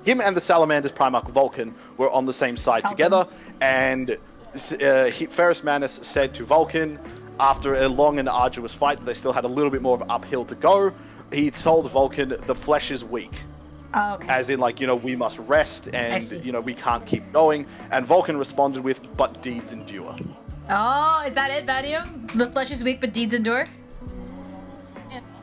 him and the Salamander's Primarch Vulcan were on the same side together, and Ferrus Manus said to Vulcan, after a long and arduous fight, that they still had a little bit more of uphill to go. He told Vulcan, "The flesh is weak." Oh, okay. As in, like, you know, we must rest, and you know, we can't keep going. And Vulcan responded with, "But deeds endure." Oh, is that it, Vadium? The flesh is weak, but deeds endure?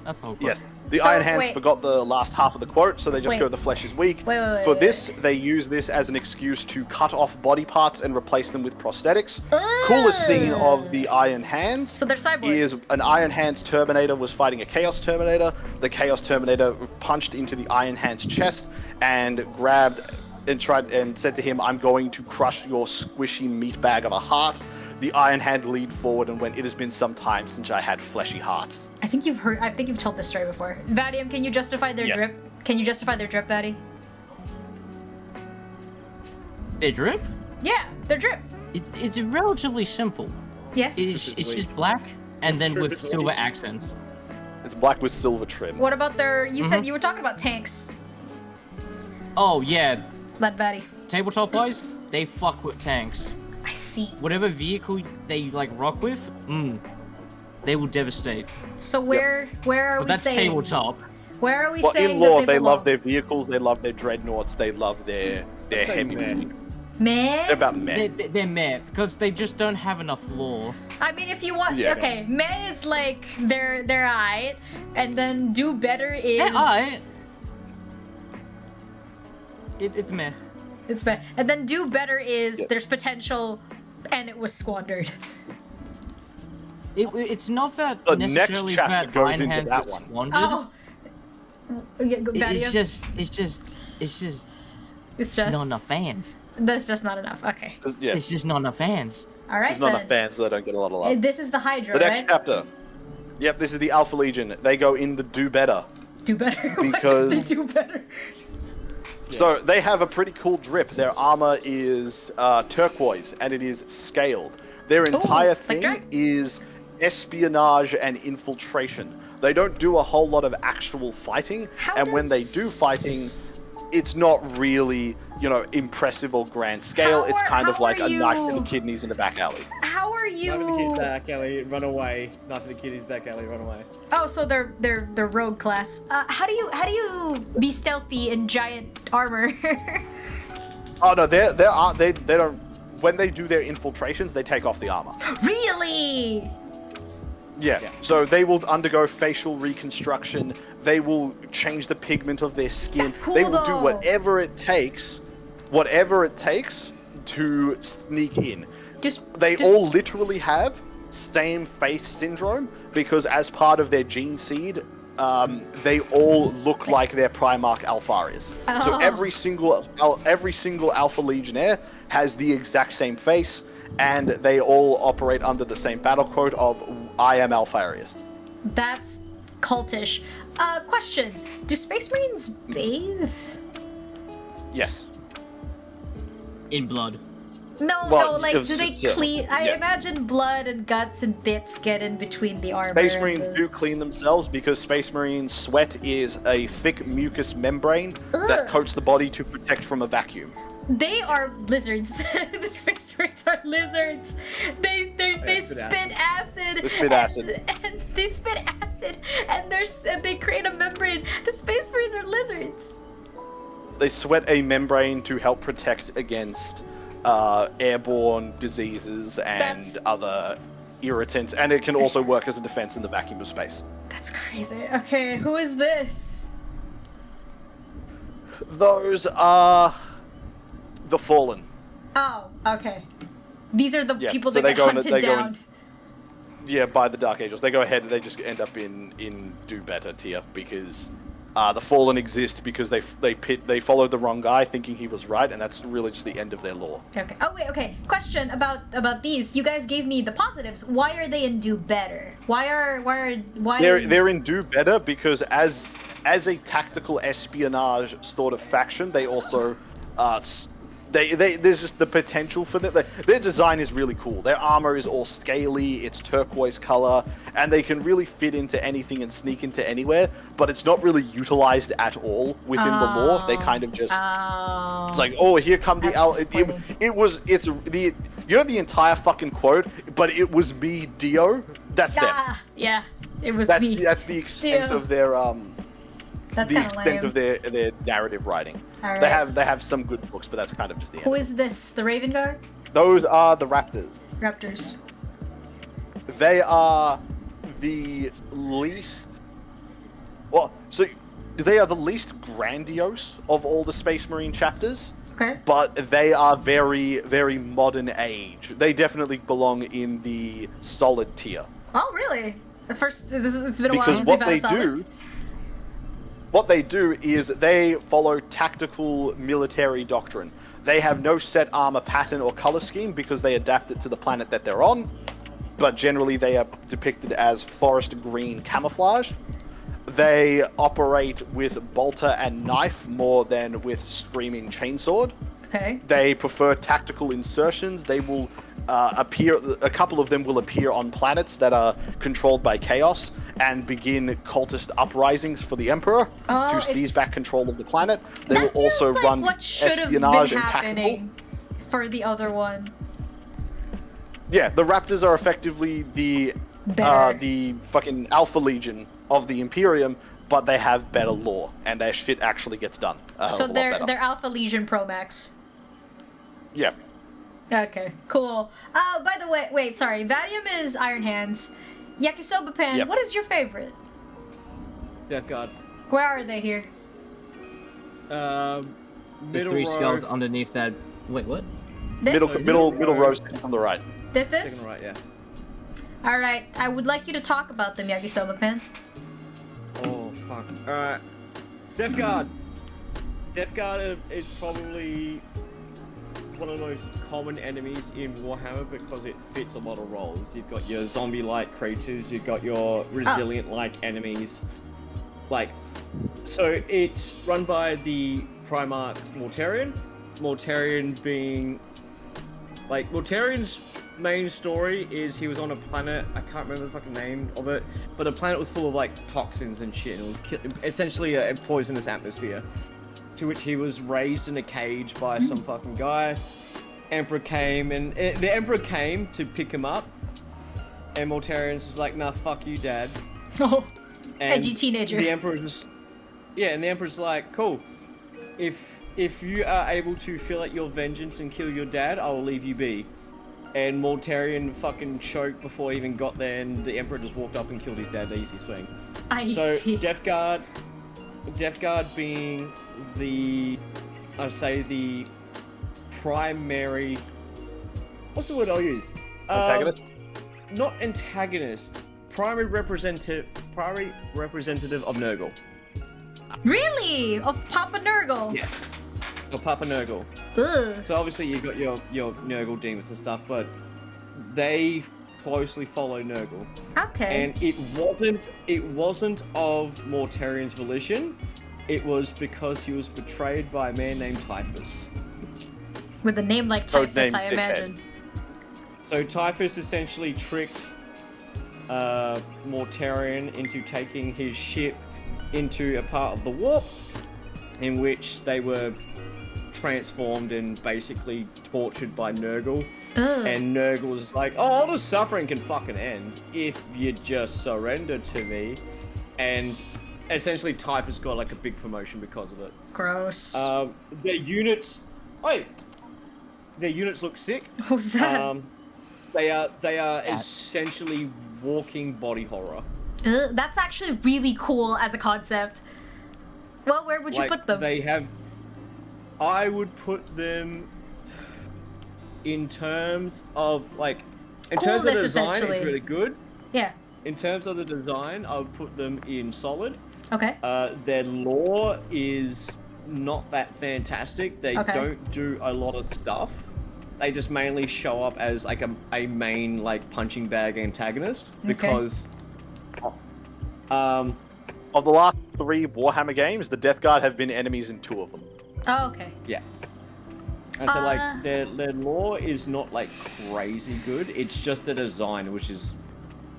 That's all. Yes. The So, Iron Hands wait. forgot the last half of the quote, so they just Wait. go, "The flesh is weak." Wait, For this, they use this as an excuse to cut off body parts and replace them with prosthetics. Coolest scene of the Iron Hands So they're cyborgs. is an Iron Hands Terminator was fighting a Chaos Terminator. The Chaos Terminator punched into the Iron Hands chest and grabbed and tried and said to him, "I'm going to crush your squishy meat bag of a heart." The Iron Hand leaned forward and went, "It has been some time since I had fleshy heart." I think you've told this story before. Vadium, can you justify their Yes. drip? Can you justify their drip, Vadi? Their drip? Yeah, their drip. It's relatively simple. Yes. It's just black and then with silver accents. It's black with silver trim. What about their... You said you were talking about tanks. Oh yeah, Let Vadi. tabletop wise, they fuck with tanks. I see. Whatever vehicle they like rock with, they will devastate. So where are But we that's saying... tabletop. Where are we Well, saying in law, that they they belong? love their vehicles, they love their dreadnoughts, they love their heavy. Meh? They're about men. They're meh because they just don't have enough lore. I mean, if you want... Yeah. Okay, meh is like they're aight, and then do better is... They're aight. It's meh. It's bad. And then do better is there's potential, and it was squandered. It's not that The next necessarily chapter that goes Iron into Hands that gets one. squandered. Oh. Yeah, It's just not enough fans. That's just not enough. Okay. Yeah. It's just not enough fans. All right There's not then. enough fans, so they don't get a lot of love. This is the Hydra, The next right? chapter. Yep, this is the Alpha Legion. They go in the do better. Do better. Because- they do better. So they have a pretty cool drip. Their armor is turquoise and it is scaled. Their entire like thing dragons. is espionage and infiltration. They don't do a whole lot of actual fighting, and when they do fighting, it's not really, you know, impressive or grand scale. It's kind of like a knife in the kidneys in the back alley. How are Knife in the kid's you? back alley, run away. Knife in the kid's back alley, run away. Oh, so they're rogue class. How do you be stealthy in giant armor? Oh no, they don't. when they do their infiltrations, they take off the armor. Really? Yeah. So they will undergo facial reconstruction. They will change the pigment of their skin. That's cool, they will do though. whatever it takes to sneak in. They all literally have same face syndrome because as part of their gene seed, they all look like their Primarch Alpharius. So every single Alpha Legionnaire has the exact same face, and they all operate under the same battle quote of "I am Alpharius." That's cultish. Question: do Space Marines bathe? Yes. In blood. No, like, do they clean? I imagine blood and guts and bits get in between the armor. Space Marines do clean themselves because Space Marine sweat is a thick mucus membrane that coats the body to protect from a vacuum. They are lizards. The Space Marines are lizards. They spit acid. They spit acid. And they spit acid, and they create a membrane. The Space Marines are lizards. They sweat a membrane to help protect against airborne diseases and other irritants, and it can also work as a defense in the vacuum of space. That's crazy. Okay, who is this? Those are the Fallen. Oh, okay. These are the people so that get hunted down. By the Dark Angels. They go ahead and they just end up in do better tier because the Fallen exist because they followed the wrong guy thinking he was right, and that's really just the end of their lore. Okay. Oh wait. Okay. Question about these. You guys gave me the positives. Why are they in do better? They're in do better because as a tactical espionage sort of faction, they also there's just the potential for them. Their design is really cool. Their armor is all scaly, it's turquoise color, and they can really fit into anything and sneak into anywhere, but it's not really utilized at all within the lore. They kind of just... It's like, oh, here come the... the entire fucking quote, but it was me, Dio. That's them. Yeah, it was me. That's the extent Dio. of their... That's the kind of extent lame. of their narrative writing. All They right. have some good books, but that's kind of just the end. Who is this? The Raven Guard? Those are the Raptors. Raptors. They are the least... Well, so they are the least grandiose of all the Space Marine chapters. Okay. But they are very, very modern age. They definitely belong in the solid tier. Oh, really? It's been a while Because since what we've had a they solid. what they do is they follow tactical military doctrine. They have no set armor pattern or color scheme because they adapt it to the planet that they're on, but generally they are depicted as forest green camouflage. They operate with bolter and knife more than with screaming chainsword. Okay. They prefer tactical insertions. They will a couple of them will appear on planets that are controlled by chaos and begin cultist uprisings for the Emperor to seize back control of the planet. They will also run what should have been espionage and tactical. happening for the other one. Yeah, the Raptors are effectively the fucking Alpha Legion of the Imperium, but they have better lore and their shit actually gets done. So they're Alpha Legion Pro Max. Yeah. Okay, cool. By the way, wait, sorry. Vadium is Iron Hands. Yakisoba Pan, Yep. what is your favorite? Death Guard. Where are they here? The Middle three row. skulls underneath that. Wait, what? This? Middle row from the right. This? Second right, yeah. Alright, I would like you to talk about them, Yakisoba Pan. Oh, fuck. Alright. Death Guard. Death Guard is probably one of the most common enemies in Warhammer because it fits a lot of roles. You've got your zombie-like creatures, you've got your resilient-like enemies. So it's run by the Primarch Mortarion. Mortarion being... Mortarion's main story is he was on a planet, I can't remember the fucking name of it, but the planet was full of, toxins and shit, and it was essentially a poisonous atmosphere. To which he was raised in a cage by some fucking guy. Emperor came, and the Emperor came to pick him up, and Mortarion's just like, nah, fuck you, Dad. Oh, edgy teenager. The Emperor's just... Yeah, and the Emperor's like, cool. If if you are able to fill out your vengeance and kill your dad, I will leave you be. And Mortarion fucking choked before he even got there, and the Emperor just walked up and killed his dad. Easy swing. I So see. Death Guard being the, I'd say the primary. What's the word I'll use? Antagonist? Not antagonist. Primary representative of Nurgle. Really? Of Papa Nurgle? Yeah. Or Papa Nurgle. Ugh. So obviously you got your Nurgle demons and stuff, but they closely follow Nurgle. Okay. And it wasn't of Mortarion's volition. It was because he was betrayed by a man named Typhus. With a name like Typhus, I imagine. So Typhus essentially tricked Mortarion into taking his ship into a part of the warp in which they were transformed and basically tortured by Nurgle. Ugh. And Nurgle was like, oh, all the suffering can fucking end if you just surrender to me. And essentially Typhus got like a big promotion because of it. Gross. Their units look sick. Who's that? They are essentially walking body horror. That's actually really cool as a concept. Well, where would you put them? I would put them in terms of in terms of the design, it's really good. Yeah. In terms of the design, I would put them in solid. Okay. Their lore is not that fantastic. They don't do a lot of stuff. They just mainly show up as like a main punching bag antagonist because of the last 3 Warhammer games, the Death Guard have been enemies in 2 of them. Oh, okay. Yeah. And so their lore is not crazy good. It's just the design which is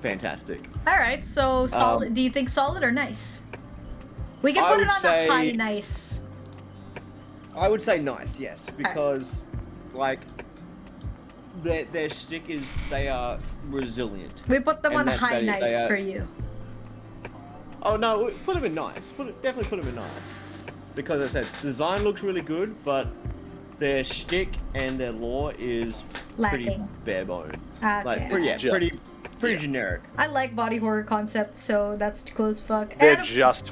fantastic. All right. So solid. Do you think solid or nice? We can put it on a high nice. I would say nice, yes, because their shtick is they are resilient. We put them on high nice for you. Oh no, put them in nice. Definitely put them in nice. Because as I said, design looks really good, but their shtick and their lore is pretty lacking. bare bones. Okay. Pretty generic. I like body horror concept, so that's cool as fuck. They're just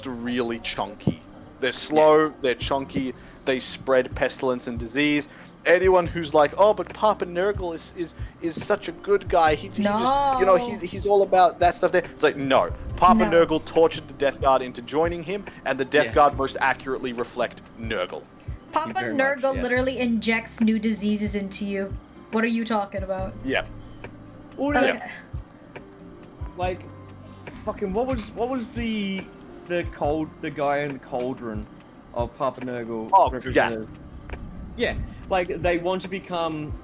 really chunky. They're slow, they're chunky, they spread pestilence and disease. Anyone who's like, oh, but Papa Nurgle is such a good guy. He just, he's all about that stuff there. It's like, no. Papa Nurgle tortured the Death Guard into joining him, and the Death Guard most accurately reflect Nurgle. Papa Nurgle literally injects new diseases into you. What are you talking about? Yeah. Okay. Fucking what was the guy in the cauldron of Papa Nurgle? Oh, yeah. Yeah. They want to become,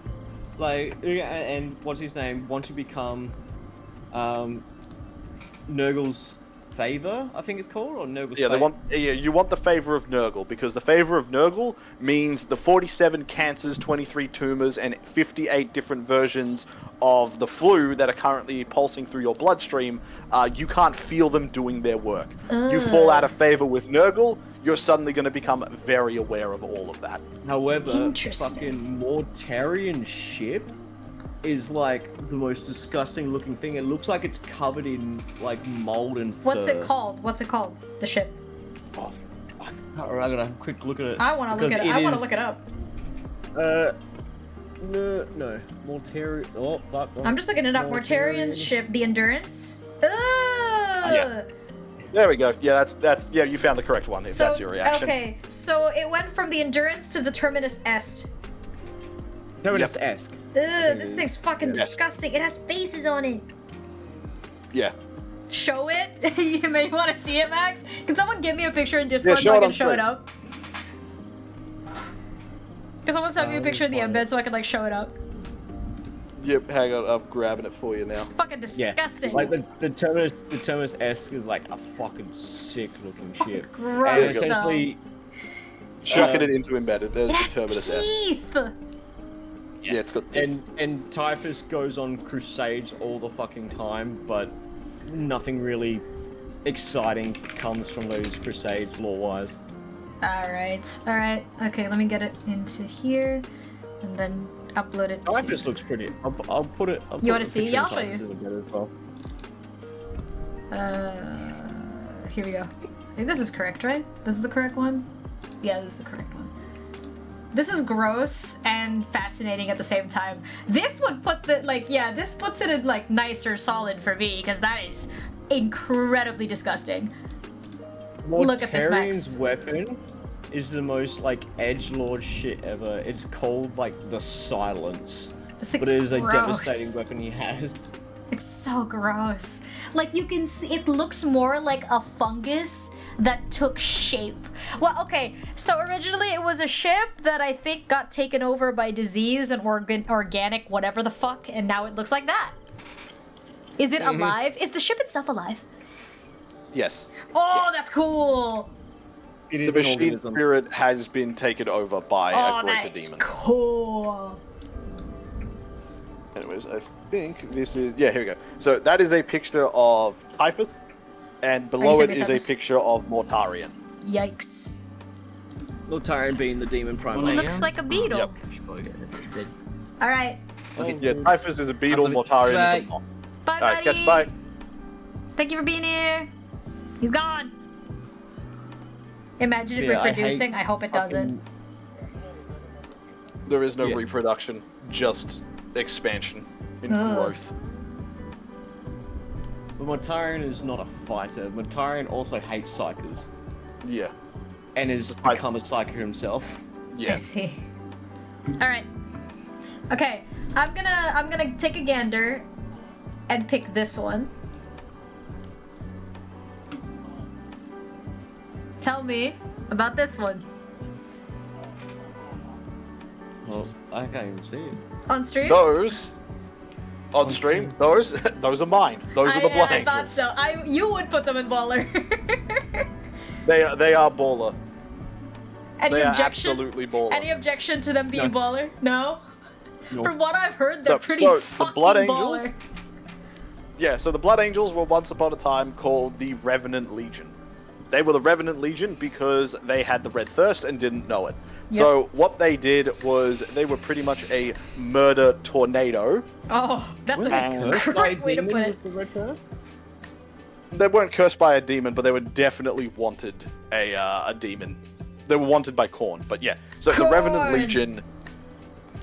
and what's his name? Want to become, Nurgle's favor, I think it's called, or Nurgle's you want the favor of Nurgle, because the favor of Nurgle means the 47 cancers, 23 tumors, and 58 different versions of the flu that are currently pulsing through your bloodstream, you can't feel them doing their work. You fall out of favor with Nurgle, you're suddenly going to become very aware of all of that. However, fucking Mortarion ship is the most disgusting looking thing. It looks like it's covered in mold and fur. What's it called? The ship? Oh, I gotta have a quick look at it. I want to look it up. I want to look it up. No, Mortarion. Oh, fuck. I'm just looking it up. Mortarion's ship, the Endurance. Ugh! Yeah. There we go. Yeah, that's you found the correct one. If that's your reaction. Okay, so it went from the Endurance to the Terminus Est. Terminus-esque. Ugh, this thing's fucking disgusting. It has faces on it. Yeah. Show it? You may want to see it, Max? Can someone give me a picture in Discord so I can show it up? Can someone send me a picture in the embed so I can show it up? Yep, hang on, I'm grabbing it for you now. It's fucking disgusting. Yeah. The Terminus-esque is a fucking sick looking ship. Gross. And essentially, chucking it into embedded. There's it the Terminus-esque. teeth. Yeah, it's got teeth. And Typhus goes on crusades all the fucking time, but nothing really exciting comes from those crusades lore-wise. Alright. Okay, let me get it into here, and then upload it to... Typhus looks pretty. I'll put it... You wanna see? Yeah, I'll show you. As well. Here we go. I think this is correct, right? This is the correct one? Yeah, this is the correct one. This is gross and fascinating at the same time. This would put the, this puts it in, nice or solid for me, because that is incredibly disgusting. Look at this, Max. Mortarian's weapon is the most, edgelord shit ever. It's called, the Silence. But it is a devastating weapon he has. It's so gross. You can see, it looks more like a fungus that took shape. Well, okay, so originally it was a ship that I think got taken over by disease and organic whatever the fuck, and now it looks like that. Is it alive? Is the ship itself alive? Yes. Oh, that's cool! It is the machine spirit has been taken over by a greater demon. Cool. Anyways, I think this is... Yeah, here we go. So that is a picture of Typhus, and below it is a picture of Mortarian. Yikes. Mortarian being the demon prime. He looks like a beetle. Yep. Alright. Yeah, Typhus is a beetle, Mortarian is a moth. Bye, buddy. Catch, bye. Thank you for being here. He's gone. Imagine it reproducing. I hope it doesn't. There is no reproduction, just expansion and growth. But Mortarian is not a fighter. Mortarian also hates psychers. Yeah. And has become a psyker himself. Yeah. I see. Alright. Okay. I'm gonna take a gander and pick this one. Tell me about this one. Well, I can't even see it. On stream? Those on stream, those are mine. Those are the Blood I Angels. thought so. You would put them in baller. They are baller. Any they objection? are absolutely baller. Any objection to them being baller? No? No. From what I've heard, they're pretty fucking the Blood Angels, baller. Yeah, so the Blood Angels were once upon a time called the Revenant Legion. They were the Revenant Legion because they had the Red Thirst and didn't know it. Yep. So what they did was they were pretty much a murder tornado. Oh, that's a great way to put it. They weren't cursed by a demon, but they were definitely wanted a demon. They were wanted by Khorne, but yeah. So the Revenant Legion...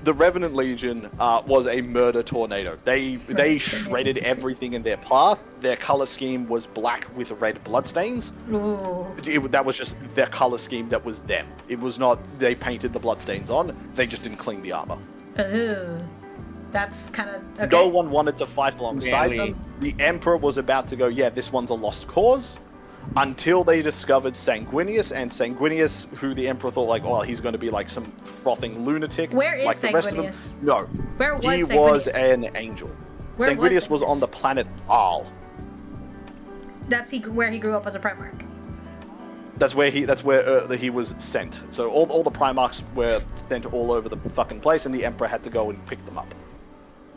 The Revenant Legion was a murder tornado. They shredded everything in their path. Their color scheme was black with red bloodstains. That was just their color scheme. That was them. It was not they painted the bloodstains on. They just didn't clean the armor. Ooh. That's kind of... Okay. No one wanted to fight alongside them. The Emperor was about to go, yeah, this one's a lost cause. Until they discovered Sanguinius, and Sanguinius, who the Emperor thought, like, oh, he's going to be like some frothing lunatic. Where is like Sanguinius? The rest of them. No. Where was He Sanguinius? was an angel. Where Sanguinius was on the planet Arl. That's where he grew up as a Primarch. That's where he was sent. So all the Primarchs were sent all over the fucking place, and the Emperor had to go and pick them up.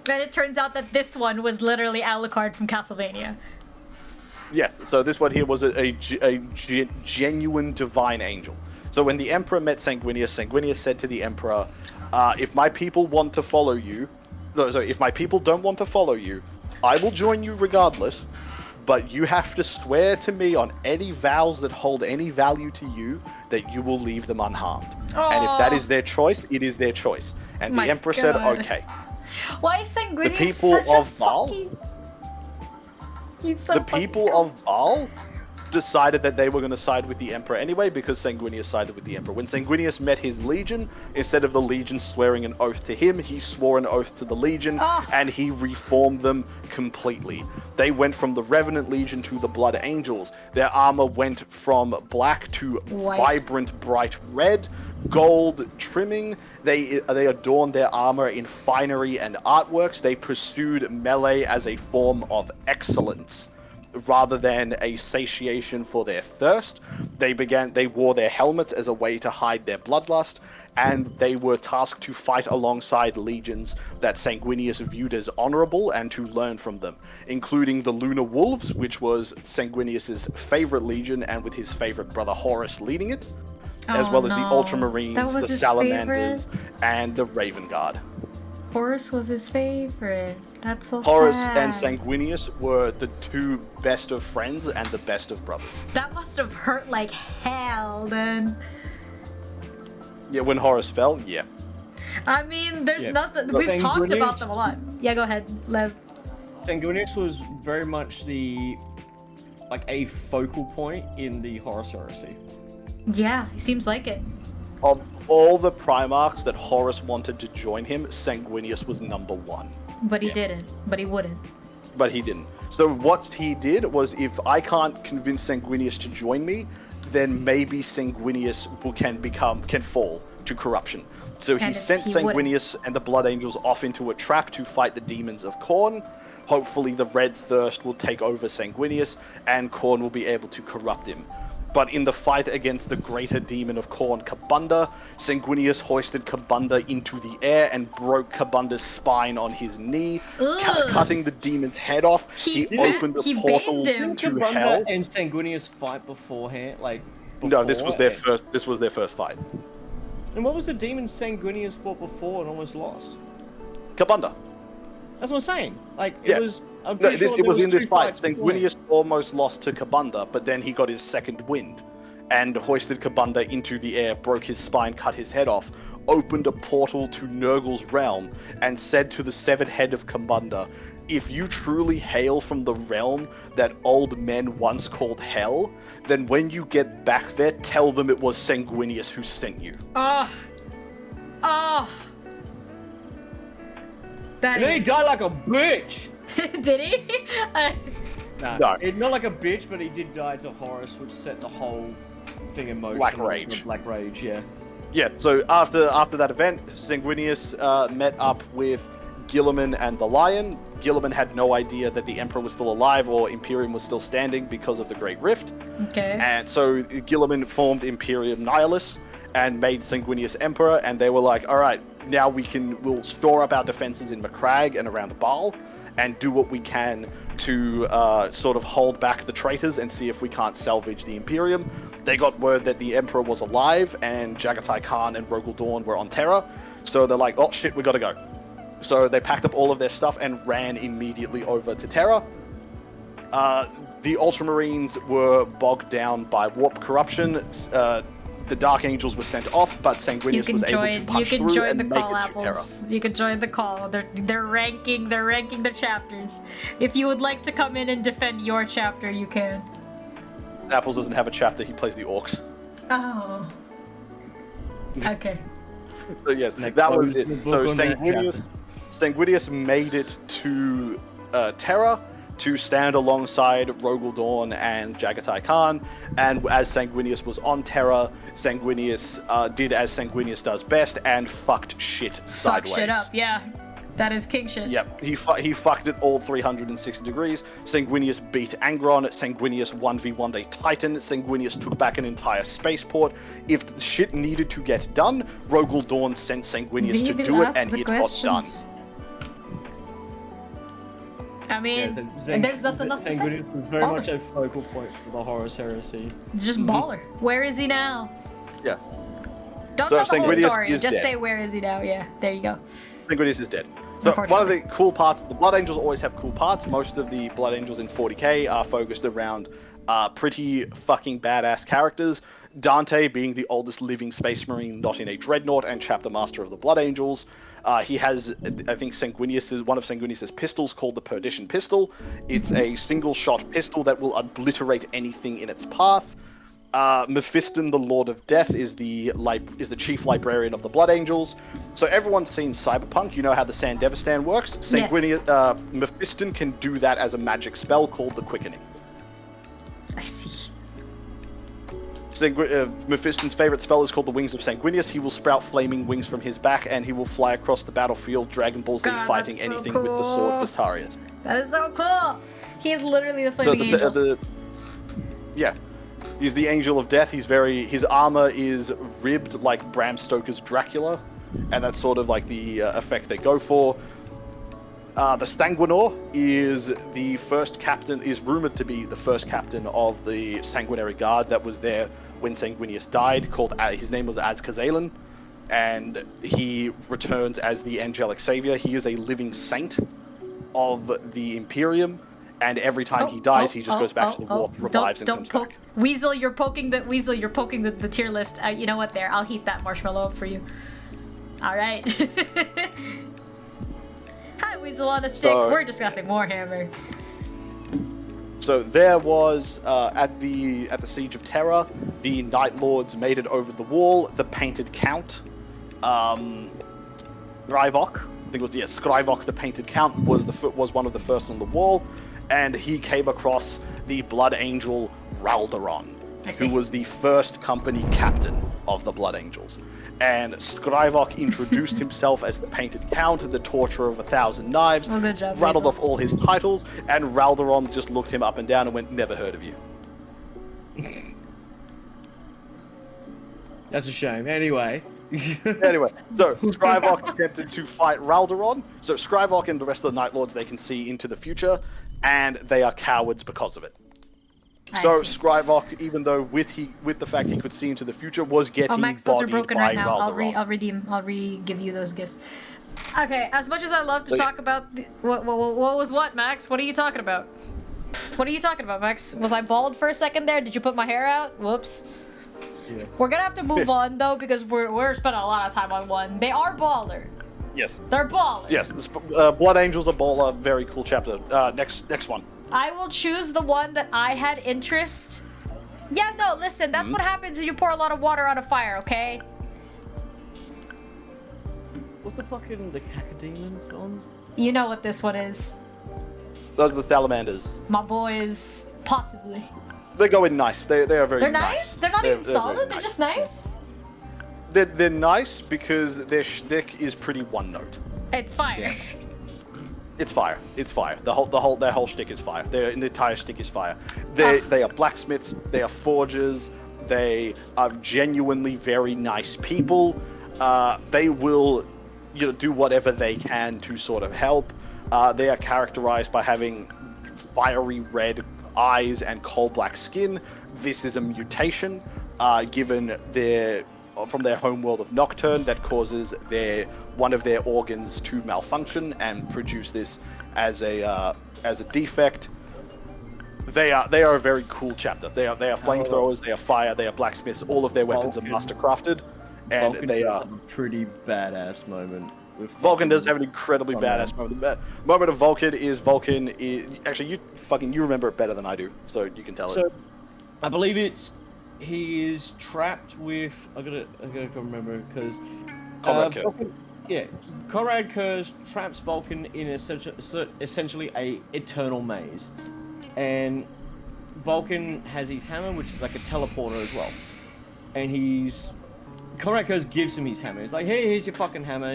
And it turns out that this one was literally Alucard from Castlevania. Yeah, so this one here was a genuine divine angel. So when the Emperor met Sanguinius, Sanguinius said to the Emperor, if my people want to follow you... No, sorry, if my people don't want to follow you, I will join you regardless, but you have to swear to me on any vows that hold any value to you that you will leave them unharmed. Aww. And if that is their choice, it is their choice. And the Emperor said, okay. Why is Sanguinius the people such of a Baal, fucking... He's so the people of Baal decided that they were going to side with the Emperor anyway because Sanguinius sided with the Emperor. When Sanguinius met his legion, instead of the legion swearing an oath to him, he swore an oath to the legion, and he reformed them completely. They went from the Revenant Legion to the Blood Angels. Their armor went from black to vibrant bright red, gold trimming. They adorned their armor in finery and artworks. They pursued melee as a form of excellence rather than a satiation for their thirst. They wore their helmets as a way to hide their bloodlust, and they were tasked to fight alongside legions that Sanguinius viewed as honorable and to learn from them, including the Lunar Wolves, which was Sanguinius's favorite legion and with his favorite brother Horus leading it. as Oh, well as the no. Ultramarines, That was the his Salamanders, and the Raven Guard. Horus was his favorite. That's so Horus sad. and Sanguinius were the two best of friends and the best of brothers. That must have hurt like hell, then. Yeah, when Horus fell, yeah. I mean, there's Yeah. nothing. But We've talked about Sanguinius- them a lot. Yeah, go ahead, Lev. Sanguinius was very much a focal point in the Horus Heresy. Yeah, he seems like it. Of all the Primarchs that Horus wanted to join him, Sanguinius was number one. But he didn't. But he wouldn't. But he didn't. So what he did was, if I can't convince Sanguinius to join me, then maybe Sanguinius can fall to corruption. So he And sent he wouldn't. Sanguinius and the Blood Angels off into a trap to fight the demons of Khorne. Hopefully the Red Thirst will take over Sanguinius, and Khorne will be able to corrupt him. But in the fight against the greater demon of Khorne, Kabunda, Sanguinius hoisted Kabunda into the air and broke Kabunda's spine on his knee, cutting the demon's head off. He opened a portal him. to Kabunda hell. and Sanguinius fight beforehand, No, this was their before, first. This was their first fight. And what was the demon Sanguinius fought before and almost lost? Kabunda. That's what I'm saying. Yeah. It was. I'm No, pretty sure it was there in this two fight. fights before. Sanguinius almost lost to Kabunda, but then he got his second wind and hoisted Kabunda into the air, broke his spine, cut his head off, opened a portal to Nurgle's realm, and said to the severed head of Kabunda, "If you truly hail from the realm that old men once called hell, then when you get back there, tell them it was Sanguinius who sent you." Oh. Oh. That And then he is- died like a bitch. Did he? Nah, No. not like a bitch, but he did die to Horus, which set the whole thing in motion. Black Rage. Black Rage, yeah. Yeah, so after that event, Sanguinius met up with Gilliman and the Lion. Gilliman had no idea that the Emperor was still alive or Imperium was still standing because of the Great Rift. Okay. And so Gilliman formed Imperium Nihilus and made Sanguinius Emperor, and they were like, alright, now we'll store up our defenses in Macragge and around Baal, and do what we can to sort of hold back the traitors and see if we can't salvage the Imperium. They got word that the Emperor was alive, and Jagatai Khan and Rogel Dawn were on Terra, so they're like, oh shit, we gotta go. So they packed up all of their stuff and ran immediately over to Terra. The Ultramarines were bogged down by warp corruption. The Dark Angels were sent off, but Sanguinius was able to punch through and make it to Terra. You can join the call. They're ranking their chapters. If you would like to come in and defend your chapter, you can. Apples doesn't have a chapter, he plays the Orcs. Oh. Okay. So yes, that was it. So Sanguinius made it to Terra to stand alongside Rogel Dawn and Jagatai Khan, and as Sanguinius was on Terra, Sanguinius did as Sanguinius does best and fucked shit sideways. Fuck shit up, yeah. That is king shit. Yep, he fucked it all 360 degrees. Sanguinius beat Angron. Sanguinius 1v1'd a Titan. Sanguinius took back an entire spaceport. If the shit needed to get done, Rogel Dawn sent Sanguinius to do it, and it got done. I mean, and there's nothing else to say. Sanguinius was very much a focal point for the Horus Heresy. It's just baller. Where is he now? Yeah. Don't So tell the whole Sanguinius story. is Just dead. say where is he now. Yeah, there you go. Sanguinius is dead. So one of the cool parts, the Blood Angels always have cool parts. Most of the Blood Angels in 40k are focused around pretty fucking badass characters. Dante being the oldest living Space Marine not in a Dreadnought and Chapter Master of the Blood Angels. He has, I think, one of Sanguinius's pistols called the Perdition Pistol. It's a single-shot pistol that will obliterate anything in its path. Mephiston, the Lord of Death, is the chief librarian of the Blood Angels. So everyone's seen Cyberpunk. You know how the Sand Devistan works. Sanguinius, Mephiston can do that as a magic spell called the Quickening. I see. Mephiston's favorite spell is called the Wings of Sanguinius. He will sprout flaming wings from his back, and he will fly across the battlefield, Dragon Ball Z, fighting that's so anything with the sword of Astarius. That is so cool. He is literally the flaming angel. Yeah. He's the Angel of Death. His armor is ribbed like Bram Stoker's Dracula, and that's sort of like the effect they go for. The Sanguinor is the first captain, is rumored to be the first captain of the Sanguinary Guard that was there when Sanguinius died. His name was Azkazalan, and he returns as the angelic savior. He is a living saint of the Imperium, and every time he dies, he just goes back to the warp, revives, and comes back. Weasel, you're poking the tier list. You know what? There, I'll heat that marshmallow up for you. All right. Hi, Weasel on a stick. We're discussing Warhammer. So there was at the Siege of Terra, the Night Lords made it over the wall. The Painted Count, Scrivok. I think it was Scrivok, the Painted Count, was one of the first on the wall, and he came across the Blood Angel Raldaron, who was the first company captain of the Blood Angels. And Scrivok introduced himself as the Painted Count, the Torturer of 1,000 Knives, good job, rattled Weasel. off all his titles, and Raldaron just looked him up and down and went, "Never heard of you." That's a shame. Anyway. Anyway, so Scrivok attempted to fight Raldaron. So Scrivok and the rest of the Night Lords, they can see into the future, and they are cowards because of it. So Scrivok, even though with the fact he could see into the future, was getting Max, those are bodied broken by right now. Raldaron. I'll re-give you those gifts. Okay, as much as I love to talk about what was what, Max? What are you talking about? What are you talking about, Max? Was I bald for a second there? Did you put my hair out? Whoops. Yeah. We're gonna have to move on though because we're spending a lot of time on one. They are baller. Yes. They're baller. Yes. Blood Angels are baller. Very cool chapter. Next one. I will choose the one that I had interest. Yeah, no, listen, that's what happens when you pour a lot of water on a fire, okay? What's the Cacodemons on? You know what this one is. Those are the Salamanders. My boys, possibly. They go in nice. They are very They're nice? They're not even solid, they're nice. just nice? They're nice because their shtick is pretty one note. It's fire. Yeah. It's fire. It's fire. Their whole shtick is fire. Their entire shtick is fire. They are blacksmiths. They are forgers. They are genuinely very nice people. They will, do whatever they can to sort of help. They are characterized by having fiery red eyes and coal black skin. This is a mutation, given from their homeworld of Nocturne, that causes one of their organs to malfunction and produce this as a defect. They are a very cool chapter. They are flamethrowers, they are fire, they are blacksmiths. All of their weapons are mastercrafted, and they are a pretty badass moment. Vulcan does have an incredibly badass moment. The moment of Vulcan is actually you remember it better than I do, so you can tell it. I believe he is trapped with. I gotta remember because Conrad Kerr. Conrad Kerr traps Vulcan in essentially a eternal maze, and Vulcan has his hammer, which is like a teleporter as well, and Conrad Kerr gives him his hammer. He's like, "Hey, here's your fucking hammer.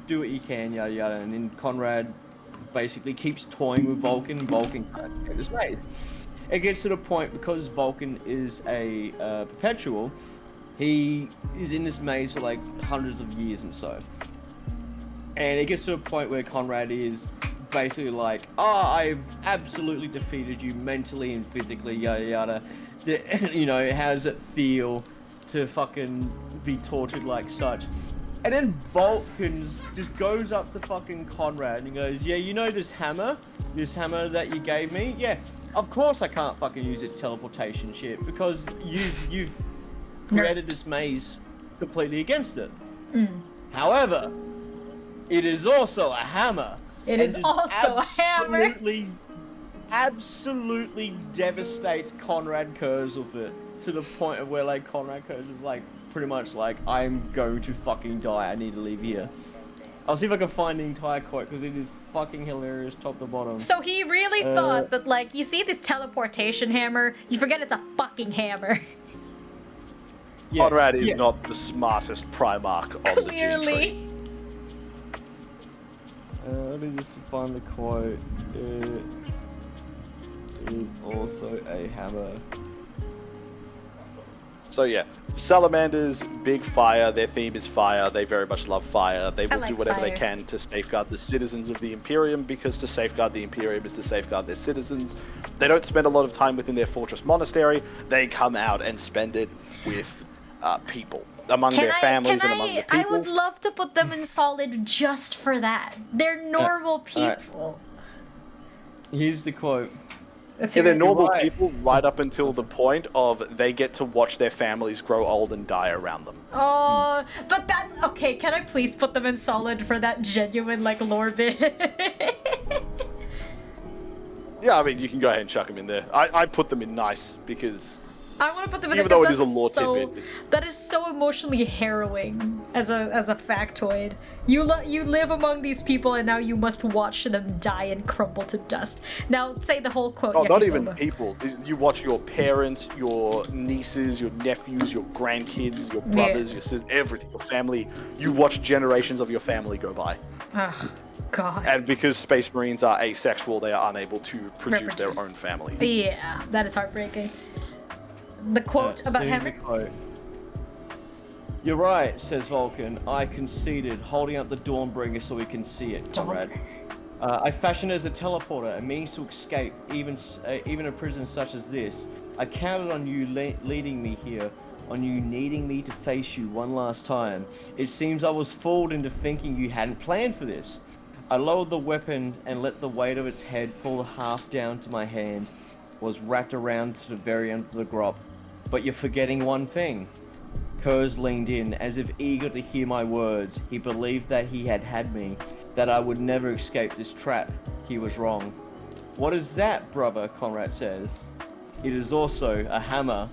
Do what you can, yada yada." And then Conrad basically keeps toying with Vulcan. Vulcan can't get this maze. It gets to the point, because Vulcan is a perpetual, he is in this maze for like hundreds of years and so. And it gets to a point where Conrad is basically like, I've absolutely defeated you mentally and physically, yada yada. How does it feel to fucking be tortured like such? And then Vulcan just goes up to fucking Conrad and goes, "Yeah, this hammer that you gave me? Yeah. Of course I can't fucking use its teleportation shit, because you've created this maze completely against it. However, it is also a hammer. It is also a hammer. Absolutely devastates Conrad Kurz with it, to the point of where like Conrad Kurz is like pretty much like, I'm going to fucking die. I need to leave here. I'll see if I can find the entire quote, because it is fucking hilarious top to bottom. So he really thought that, like, you see this teleportation hammer, you forget it's a fucking hammer. Conrad is not the smartest Primarch on the gene tree. Let me just find the quote. It is also a hammer. So yeah, salamanders, big fire. Their theme is fire. They very much love fire. They will do whatever they can to safeguard the citizens of the Imperium, because to safeguard the Imperium is to safeguard their citizens. They don't spend a lot of time within their fortress monastery. They come out and spend it with people, among their families and among the people. I would love to put them in solid just for that. They're normal people. Here's the quote. Yeah, they're normal people right up until the point of they get to watch their families grow old and die around them. Oh, but that's okay. Can I please put them in solid for that genuine like lore bit? Yeah, I mean, you can go ahead and chuck them in there. I put them in nice because I want to put them in even there though it because is a lore tidbit, that is so emotionally harrowing as a factoid. You live among these people and now you must watch them die and crumble to dust. Now say the whole quote. Oh, not even people. You watch your parents, your nieces, your nephews, your grandkids, your brothers, your sisters, everything, your family. You watch generations of your family go by. Oh, God. And because Space Marines are asexual, they are unable to produce their own family. Yeah, that is heartbreaking. The quote about Hammer? You're right, says Vulcan. I conceded, holding up the Dawnbringer so we can see it, comrade. I fashioned it as a teleporter, a means to escape, even a prison such as this. I counted on you leading me here, on you needing me to face you one last time. It seems I was fooled into thinking you hadn't planned for this. I lowered the weapon and let the weight of its head pull half down to my hand, was wrapped around to the very end of the grop. But you're forgetting one thing. Kurz leaned in, as if eager to hear my words. He believed that he had me, that I would never escape this trap. He was wrong. What is that, brother? Conrad says. It is also a hammer.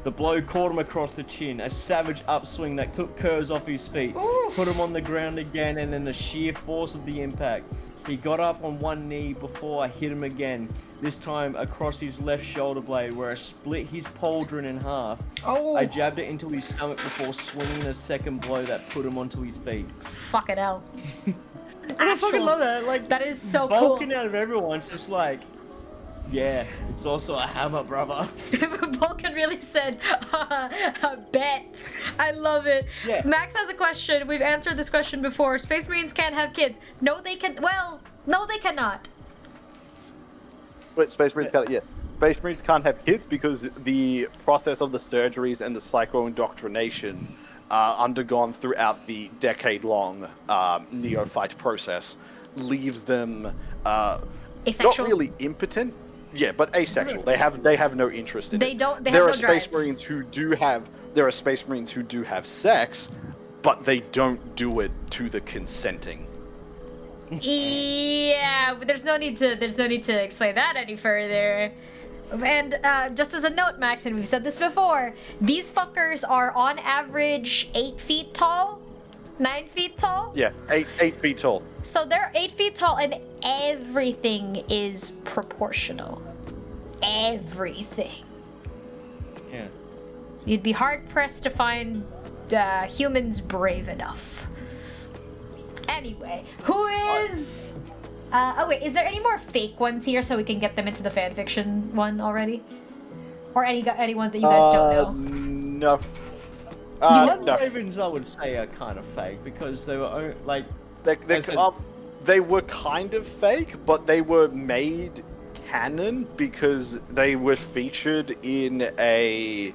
The blow caught him across the chin, a savage upswing that took Kurz off his feet, put him on the ground again, and in the sheer force of the impact, he got up on one knee before I hit him again, this time across his left shoulder blade where I split his pauldron in half. I jabbed it into his stomach before swinging a second blow that put him onto his feet. Fucking hell. I fucking love that. Like, that is so Vulcan cool. out of everyone's just like, yeah, it's also a hammer, brother. Vulcan really said, I bet. I love it. Yeah. Max has a question. We've answered this question before. Space Marines can't have kids. No, they can. Well, no, they cannot. Wait, Space Marines can't. Yeah, Space Marines can't have kids because the process of the surgeries and the psycho-indoctrination undergone throughout the decade-long neophyte process leaves them not really impotent. Yeah, but asexual. They have no interest in it. There are Space Marines who do have sex, but they don't do it to the consenting. Yeah, but there's no need to explain that any further. And just as a note, Max, and we've said this before, these fuckers are on average 8 feet tall, 9 feet tall. Yeah, 8 feet tall. So they're 8 feet tall, and everything is proportional. Everything. Yeah. So you'd be hard pressed to find humans brave enough. Anyway, who is? Oh wait, is there any more fake ones here so we can get them into the fanfiction one already? Or anyone that you guys don't know? No. The Ravens, I would say, are kind of fake because they were like they were kind of fake, but they were made canon because they were featured in a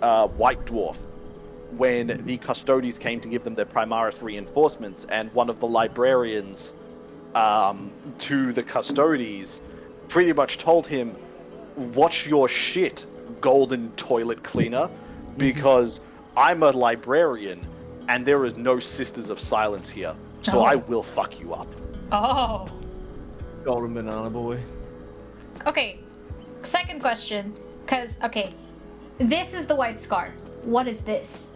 White Dwarf when the Custodes came to give them their Primaris reinforcements, and one of the librarians to the Custodes pretty much told him, watch your shit, golden toilet cleaner, because I'm a librarian and there is no Sisters of Silence here, so I will fuck you up. Oh. Golden banana boy. Okay, second question, because, okay, this is the White Scar. What is this?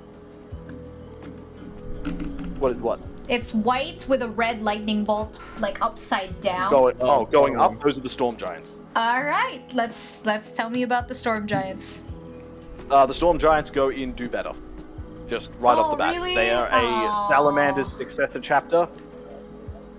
What is what? It's white with a red lightning bolt, like, upside down. Going up? Those are the Storm Giants. Alright, let's tell me about the Storm Giants. The Storm Giants go in Do Better. Just right off the bat. Really? They are a Salamander's successor chapter.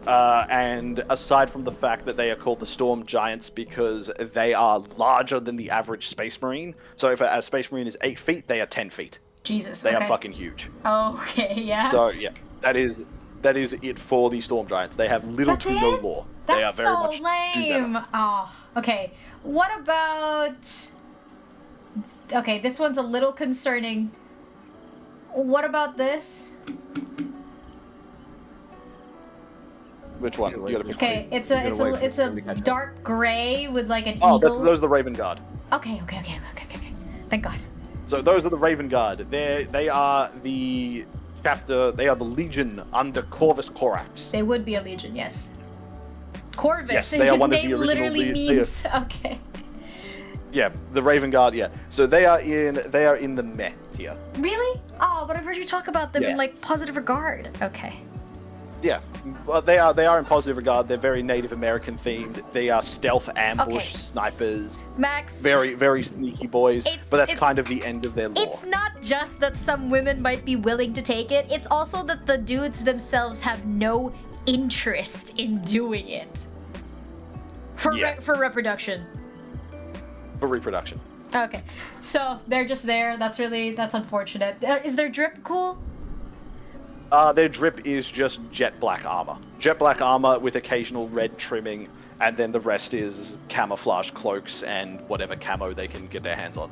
And aside from the fact that they are called the Storm Giants because they are larger than the average Space Marine, so if a Space Marine is 8 feet, they are 10 feet. Jesus. They okay. are fucking huge. Okay, yeah. So yeah, that is it for the Storm Giants. They have little That's to it? no lore. They are That's very so much lame. Oh, okay. What about? Okay, this one's a little concerning. What about this? Which one? You gotta pick Okay, one. it's a dark gray with like an Oh, eagle. those are the Raven Guard. Okay. Thank God. So those are the Raven Guard. They are the chapter. They are the Legion under Corvus Corax. They would be a legion, yes. Corvus. Yes, they are His one of name the original literally means okay. Yeah, the Raven Guard. Yeah, so they are in the meh tier. Really? Oh, but I've heard you talk about them in Yeah. like positive regard. Okay. Yeah, well, they are in positive regard. They're very Native American themed. They are stealth ambush snipers. Max. Very, very sneaky boys. But that's kind of the end of their lore. It's not just that some women might be willing to take it. It's also that the dudes themselves have no interest in doing it. For reproduction. For reproduction. Okay, so they're just there. That's unfortunate. Is their drip cool? Their drip is just jet black armor. Jet black armor with occasional red trimming, and then the rest is camouflage cloaks and whatever camo they can get their hands on.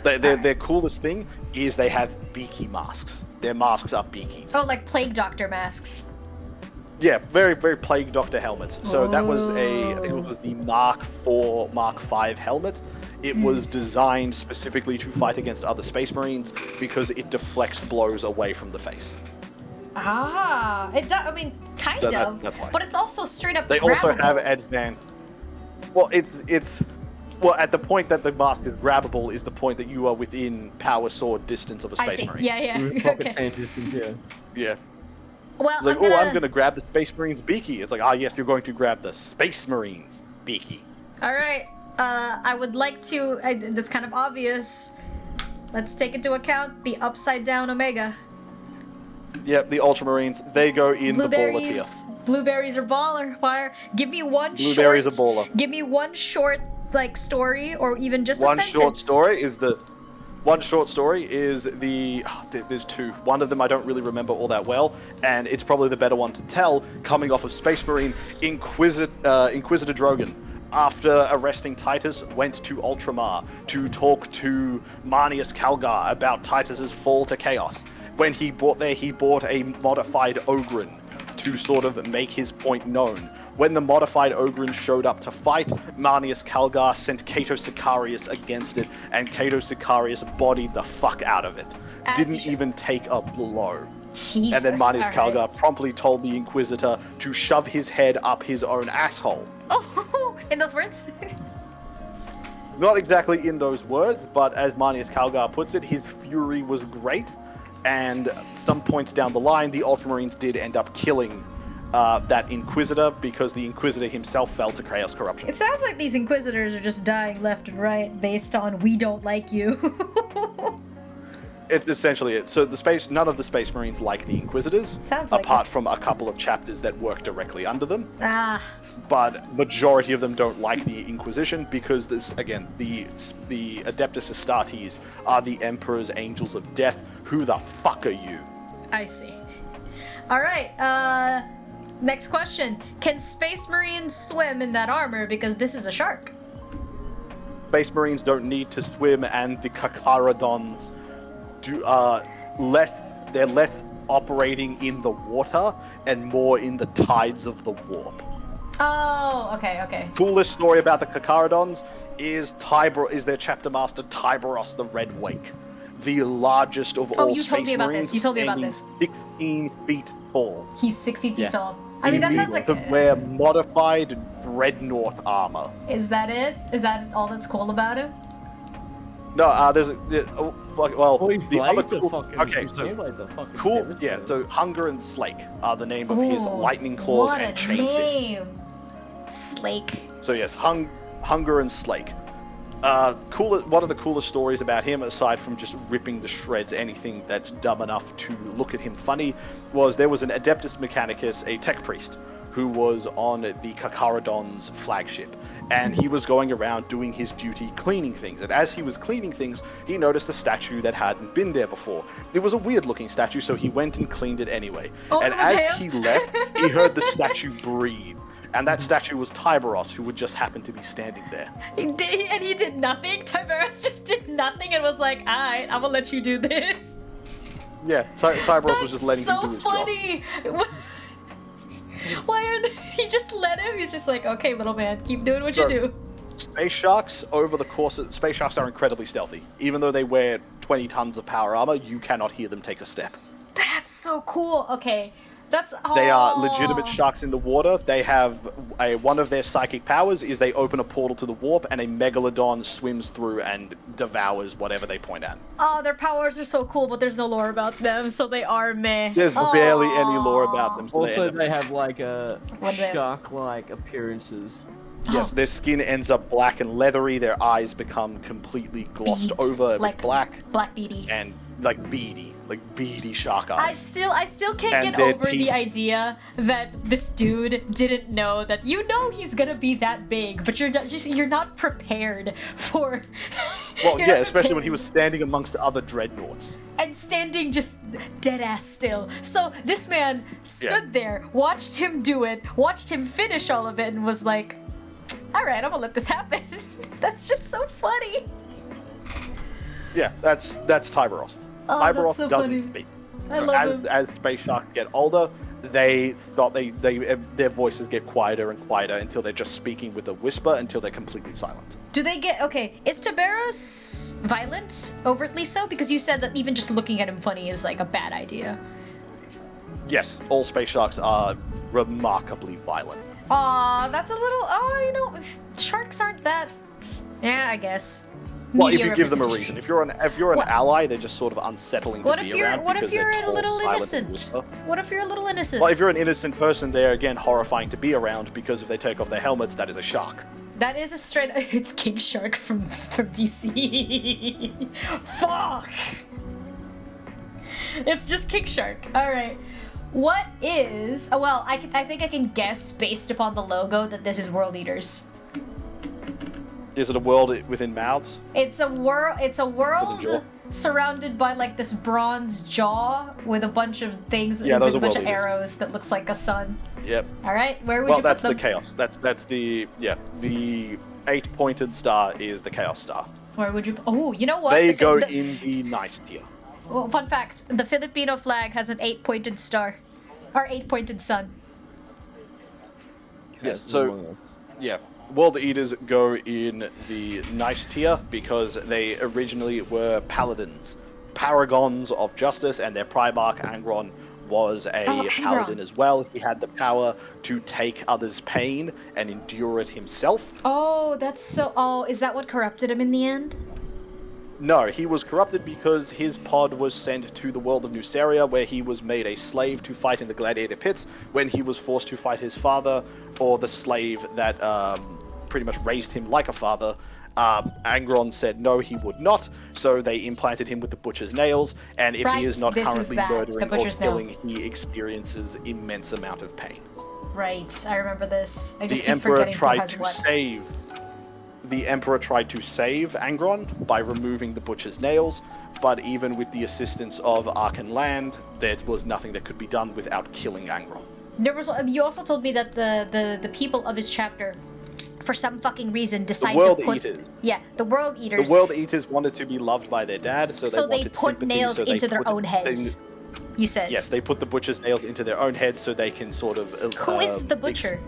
Their coolest thing is they have beaky masks. Their masks are beakies. Oh, like Plague Doctor masks. Yeah, very, very Plague Doctor helmets. So that was I think it was the Mark IV, Mark V helmet. It was designed specifically to fight against other Space Marines because it deflects blows away from the face. Ah, it does. I mean, kind of. That's why. But it's also straight up. They also grabbable. have advanced. Well, well at the point that the mask is grabbable is the point that you are within power sword distance of a Space Marine. Yeah. Rocket scientist in here. Yeah. Well, It's like, I'm gonna grab the Space Marine's beaky. It's like, yes, you're going to grab the Space Marine's beaky. All right. I would like to. That's kind of obvious. Let's take into account the upside down Omega. Yep, the Ultramarines. They go in the baller tier. Blueberries are baller. Wire. Give me one. Blueberries are baller. Give me one short story, or even just one a sentence. short story is the. One short story is the. There's two. One of them I don't really remember all that well, and it's probably the better one to tell. Coming off of Space Marine, Inquisitor Drogon, after arresting Titus, went to Ultramar to talk to Marnius Calgar about Titus's fall to chaos. When he bought a modified Ogryn to sort of make his point known. When the modified Ogryn showed up to fight, Marnius Calgar sent Cato Sicarius against it, and Cato Sicarius bodied the fuck out of it. Didn't even take a blow. Jesus, and then Marnius Calgar promptly told the Inquisitor to shove his head up his own asshole. Oh, in those words? Not exactly in those words, but as Marnius Calgar puts it, his fury was great, and some points down the line, the Ultramarines did end up killing that Inquisitor because the Inquisitor himself fell to Chaos Corruption. It sounds like these Inquisitors are just dying left and right based on we don't like you. It's essentially it. So none of the Space Marines like the Inquisitors, Sounds like apart from a couple of chapters that work directly under them. Ah. But majority of them don't like the Inquisition because this, again, the Adeptus Astartes are the Emperor's Angels of Death. Who the fuck are you? I see. All right. Next question: can Space Marines swim in that armor? Because this is a shark. Space Marines don't need to swim, and the Kakaradons they're less operating in the water and more in the tides of the warp. Oh, okay. Coolest story about the Kakaradons is their chapter master Tyberos the Red Wake, the largest of all you Space told me about Marines. this. You told me about this. 16 feet tall. He's 60 feet tall. I mean, that sounds like. To wear modified dreadnought armor. Is that it? Is that all that's cool about him? No, the other cool. Okay, so cool. Yeah, so Hunger and Slake are the name of his lightning claws and chain fists. Slake. So yes, Hunger and Slake. One of the coolest stories about him, aside from just ripping to shreds anything that's dumb enough to look at him funny, was there was an Adeptus Mechanicus, a tech priest, who was on the Kakaradon's flagship. And he was going around doing his duty, cleaning things. And as he was cleaning things, he noticed a statue that hadn't been there before. It was a weird-looking statue, so he went and cleaned it anyway. Oh, and it was as him? he left, he heard the statue breathe. And that statue was Tyberos, who would just happen to be standing there. He did nothing. Tiberius just did nothing and was like, "Alright, I'm gonna let you do this." Yeah, Tyberos was just letting him do his job. Funny. Why are they? He just let him. He's just like, "Okay, little man, keep doing what you do." Space sharks, over the course of... Space sharks are incredibly stealthy. Even though they wear 20 tons of power armor, you cannot hear them take a step. That's so cool. Okay, that's. They are legitimate sharks in the water. They have one of their psychic powers is they open a portal to the warp, and a megalodon swims through and devours whatever they point at. Oh, their powers are so cool, but there's no lore about them, so they are meh. There's barely any lore about them. So Also, they have like a What do they have? shark-like appearances. Yes, their skin ends up black and leathery. Their eyes become completely glossed over like with black black beady. and like beady shark I eyes. still can't And get their over the teeth. idea that this dude didn't know that he's gonna be that big, but you're not prepared for. Well, you're yeah, not especially when he prepared. was standing amongst other dreadnoughts. And standing just dead ass still. So this man stood there, watched him do it, watched him finish all of it, and was like, "Alright, I'm gonna let this happen." That's just so funny. Yeah, that's Tyberos. Oh, Tyberos that's so doesn't funny. speak. I love him. As space sharks get older, they stop. Their voices get quieter and quieter until they're just speaking with a whisper until they're completely silent. Do they get okay? Is Tiberos violent, overtly so? Because you said that even just looking at him funny is like a bad idea. Yes, all space sharks are remarkably violent. Aw, that's a little. Sharks aren't that. Yeah, I guess. Well, if Media you give them a representation. reason. If you're an What? ally, they're just sort of unsettling What to if be you're around what if because you're they're a tall, little silent, and innocent? whisper. What if you're a little innocent? Well, if you're an innocent person, they're again horrifying to be around because if they take off their helmets, that is a shark. That is a straight. It's King Shark from DC. Fuck. It's just King Shark. All right. What is? Oh, well, I think I can guess based upon the logo that this is World Eaters. Is it a world within mouths? It's a world. It's a world jaw? surrounded by like this bronze jaw with a bunch of things. Yeah, those with are a bunch World of Eaters. arrows that looks like a sun. Yep. All right, where would Well, you that's put the them? chaos. That's the the 8-pointed star is the chaos star. Where would you? Oh, you know what? They The go the- in the nice tier. Well, fun fact: the Filipino flag has an 8-pointed star, or 8-pointed sun. Yeah. So, yeah, World Eaters go in the nice tier because they originally were paladins, paragons of justice, and their primarch Angron was a Angron. paladin as well. He had the power to take others' pain and endure it himself. Oh, that's so. Oh, is that what corrupted him in the end? No, he was corrupted because his pod was sent to the world of Nuceria, where he was made a slave to fight in the gladiator pits when he was forced to fight his father, or the slave that pretty much raised him like a father. Angron said no, he would not, so they implanted him with the butcher's nails, and if Right, he is not this is currently that, the murdering or butcher's nail. killing, he experiences immense amount of pain. Right, I remember this. I just The keep Emperor forgetting who tried has to what. save. The Emperor tried to save Angron by removing the butcher's nails, but even with the assistance of Arkan Land, there was nothing that could be done without killing Angron. There was. You also told me that the people of his chapter, for some fucking reason, decided World to put. Eaters. Yeah, the World Eaters. The World Eaters wanted to be loved by their dad, so they wanted put sympathy, nails so they into their put- own heads. You said. Yes, they put the butcher's nails into their own heads so they can sort of. Who is the butcher?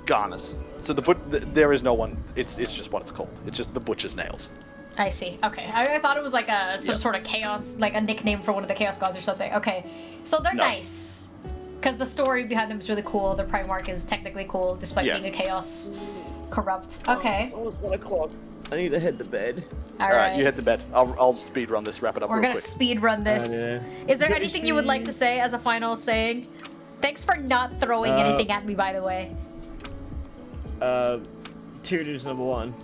Garnus. So there is no one. It's just what it's called. It's just the butcher's nails. I see. Okay, I thought it was like some sort of chaos, like a nickname for one of the chaos gods or something. Okay, so they're No. nice, because the story behind them is really cool. The Primarch is technically cool, despite Yeah. being a chaos corrupt. Okay, It's almost 1 o'clock. I need to head to bed. all All right. right, you head to bed. I'll speed run this. Wrap it up We're real gonna quick. speed run this. Is there anything you would like to say as a final saying? Thanks for not throwing anything at me, by the way. Tier news number 1.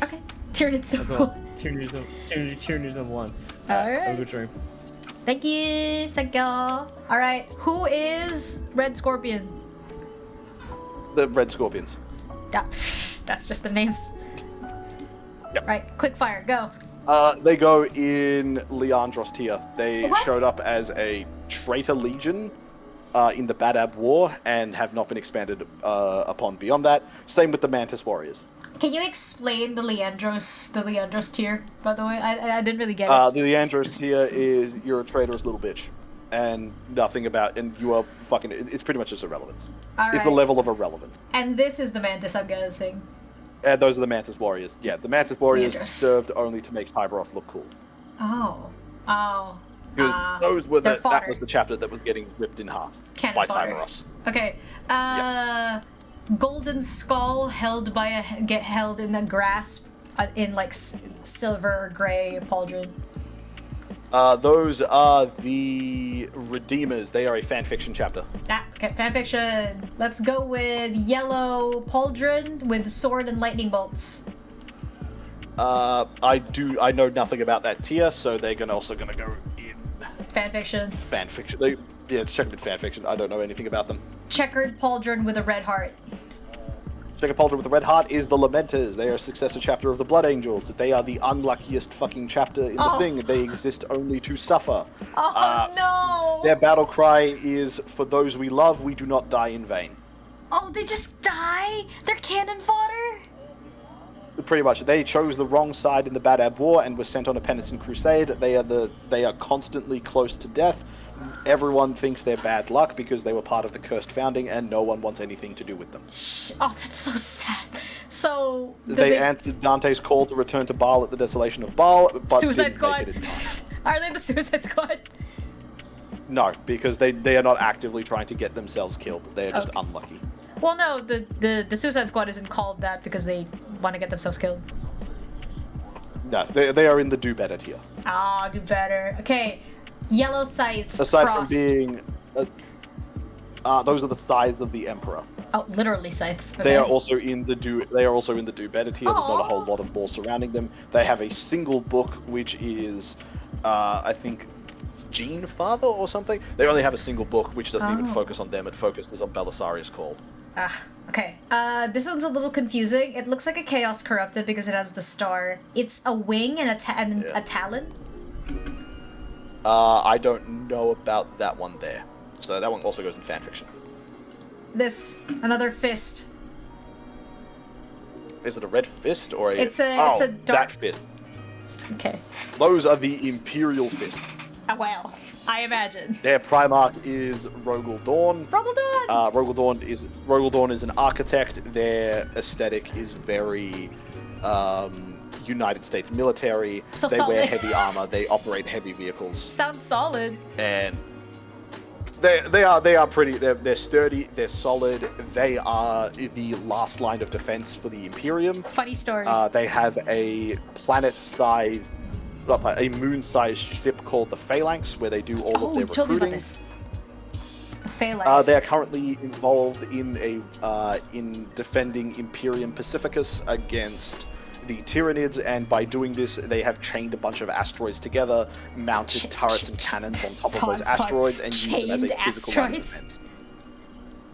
Okay. Tyranids That's all. Tier news number 1. All right. Have a good dream. Thank you, thank you. All right, who is Red Scorpion? The Red Scorpions. That's just the names. Yep. Right, quick fire, go. They go in Leandros tier. They What? showed up as a traitor legion in the Badab War and have not been expanded upon beyond that. Same with the Mantis Warriors. Can you explain the Leandros tier, by the way? I didn't really get it. The Leandros tier is you're a traitorous little bitch. And nothing about, and you are fucking, it's pretty much just irrelevance. It's a level of irrelevance. And this is the Mantis, I'm guessing. And those are the Mantis Warriors. Yeah, the Mantis Warriors Leandros. served only to make Tyberoth look cool. Oh. Because those were they're that fodder. was the chapter that was getting ripped in half Cannon by fodder. Tyberos. Okay. Golden Skull held in a grasp in like silver or gray pauldron. Those are the Redeemers. They are a fanfiction chapter. Okay, fanfiction. Let's go with yellow pauldron with sword and lightning bolts. I know nothing about that tier, so they're also gonna go in Fanfiction. fanfiction. It's checked in fanfiction. I don't know anything about them. Checkered pauldron with a red heart. Checkered Pauldron with the Red Heart is the Lamenters. They are a successor chapter of the Blood Angels. They are the unluckiest fucking chapter in the thing. They exist only to suffer. No! Their battle cry is, for those we love, we do not die in vain. Oh, they just die? They're cannon fodder? Pretty much. They chose the wrong side in the Badab War and were sent on a penitent crusade. They are constantly close to death. Everyone thinks they're bad luck because they were part of the cursed founding and no one wants anything to do with them. Oh, that's so sad. So... They answered Dante's call to return to Baal at the desolation of Baal, but Suicide didn't Squad. make it in time. Are they the Suicide Squad? No, because they are not actively trying to get themselves killed. They are just unlucky. Well, no, the Suicide Squad isn't called that because they want to get themselves killed. No, they are in the do better tier. Ah, do better. Okay, yellow scythes. Aside Frost. from being, those are the sides of the Emperor. Oh, literally scythes. Okay. They are also in the do. They are also in the do better tier. There's not a whole lot of lore surrounding them. They have a single book, which is, I think, Gene Father or something. They only have a single book, which doesn't even focus on them. It focuses on Belisarius' call. Okay. This one's a little confusing. It looks like a Chaos Corrupted because it has the star. It's a wing and a talon. I don't know about that one there. So that one also goes in fanfiction. Another fist. Is it a red fist or a... It's a dark... that fist. Okay. Those are the Imperial Fists. Well, I imagine. Their Primarch is Rogel Dawn. Rogel Dawn! Rogel Dawn is an architect. Their aesthetic is very United States military. So they solid. wear heavy armor. They operate heavy vehicles. Sounds solid. And they are pretty. They're sturdy. They're solid. They are the last line of defense for the Imperium. Funny story. They have a planet-sized. A moon-sized ship called the Phalanx, where they do all of their told me about recruiting. this. The Phalanx. They are currently involved in in defending Imperium Pacificus against the Tyranids, and by doing this, they have chained a bunch of asteroids together, mounted turrets and cannons on top of those asteroids, and used them as a physical line of defense.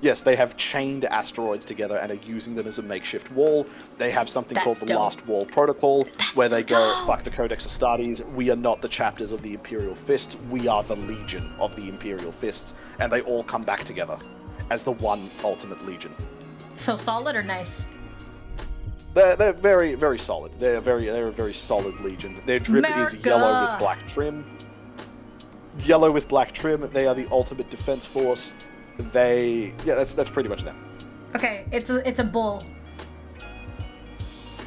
Yes, they have chained asteroids together and are using them as a makeshift wall. They have something called the Last Wall Protocol, where they go, fuck the Codex Astartes, we are not the chapters of the Imperial Fist, we are the Legion of the Imperial Fists, and they all come back together as the one ultimate Legion. So solid or nice? They're very, very solid. They're a very solid Legion. Their drip is yellow with black trim. Yellow with black trim, they are the ultimate defense force. That's pretty much them. Okay, it's a bull.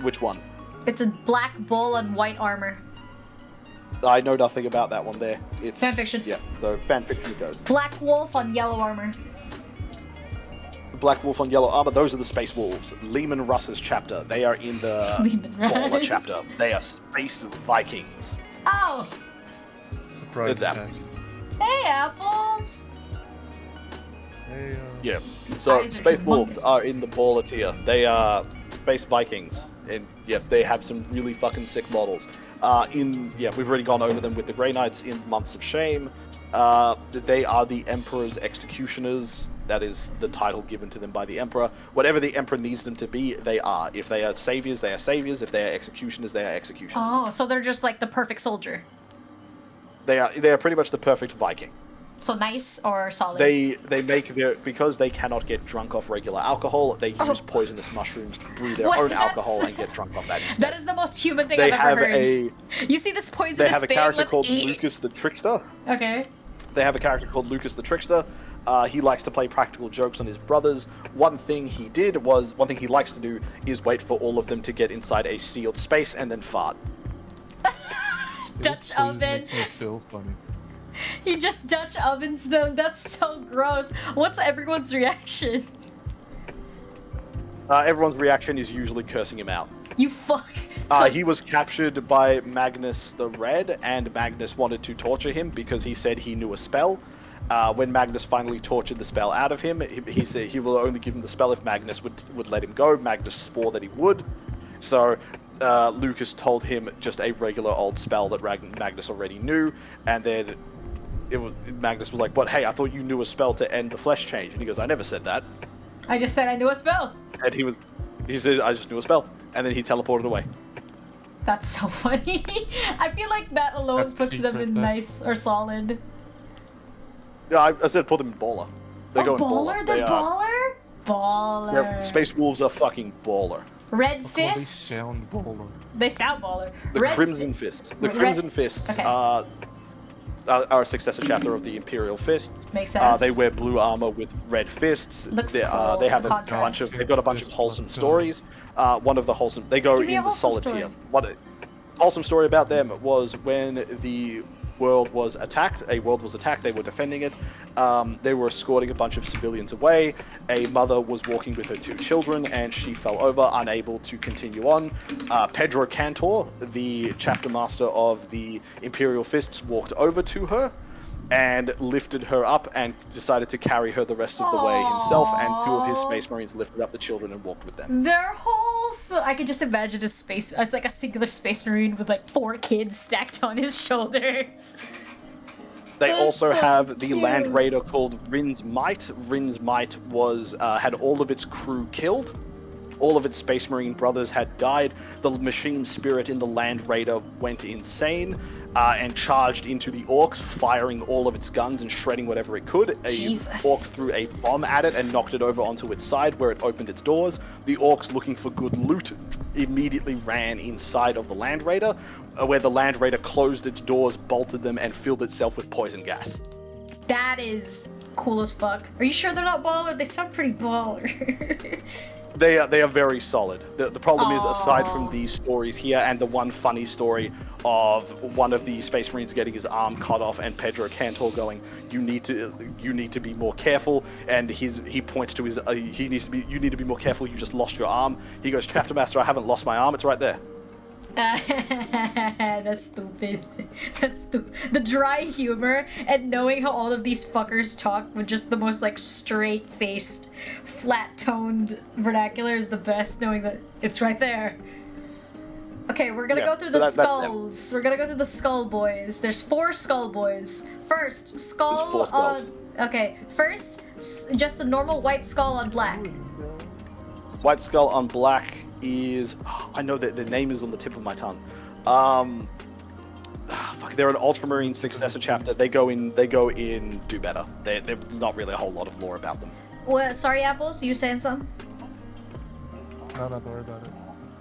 Which one? It's a black bull on white armor. I know nothing about that one there. It's fanfiction. Yeah, so fanfiction it goes. Black wolf on yellow armor. Black wolf on yellow armor, those are the Space Wolves. Lehman Russ's chapter. They are in the Baller chapter. They are Space Vikings. Oh! Surprise it's attack. Hey, apples! Yeah, so Space Wolves are in the Baller tier. They are Space Vikings, and yeah, they have some really fucking sick models. We've already gone over them with the Grey Knights in Months of Shame. They are the Emperor's executioners. That is the title given to them by the Emperor. Whatever the Emperor needs them to be, they are. If they are saviors, they are saviors. If they are executioners, they are executioners. Oh, so they're just like the perfect soldier. They are pretty much the perfect Viking. So nice or solid? They make because they cannot get drunk off regular alcohol, they use poisonous mushrooms to brew their own alcohol and get drunk off that instead. That is the most human thing I've ever heard. You see this poisonous thing? They have a character called Lucas the Trickster. Okay. They have a character called Lucas the Trickster. He likes to play practical jokes on his brothers. One thing he likes to do is wait for all of them to get inside a sealed space and then fart. Dutch oven. Makes me feel funny. He just Dutch ovens them. That's so gross. What's everyone's reaction? Everyone's reaction is usually cursing him out. You fuck. He was captured by Magnus the Red, and Magnus wanted to torture him because he said he knew a spell. When Magnus finally tortured the spell out of him, he said he will only give him the spell if Magnus would let him go. Magnus swore that he would. So Lucas told him just a regular old spell that Magnus already knew, and then Magnus was like, "But hey, I thought you knew a spell to end the flesh change." And he goes, "I never said that." I just said I knew a spell. And he said, "I just knew a spell," and then he teleported away. That's so funny. I feel like that alone puts them in nice or solid. Yeah, I said put them in baller. They go in baller. They're baller? Baller. Yeah, Space Wolves are fucking baller. Red Fist? They sound baller. They sound baller. The Crimson Fist. The Crimson Fists are a successor chapter of the Imperial Fists. Makes sense. They wear blue armor with red fists. Looks they cool. They have Contrast. they've got a bunch of wholesome stories. One of the wholesome, they go in the solid tier. What wholesome story about them was when the world was attacked. A world was attacked. They were defending it. They were escorting a bunch of civilians away. A mother was walking with her 2 children, and she fell over, unable to continue on. Pedro Cantor, the chapter master of the Imperial Fists, walked over to her and lifted her up and decided to carry her the rest of the way himself, and 2 of his Space Marines lifted up the children and walked with them. They're wholesome. I could just imagine as like a singular Space Marine with like 4 kids stacked on his shoulders. They also have the Land Raider called Rin's Might. Rin's Might was had all of its crew killed. All of its Space Marine brothers had died. The machine spirit in the Land Raider went insane and charged into the orcs, firing all of its guns and shredding whatever it could. Jesus. Orc threw a bomb at it and knocked it over onto its side, where it opened its doors. The orcs, looking for good loot, immediately ran inside of the Land Raider, where the Land Raider closed its doors, bolted them, and filled itself with poison gas. That is cool as fuck. Are you sure they're not baller? They sound pretty baller. They are very solid. The problem is, aside from these stories here and the one funny story of one of the Space Marines getting his arm cut off and Pedro Cantor going, you need to be more careful, and he points to his you need to be more careful, you just lost your arm. He goes, Chapter Master, I haven't lost my arm, it's right there. That's stupid. That's stupid. The dry humor and knowing how all of these fuckers talk with just the most like straight-faced, flat-toned vernacular is the best, knowing that it's right there. Okay, we're gonna go through the skulls. We're gonna go through the skull boys. There's 4 skull boys. First, skull 4 skulls. Okay, first, just a normal white skull on black. White skull on black is... I know that the name is on the tip of my tongue. They're an Ultramarine successor chapter. They go in Do Better. There's not really a whole lot of lore about them. What? Sorry, Apples, you saying something? No, don't worry about it.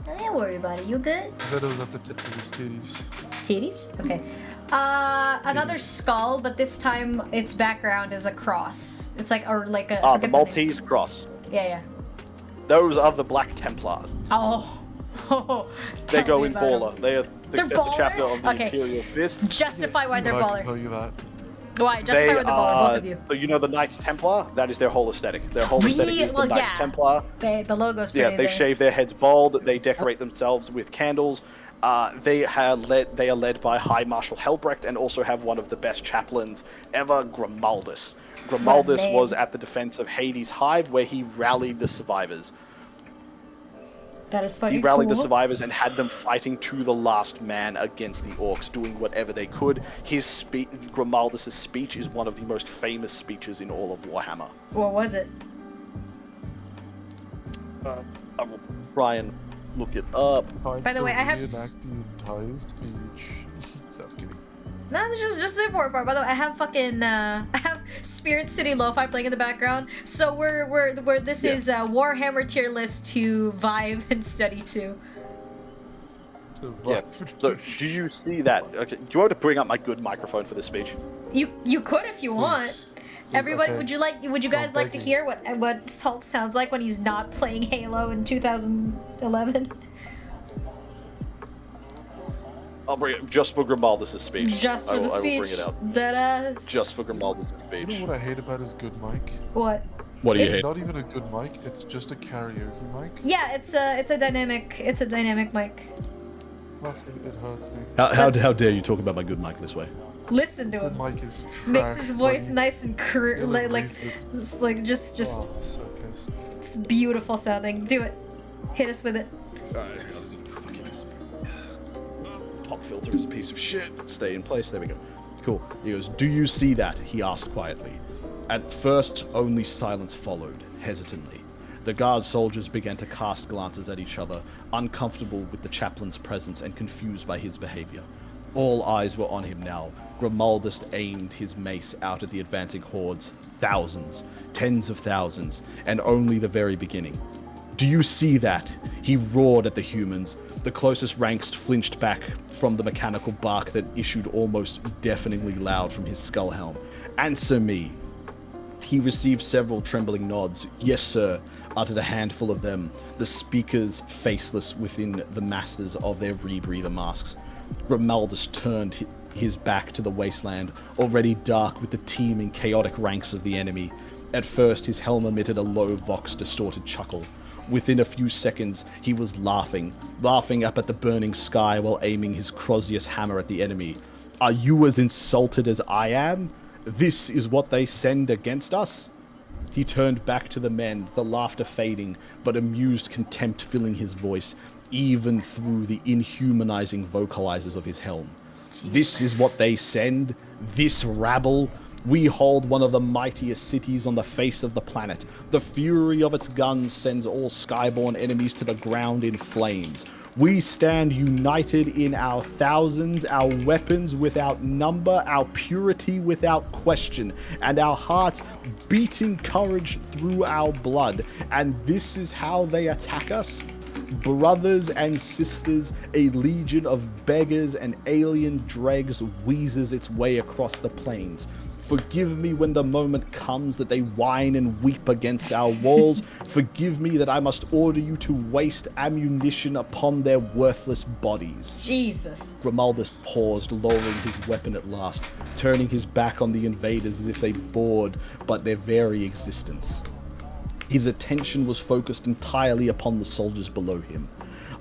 Don't worry about it. You good? That was at the tip of his titties. Titties? Okay. Another skull, but this time its background is a cross. It's like a the Maltese cross. Yeah. Those are the Black Templars. Oh. They go in baller. They're baller? Chapter of the Okay. Imperial Fist. Justify why they're I can baller. tell you that. Why? Justify why they're baller, both of you. So you know the Knights Templar? That is their whole aesthetic. Their whole aesthetic is the Knights Templar. The logo's pretty. Yeah, they shave their heads bald. They decorate themselves with candles. They are led by High Marshal Helbrecht, and also have one of the best chaplains ever, Grimaldus. Grimaldus was at the defense of Hades' Hive, where he rallied the survivors. That is fucking He rallied cool. the survivors and had them fighting to the last man against the orcs, doing whatever they could. Grimaldus' speech is one of the most famous speeches in all of Warhammer. What was it? I will try and look it up. By the way, I have reenact the entire speech. No, I'm kidding. No, just the important part. By the way, I have fucking I have Spirit City Lo-Fi playing in the background. So this is Warhammer tier list to vibe and study to. Yeah. So do you see that? Okay. Do you want to bring up my good microphone for this speech? You could if you want. Everybody, okay. would you guys like to hear what Salt sounds like when he's not playing Halo in 2011? I'll bring it just for Grimaldus' speech. Just for the speech. I will bring it up. Deadass. Just for Grimaldus' speech. You know what I hate about his good mic? What? What do you It's hate? not even a good mic. It's just a karaoke mic. Yeah, it's a dynamic mic. Well, it hurts me. How dare you talk about my good mic this way? Listen to Good him. mic is Makes trash, his voice buddy. nice and It's like just Oh, I'm so pissed. it's beautiful sounding. Do it. Hit us with it. Pop filter is a piece of shit. Stay in place. There we go. Cool. He goes, "Do you see that?" He asked quietly. At first, only silence followed, hesitantly. The guard soldiers began to cast glances at each other, uncomfortable with the chaplain's presence and confused by his behavior. All eyes were on him now. Grimaldus aimed his mace out at the advancing hordes. Thousands, tens of thousands, and only the very beginning. "Do you see that?" He roared at the humans. The closest ranks flinched back from the mechanical bark that issued almost deafeningly loud from his skull helm. "Answer me." He received several trembling nods. "Yes, sir," uttered a handful of them, the speakers faceless within the masses of their rebreather masks. Grimaldus turned his back to the wasteland, already dark with the teeming, chaotic ranks of the enemy. At first, his helm emitted a low, vox-distorted chuckle. Within a few seconds, he was laughing up at the burning sky while aiming his Crozius hammer at the enemy. "Are you as insulted as I am? This is what they send against us?" He turned back to the men, the laughter fading, but amused contempt filling his voice, even through the inhumanizing vocalizers of his helm. "This is what they send? This rabble? We hold one of the mightiest cities on the face of the planet. The fury of its guns sends all skyborne enemies to the ground in flames. We stand united in our thousands, our weapons without number, our purity without question, and our hearts beating courage through our blood. And this is how they attack us? Brothers and sisters, a legion of beggars and alien dregs wheezes its way across the plains. Forgive me when the moment comes that they whine and weep against our walls. Forgive me that I must order you to waste ammunition upon their worthless bodies." Jesus. Grimaldus paused, lowering his weapon at last, turning his back on the invaders as if they bored but their very existence. His attention was focused entirely upon the soldiers below him.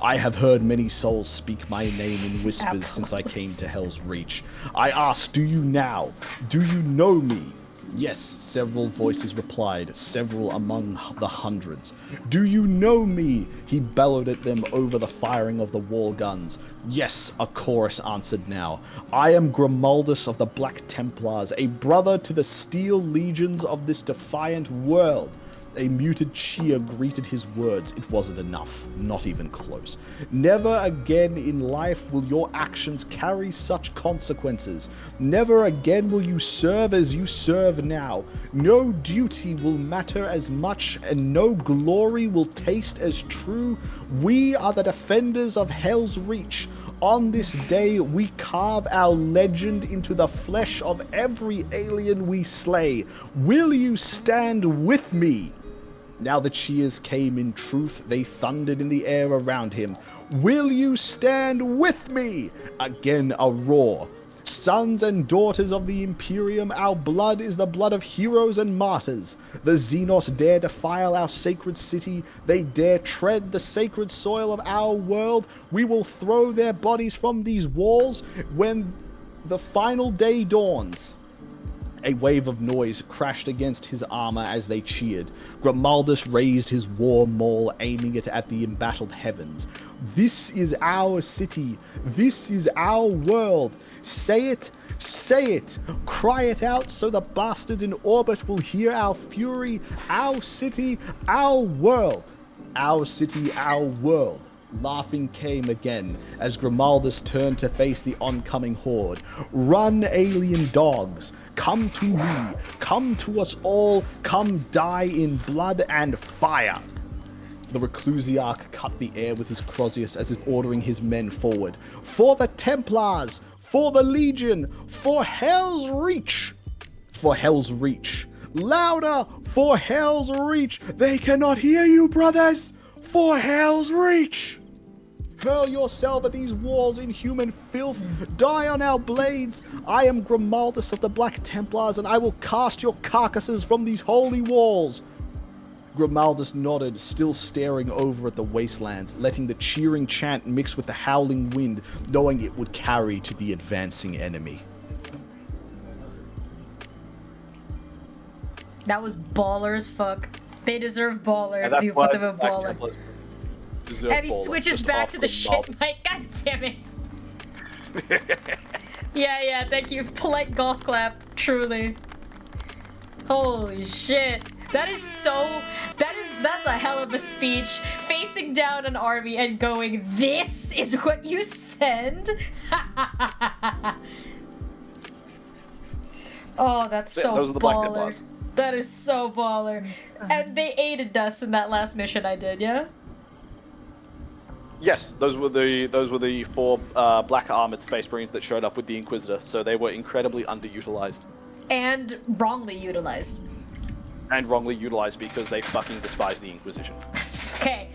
"I have heard many souls speak my name in whispers since I came to Hell's Reach. I ask, do you now? Do you know me?" "Yes," several voices replied, several among the hundreds. "Do you know me?" He bellowed at them over the firing of the wall guns. "Yes," a chorus answered now. "I am Grimaldus of the Black Templars, a brother to the steel legions of this defiant world." A muted cheer greeted his words. It wasn't enough. Not even close. "Never again in life will your actions carry such consequences. Never again will you serve as you serve now. No duty will matter as much, and no glory will taste as true. We are the defenders of Hell's Reach. On this day, we carve our legend into the flesh of every alien we slay. Will you stand with me?" Now the cheers came in truth, they thundered in the air around him. "Will you stand with me?" Again a roar. "Sons and daughters of the Imperium, our blood is the blood of heroes and martyrs. The Xenos dare defile our sacred city, they dare tread the sacred soil of our world. We will throw their bodies from these walls when the final day dawns." A wave of noise crashed against his armor as they cheered. Grimaldus raised his war maul, aiming it at the embattled heavens. This is our city. This is our world. Say it. Say it. Cry it out so the bastards in orbit will hear our fury. Our city, our world. Our city, our world. Laughing came again as Grimaldus turned to face the oncoming horde. Run, alien dogs. Come to me. Come to us all. Come die in blood and fire. The Reclusiarch cut the air with his Crozius as if ordering his men forward. For the Templars! For the Legion! For Hell's Reach! For Hell's Reach! Louder! For Hell's Reach! They cannot hear you, brothers! For Hell's Reach! Hurl yourself at these walls in human filth. Die on our blades. I am Grimaldus of the Black Templars, and I will cast your carcasses from these holy walls. Grimaldus nodded, still staring over at the wastelands, letting the cheering chant mix with the howling wind, knowing it would carry to the advancing enemy. That was baller as fuck. They deserve baller And if you put them in Black baller. Templars deserve And he baller, switches just back off to the shit Grimaldus. mic. God damn it. Yeah, thank you. Polite golf clap, truly. Holy shit. That's a hell of a speech. Facing down an army and going, this is what you send? Oh, that's so Those are the Black baller. Templars. That is so baller. And they aided us in that last mission I did, yeah? Yes, those were the four black armored space marines that showed up with the Inquisitor, so they were incredibly underutilized. And wrongly utilized. And wrongly utilized because they fucking despise the Inquisition. Okay.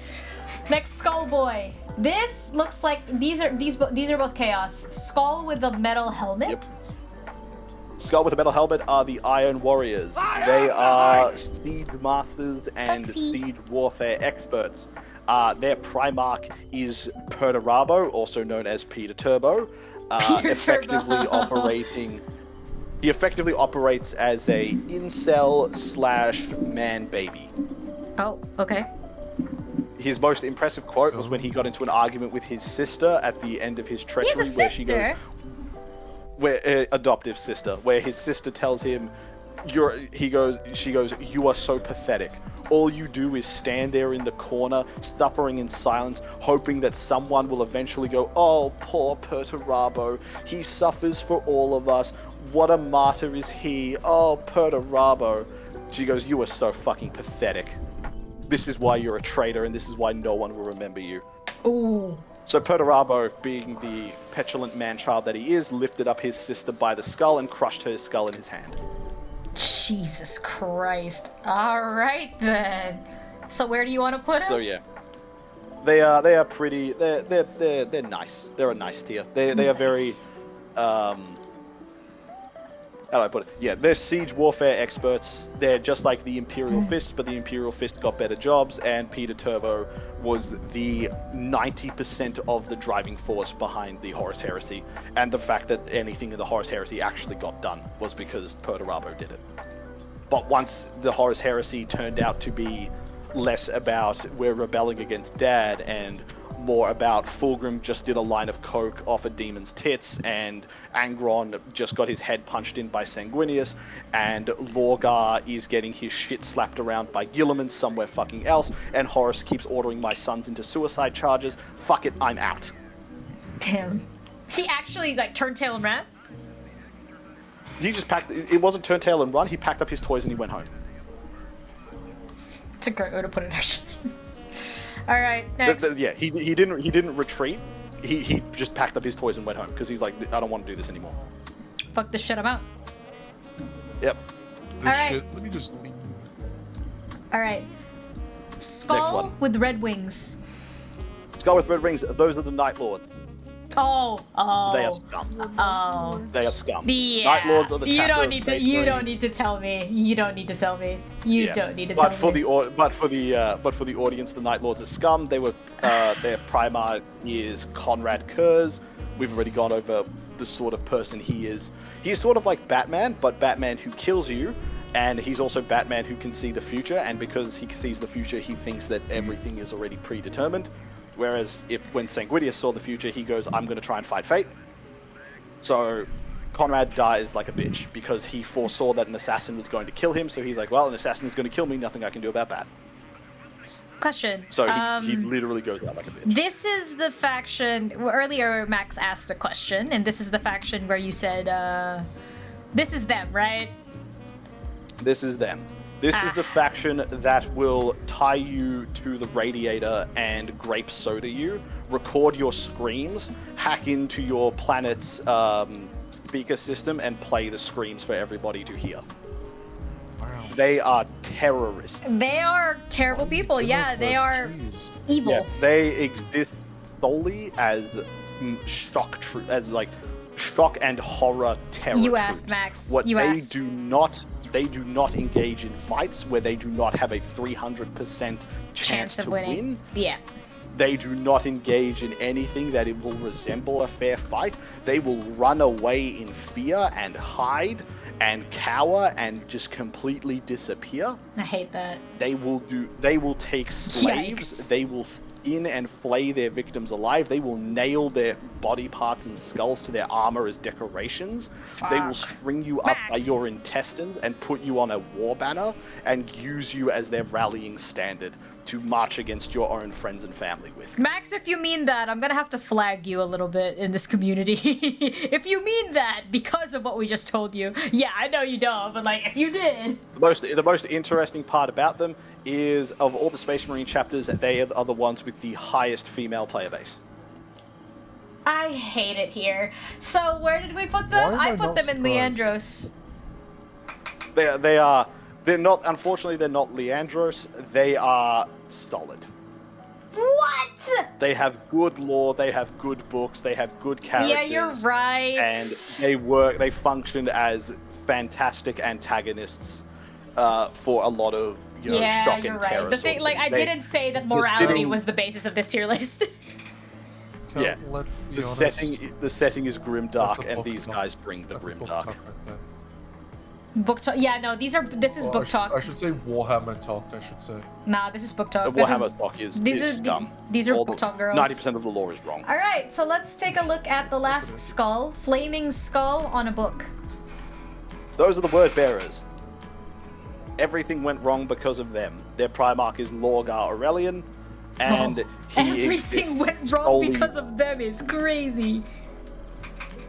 Next, Skull Boy. This looks like these are both Chaos. Skull with a metal helmet. Yep. Skull with a metal helmet are the Iron Warriors. They are siege masters and siege warfare experts. Their Primarch is Perturabo, also known as Peter Turbo, effectively operating. He effectively operates as a incel / man baby. Oh, okay. His most impressive quote was when he got into an argument with his sister at the end of his treachery, He has a sister? Adoptive sister, where his sister tells him, she goes, you are so pathetic. All you do is stand there in the corner, suffering in silence, hoping that someone will eventually go, oh, poor Perturabo, he suffers for all of us. What a martyr is he. Oh, Perturabo. She goes, you are so fucking pathetic. This is why you're a traitor, and this is why no one will remember you. Ooh. So Perturabo, being the petulant man-child that he is, lifted up his sister by the skull and crushed her skull in his hand. Jesus Christ. Alright then. So where do you want to put him? So yeah. They are pretty, they're nice. They're a nice tier. They are very, how do I put it? Yeah, they're siege warfare experts. They're just like the Imperial Fist, but the Imperial Fist got better jobs, and Peter Turbo was the 90% of the driving force behind the Horus Heresy. And the fact that anything in the Horus Heresy actually got done was because Perturabo did it. But once the Horus Heresy turned out to be less about we're rebelling against Dad and more about Fulgrim just did a line of coke off a demon's tits, and Angron just got his head punched in by Sanguinius, and Lorgar is getting his shit slapped around by Gilliman somewhere fucking else, and Horus keeps ordering my sons into suicide charges. Fuck it, I'm out. Damn. He actually turned tail and ran? He just packed, it wasn't turn tail and run, he packed up his toys and he went home. It's a great way to put it, actually. All right, next. Yeah, he didn't retreat. He just packed up his toys and went home because he's like, I don't want to do this anymore. Fuck this shit, I'm out. Yep. All right. Let me just. All right. Skull with red wings. Skull with red rings. Those are the Night Lords. Oh. They are scum. Oh. They are scum. Yeah. Night Lords are the You don't Chasseur need to. Space You Marines. don't need to tell me. You don't need to tell me. You don't need to tell me. But for the audience, the Night Lords are scum. They were their Primarch is Conrad Kurz. We've already gone over the sort of person he is. He's sort of like Batman, but Batman who kills you, and he's also Batman who can see the future, and because he sees the future, he thinks that everything is already predetermined. Whereas when Sanguinius saw the future, he goes, I'm going to try and fight fate. So Conrad dies like a bitch because he foresaw that an assassin was going to kill him, so he's like, well, an assassin is going to kill me, nothing I can do about that. Question. So he literally goes out like a bitch. This is the faction... Earlier, Max asked a question, and this is the faction where you said, this is them, right? This is them. This is the faction that will tie you to the radiator and grape soda you, record your screams, hack into your planet's speaker system, and play the screams for everybody to hear. Wow. They are terrorists. They are terrible people. Yeah, they are evil. Yeah, they exist solely as shock and horror terror. You asked, Max. What you they asked. They do not engage in fights where they do not have a 300% chance to win. Yeah. They do not engage in anything that it will resemble a fair fight. They will run away in fear and hide and cower and just completely disappear. I hate that. They will take slaves. Yikes. They will skin and flay their victims alive. They will nail their body parts and skulls to their armor as decorations. Fuck. They will string you up by your intestines and put you on a war banner and use you as their rallying standard to march against your own friends and family with. Max, if you mean that, I'm gonna have to flag you a little bit in this community. If you mean that because of what we just told you. Yeah, I know you don't, but like, if you did. The most interesting part about them is, of all the Space Marine chapters, they are the ones with the highest female player base. I hate it here. So where did we put them? I put them in Leandros. They're not, unfortunately, they're not Leandros. They are solid. What? They have good lore, they have good books, they have good characters. Yeah, you're right. And they function as fantastic antagonists for a lot of, shock and terror. The thing, I didn't say that morality was the basis of this tier list. Yeah, let's be the setting is grimdark, and these guys bring the grimdark. Book talk. Yeah, no, this is book talk. I should say Warhammer talk. I should say. Nah, this is book talk. Warhammer talk is dumb. These are book talk girls. 90% of the lore is wrong. All right, so let's take a look at the last skull, flaming skull on a book. Those are the word bearers. Everything went wrong because of them. Their Primarch is Lorgar Aurelian, and everything went wrong because of them is crazy.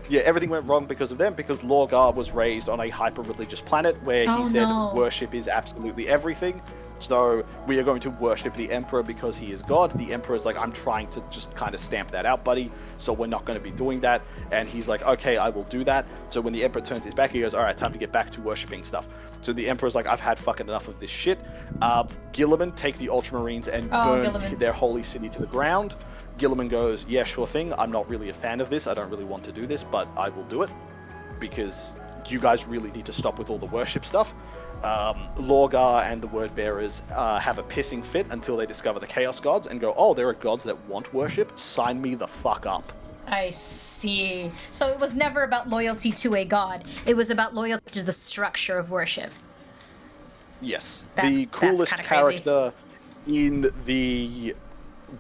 Yeah, everything went wrong because of them, because Lorgar was raised on a hyper-religious planet where he said worship is absolutely everything. So we are going to worship the Emperor because he is God. The Emperor's like, I'm trying to just kind of stamp that out, buddy, so we're not going to be doing that. And he's like, okay, I will do that. So when the Emperor turns his back, he goes, all right, time to get back to worshipping stuff. So the Emperor's like, I've had fucking enough of this shit. Gilliman take the Ultramarines and burn their holy city to the ground. Gilliman goes, yeah, sure thing. I'm not really a fan of this. I don't really want to do this, but I will do it because you guys really need to stop with all the worship stuff. Lorgar and the word bearers have a pissing fit until they discover the Chaos Gods and go, oh, there are gods that want worship. Sign me the fuck up. I see. So it was never about loyalty to a god. It was about loyalty to the structure of worship. Yes. The coolest character in the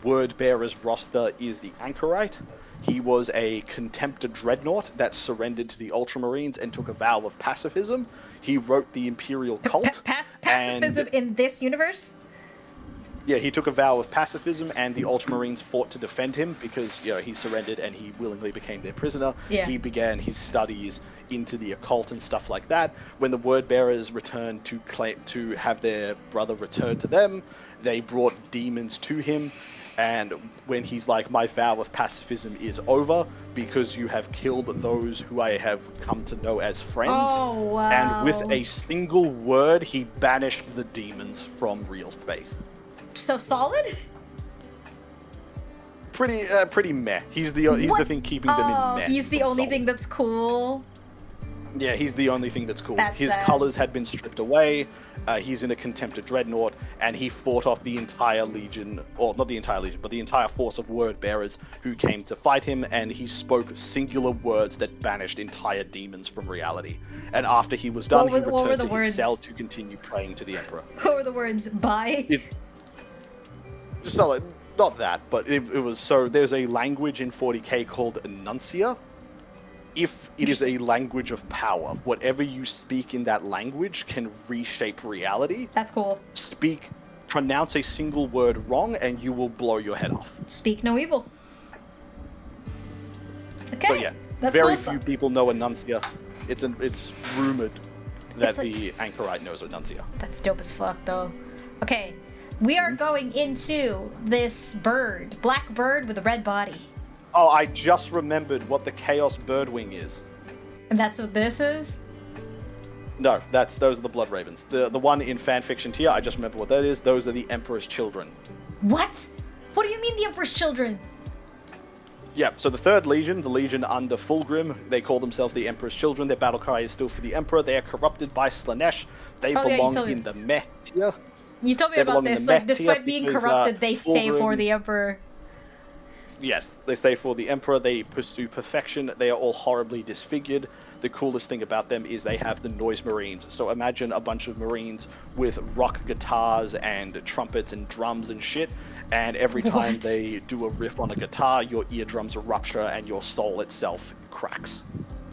word bearer's roster is the Anchorite. He was a contemptor dreadnought that surrendered to the Ultramarines and took a vow of pacifism. He wrote the Imperial Cult. Pacifism in this universe? Yeah, he took a vow of pacifism, and the Ultramarines fought to defend him because, he surrendered and he willingly became their prisoner. Yeah. He began his studies into the occult and stuff like that. When the word bearers returned to have their brother returned to them, they brought demons to him. And when he's like, my vow of pacifism is over because you have killed those who I have come to know as friends. Oh, wow. And with a single word, he banished the demons from real space. So solid? Pretty meh. He's the thing keeping them in meh. He's the only thing that's cool. Yeah, he's the only thing that's cool. That's His sad. colors had been stripped away. He's in a contempted dreadnought, and he fought off the entire legion, or not the entire legion, but the entire force of word bearers who came to fight him. And he spoke singular words that banished entire demons from reality. And after he was done, he returned to his cell to continue praying to the Emperor. What were the words? Bye. So, not that, but it was so. There's a language in 40k called Enuncia. If it is a language of power, whatever you speak in that language can reshape reality. That's cool. Pronounce a single word wrong, and you will blow your head off. Speak no evil. Okay. So yeah, that's very cool. few people know Enuncia. It's rumored that It's like- the anchorite knows Enuncia. That's dope as fuck, though. Okay, we are going into this bird. Black bird with a red body. Oh, I just remembered what the Chaos Birdwing is. And that's what this is? No, those are the Blood Ravens. The one in fanfiction tier, I just remember what that is. Those are the Emperor's children. What? What do you mean the Emperor's children? Yeah, so the Third Legion, the Legion under Fulgrim, they call themselves the Emperor's children. Their battle cry is still for the Emperor. They are corrupted by Slanesh. They belong in the Meh tier. You told me They about belong in this. the Like, Meh tier despite being because, corrupted, they stay for Fulgrim- the Emperor. Yes, they stay for the Emperor, they pursue perfection, they are all horribly disfigured. The coolest thing about them is they have the Noise Marines. So imagine a bunch of Marines with rock guitars and trumpets and drums and shit, and every time What? they do a riff on a guitar, your eardrums rupture and your soul itself cracks.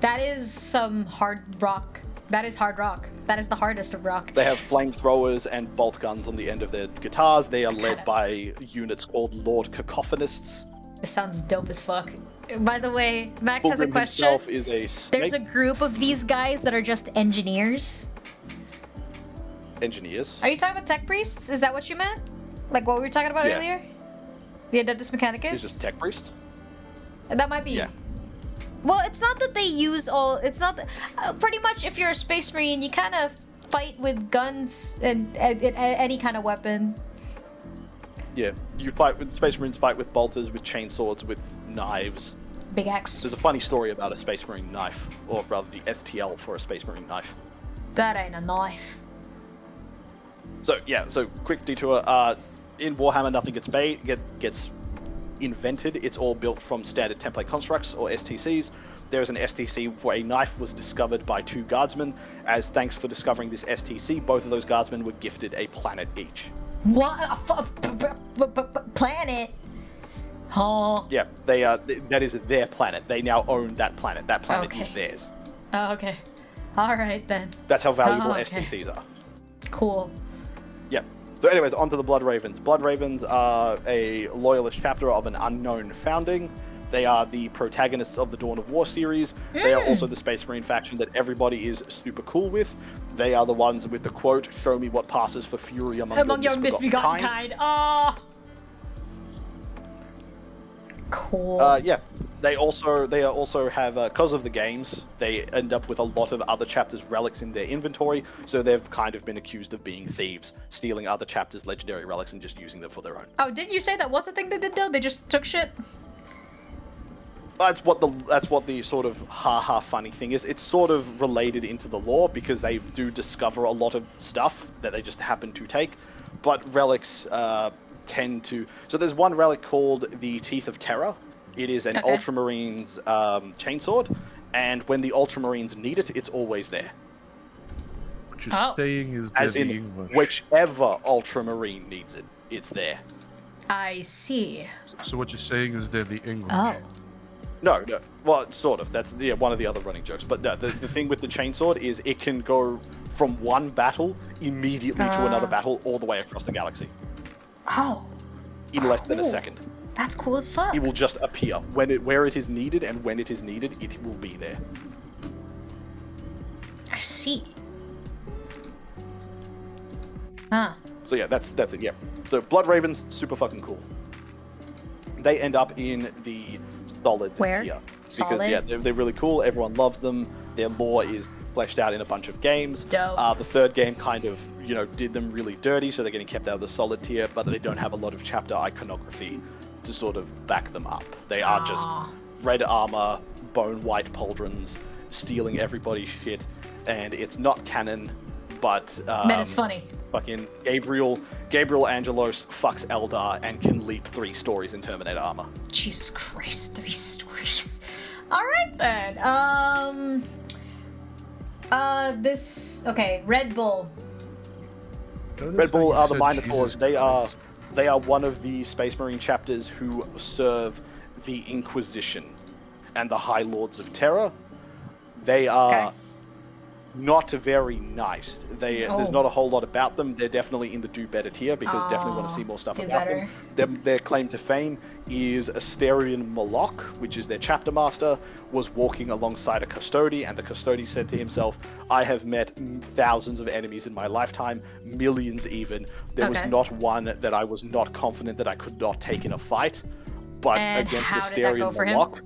That is some hard rock. That is hard rock. That is the hardest of rock. They have flamethrowers and bolt guns on the end of their guitars. They are led by units called Lord Cacophonists. This sounds dope as fuck. By the way, Max has a Fulgrim question. himself is a snake. There's a group of these guys that are just engineers. Engineers. Are you talking about tech priests? Is that what you meant? Like what we were talking about Yeah. earlier? The Adeptus Mechanicus? Is this Tech Priest? That might be. Yeah. Well, it's not that they use all. It's not that. Pretty much, if you're a Space Marine, you kind of fight with guns and any kind of weapon. Yeah, you fight with Space Marines, fight with bolters, with chainswords, with knives. Big axe. There's a funny story about a Space Marine knife, or rather the STL for a Space Marine knife. That ain't a knife. So yeah, so quick detour. In Warhammer, nothing gets invented. It's all built from standard template constructs or STCs. There's an STC for a knife was discovered by 2 guardsmen. As thanks for discovering this STC, both of those guardsmen were gifted a planet each. What? Planet? Oh. Yeah, they that is their planet. They now own that planet. That planet is theirs. Oh, okay. All right then. That's how valuable Oh, okay. STCs are. Cool. Yeah. So anyways, on to the Blood Ravens. Blood Ravens are a loyalist chapter of an unknown founding. They are the protagonists of the Dawn of War series. They are also the Space Marine faction that everybody is super cool with. They are the ones with the quote, "Show me what passes for fury among your misbegotten kind." Ah. Cool. Yeah. They also have, because of the games, they end up with a lot of other chapters' relics in their inventory, so they've kind of been accused of being thieves, stealing other chapters' legendary relics and just using them for their own. Oh, didn't you say that was the thing they did though? They just took shit? That's what the sort of ha-ha funny thing is. It's sort of related into the lore because they do discover a lot of stuff that they just happen to take, but relics tend to... So there's one relic called the Teeth of Terror. It is an Ultramarines chainsword, and when the Ultramarines need it, it's always there. What you're saying is they're As in, the English. whichever Ultramarine needs it, it's there. I see. So what you're saying is they're the English. Oh. No. Well, sort of. That's one of the other running jokes. But no, the thing with the chainsword is it can go from one battle immediately to another battle all the way across the galaxy. Oh. In less than a second. That's cool as fuck. It will just appear where it is needed, and when it is needed, it will be there. I see. Huh. So yeah, that's it. Yeah. So Blood Ravens, super fucking cool. They end up in the solid Where? tier Solid? because yeah, they're really cool. Everyone loves them. Their lore is fleshed out in a bunch of games. Dope. The third game kind of did them really dirty, so they're getting kept out of the solid tier, but they don't have a lot of chapter iconography to sort of back them up. They are just red armor, bone white pauldrons, stealing everybody's shit, and it's not canon, but Then it's funny. fucking Gabriel Angelos fucks Eldar and can leap 3 stories in Terminator armor. Jesus Christ, 3 stories. Alright then. Red Bull. Red Bull are the Minotaurs. They are one of the Space Marine chapters who serve the Inquisition and the High Lords of Terror. They are not very nice. There's not a whole lot about them. They're definitely in the do better tier because definitely want to see more stuff about them. Their claim to fame is Asterion Moloch, which is their chapter master, was walking alongside a custody, and the custody said to himself, I have met thousands of enemies in my lifetime, millions even. There was not one that I was not confident that I could not take in a fight. But And against how did that go Asterion for him? Moloch,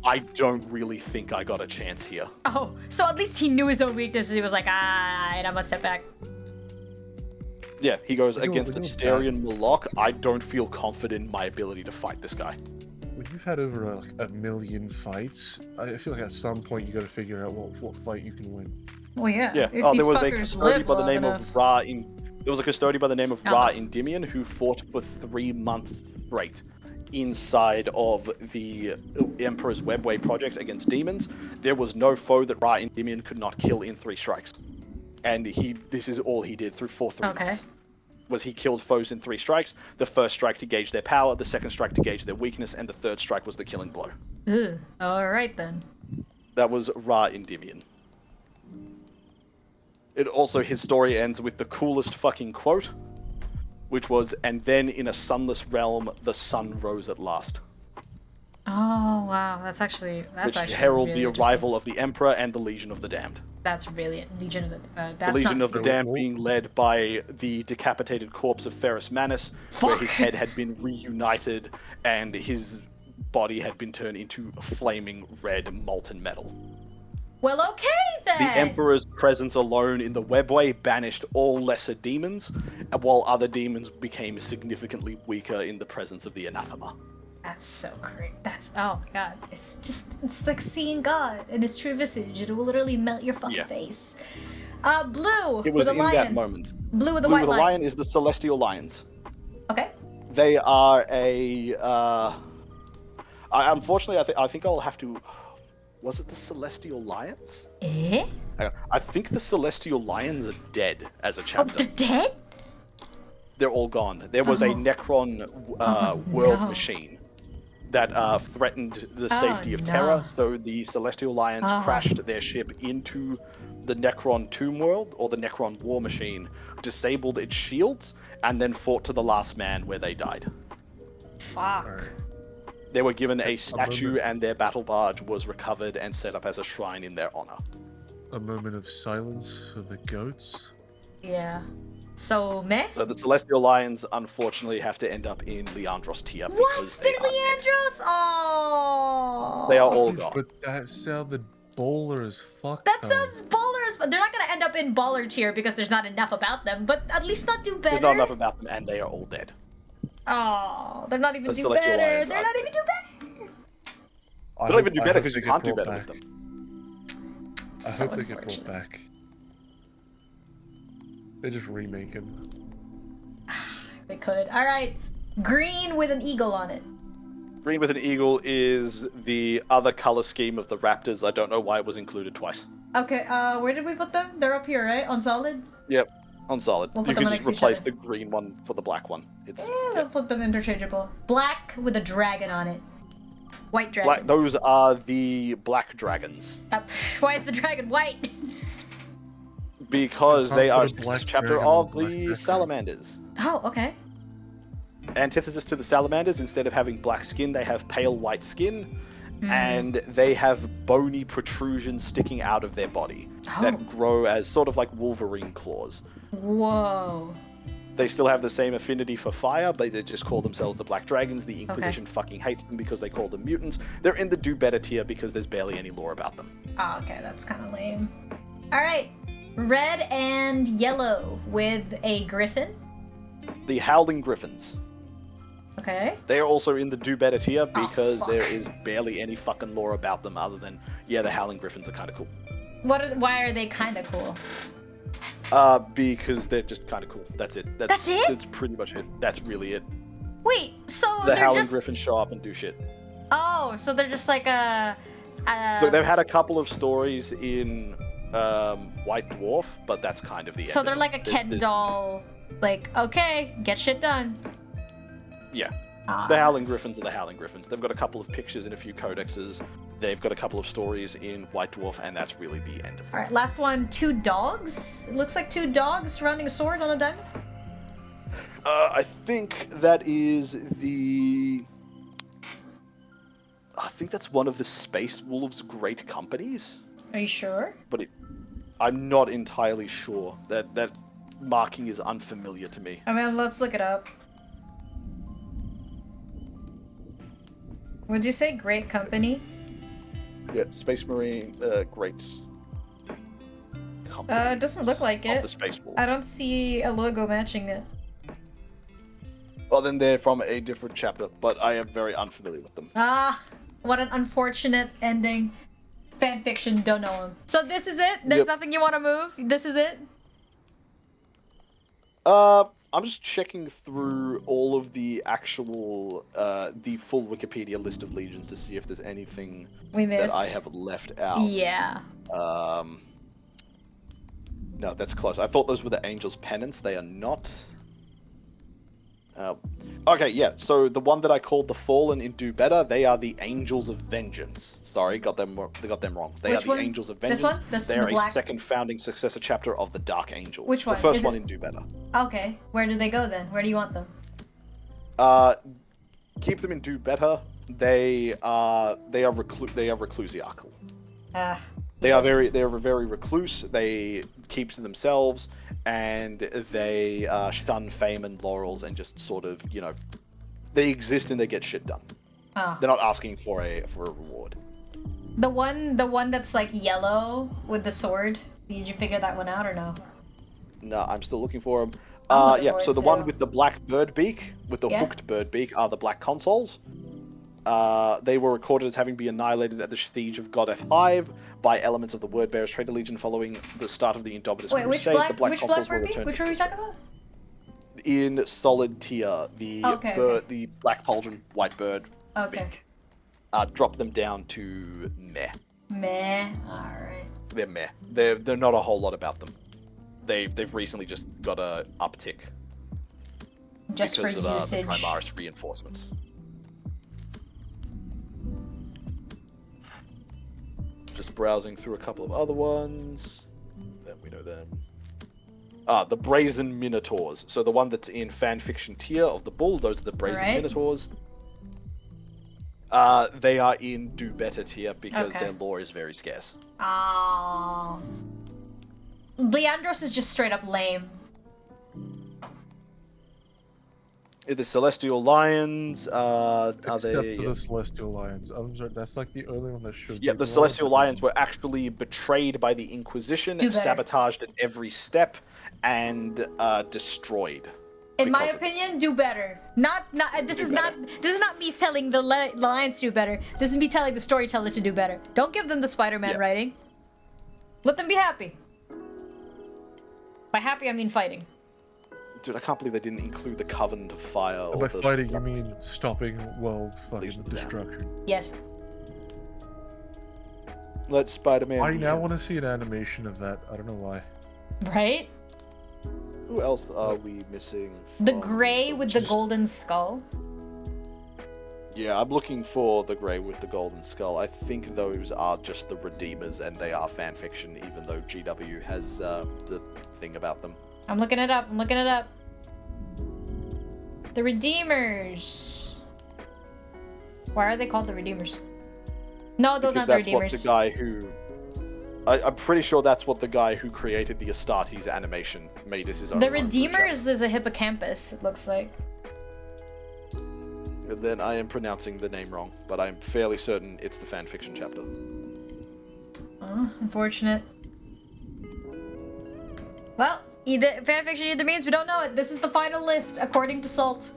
I don't really think I got a chance here. Oh, so at least he knew his own weaknesses. He was like, I must step back. Yeah, he goes, against Asterion Moloch, I don't feel confident in my ability to fight this guy. When you've had over a million fights, I feel like at some point you got to figure out what fight you can win. Well, yeah. Yeah. If Oh, these there was a fuckers custodian live by the long name enough. of Ra in. There was a custodian by the name of Ra Uh-huh. Endymion who fought for 3 months straight inside of the Emperor's Webway project against demons. There was no foe that Ra Endymion could not kill in 3 strikes, and this is all he did for 3 months. Was he killed foes in 3 strikes? The first strike to gauge their power, the second strike to gauge their weakness, and the third strike was the killing blow. Ugh. Alright then. That was Ra Endymion. It also, his story ends with the coolest fucking quote, which was, and then in a sunless realm, the sun rose at last. Oh wow, that's actually Which really herald the interesting. arrival of the Emperor and the Legion of the Damned. That's brilliant. Legion of the The Legion of the Damned being led by the decapitated corpse of Ferrus Manus, where his head had been reunited and his body had been turned into flaming red molten metal. Well, okay then. The Emperor's presence alone in the Webway banished all lesser demons, while other demons became significantly weaker in the presence of the Anathema. That's so great. Oh my god. It's like seeing God in his true visage. It will literally melt your fucking face. Blue It was with a in lion. that moment. Blue with a Blue white with a lion. lion is the Celestial Lions. Okay. They are unfortunately, I think I'll have to. Was it the Celestial Lions? Eh? I think the Celestial Lions are dead as a chapter. Oh, they're dead? They're all gone. There was a Necron world machine that threatened the safety of Terra, so the Celestial Lions crashed their ship into the Necron Tomb World, or the Necron War Machine, disabled its shields, and then fought to the last man where they died. Fuck. They were given a statue, and their battle barge was recovered and set up as a shrine in their honor. A moment of silence for the goats. Yeah. So, meh? So the Celestial Lions, unfortunately, have to end up in Leandros tier. What? They're Leandros? Oh. They are all gone. But that sounded baller as fuck. That sounds baller as fuck. They're not gonna end up in baller tier because there's not enough about them, but at least not do better. There's not enough about them, and they are all dead. Oh, they're not even The do Celestial better. Lions They're are- not even do better. They don't even do better because you can't do better with them. I hope they get brought back. They just remake him. They could. All right, green with an eagle on it. Green with an eagle is the other color scheme of the Raptors. I don't know why it was included twice. Okay, where did we put them? They're up here, right? On solid? Yep, on solid. We'll put You them can next just to each replace other. the green one for the black one. It's We'll flip them interchangeable. Black with a dragon on it. White dragon. black. Those are the black dragons Why is the dragon white? because they Can't are put a this black chapter dragon on of black the background. salamanders. Oh, okay. Antithesis to the salamanders, instead of having black skin, they have pale white skin, Hmm. and they have bony protrusions sticking out of their body that grow as sort of like Wolverine claws. Whoa. They still have the same affinity for fire, but they just call themselves the Black Dragons. The Inquisition fucking hates them because they call them mutants. They're in the do better tier because there's barely any lore about them. Oh, okay, that's kind of lame. All right, red and yellow with a griffin. The Howling Griffins. Okay. They are also in the do better tier because fuck. there is barely any fucking lore about them other than, yeah, the Howling Griffins are kind of cool. Why are they kind of cool? Because they're just kind of cool. That's it. That's it? That's pretty much it. That's really it. Wait, so The they're Howling just... Griffins show up and do shit. Oh, so they're just like a... Look, they've had a couple of stories in White Dwarf, but that's kind of the end. So they're like a Ken doll. Like, okay, get shit done. Yeah. The Howling Griffins are the Howling Griffins. They've got a couple of pictures in a few codexes. They've got a couple of stories in White Dwarf, and that's really the end of it. Alright, last one. 2 dogs? It looks like 2 dogs surrounding a sword on a diamond? I think that is the... I think that's one of the Space Wolves' great companies. Are you sure? But I'm not entirely sure. That marking is unfamiliar to me. I mean, let's look it up. Would you say great company? Yeah, Space Marine, great company. It doesn't look like it. The Space Wolf. I don't see a logo matching it. Well, then they're from a different chapter, but I am very unfamiliar with them. Ah, what an unfortunate ending. Fanfiction, don't know him. So this is it? There's nothing you want to move? This is it? I'm just checking through all of the actual, the full Wikipedia list of legions to see if there's anything that I have left out. Yeah. No, that's close. I thought those were the Angels' Penance. They are not. Okay, yeah, so the one that I called the Fallen in Do Better, they are the Angels of Vengeance. Sorry, got them wrong. They Which are the one? Angels of This Vengeance. one? They are a second founding successor chapter of the Dark Angels. Which one? The first Is one it- in Do Better. Okay, where do they go then? Where do you want them? Keep them in Do Better. They are reclusiacal. They are very recluse. They keep to themselves, and they shun fame and laurels, and just sort of, you know, they exist and they get shit done. They're not asking for a reward. The one that's like yellow with the sword. Did you figure that one out or no? No, I'm still looking for them. I'm looking Yeah. for So it the too. one with the black bird beak, with the hooked bird beak, are the black consoles. They were recorded as having been annihilated at the siege of Godeth Hive by elements of the Wordbearers Traitor Legion following the start of the Indomitus Wait, which Crusade. black Consoles bird beak? Which were we talking about? in solid tier, the the black pauldron white bird beak. Drop them down to meh. Meh. Alright. They're meh. They're not a whole lot about them. They've recently just got a uptick. Just because for of usage. the Primaris reinforcements. Just browsing through a couple of other ones. Then we know them. The Brazen Minotaurs. So the one that's in fanfiction tier of the Bull, those are the Brazen Minotaurs. They are in Do Better tier because their lore is very scarce. Oh. Leandros is just straight up lame. The Celestial Lions, are Except they... for the Celestial Lions. I'm sorry, that's like the only one that should Yeah, be the the Celestial one. Lions were actually betrayed by the Inquisition, Do better. sabotaged at every step, and destroyed. In my opinion, do better. This is not me telling the Lions to do better. This is me telling the storyteller to do better. Don't give them the Spider-Man writing. Let them be happy. By happy, I mean fighting. Dude, I can't believe they didn't include the Covenant of Fire. And or by the... fighting, you mean stopping world fucking destruction. Yes. Let Spider-Man I be now him. want to see an animation of that. I don't know why. Right? Who else are we missing? The gray with the golden skull. Yeah, I'm looking for the Grey with the Golden Skull. I think those are just the Redeemers, and they are fanfiction, even though GW has the thing about them. I'm looking it up. The Redeemers. Why are they called the Redeemers? No, those Because aren't the that's what Redeemers. the guy who... I'm pretty sure that's what the guy who created the Astartes animation made as his own. The Redeemers is a hippocampus, it looks like. And then I am pronouncing the name wrong, but I'm fairly certain it's the fanfiction chapter. Oh, unfortunate. Well, fanfiction either means we don't know it. This is the final list, according to Salt.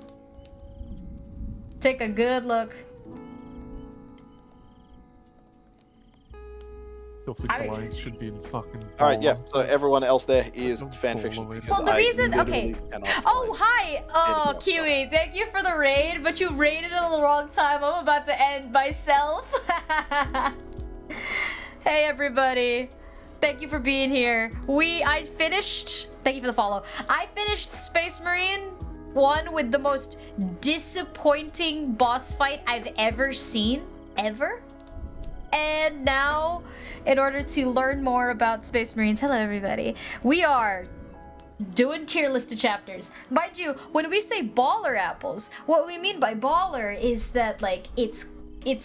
Take a good look. Still think the lines should be in fucking. Alright, yeah, so everyone else there is fanfiction because Well, the reason, literally okay. cannot Oh, hi! Oh, anything else. Kiwi, thank you for the raid, but you raided at the wrong time. I'm about to end myself. Hey, everybody. Thank you for being here. I finished... Thank you for the follow. I finished Space Marine 1 with the most disappointing boss fight I've ever seen. Ever? And now, in order to learn more about Space Marines, hello everybody, we are doing tier listed chapters. Mind you, when we say baller apples, what we mean by baller is that, like, it's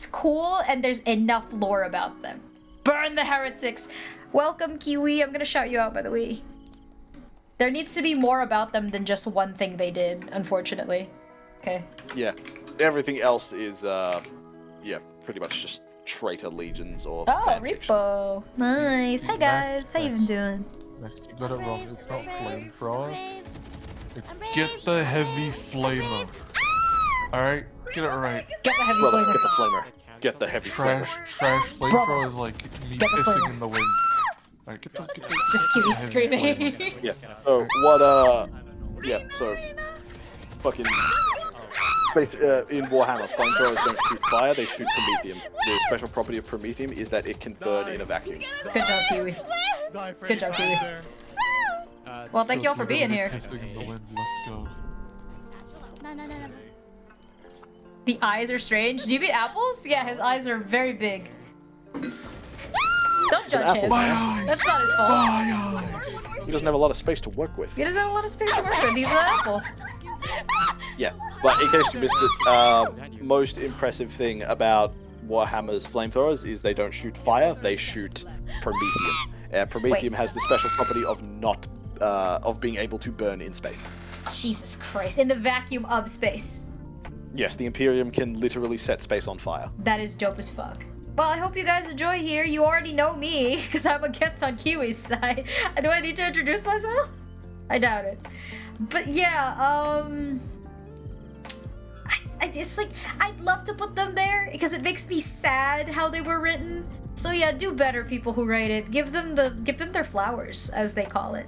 cool and there's enough lore about them. Burn the heretics! Welcome, Kiwi. I'm gonna shout you out, by the way. There needs to be more about them than just one thing they did, unfortunately. Okay. Yeah, everything else is, yeah, pretty much just traitor legions or Oh, fanfiction. Repo. Nice. Hi, guys. How you been doing? Next, you got it wrong. It's not flamethrower. It's get the heavy flamer. Alright? Get it right. Get the heavy Brother, flamer. get the flamer. Get the heavy Trash flamer. flamethrower is like me Get the pissing flamer. in the wind. Alright, get the It's just Kiwi screaming. Yeah, so what, yeah, so, fucking, in Warhammer, flamethrowers don't shoot fire, they shoot promethium. The special property of promethium is that it can burn in a vacuum. Good job, Kiwi. Good job, Kiwi. Well, thank you all for being here. Pissing in the wind. Let's go. The eyes are strange. Do you mean apples? Yeah, his eyes are very big. Don't judge him. That's not his fault. He doesn't have a lot of space to work with. He doesn't have a lot of space to work with. He's an apple. Yeah, but in case you missed it, most impressive thing about Warhammer's flamethrowers is they don't shoot fire, they shoot promethium. Promethium has the special property of not, of being able to burn in space. Jesus Christ. In the vacuum of space. Yes, the Imperium can literally set space on fire. That is dope as fuck. Well, I hope you guys enjoy here. You already know me, because I'm a guest on Kiwi's side. Do I need to introduce myself? I doubt it. But yeah, I just, like, I'd love to put them there, because it makes me sad how they were written. So yeah, do better, people who write it. Give them their flowers, as they call it.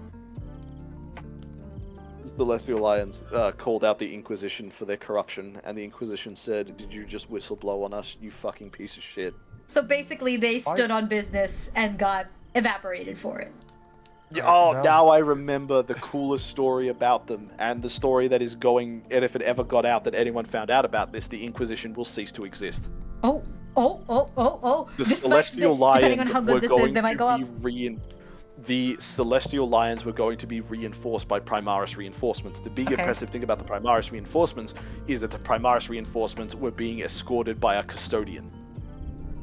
Celestial Lions called out the Inquisition for their corruption, and the Inquisition said, "Did you just whistleblow on us, you fucking piece of shit?" So basically, they stood on business and got evaporated for it. Yeah, oh, now I remember the coolest story about them, and the story that is going, and if it ever got out that anyone found out about this, the Inquisition will cease to exist. Oh. The Celestial Lions depending on how good this is, they might go up. The Celestial Lions were going to be reinforced by Primaris reinforcements. The big impressive thing about the Primaris reinforcements is that the Primaris reinforcements were being escorted by a custodian.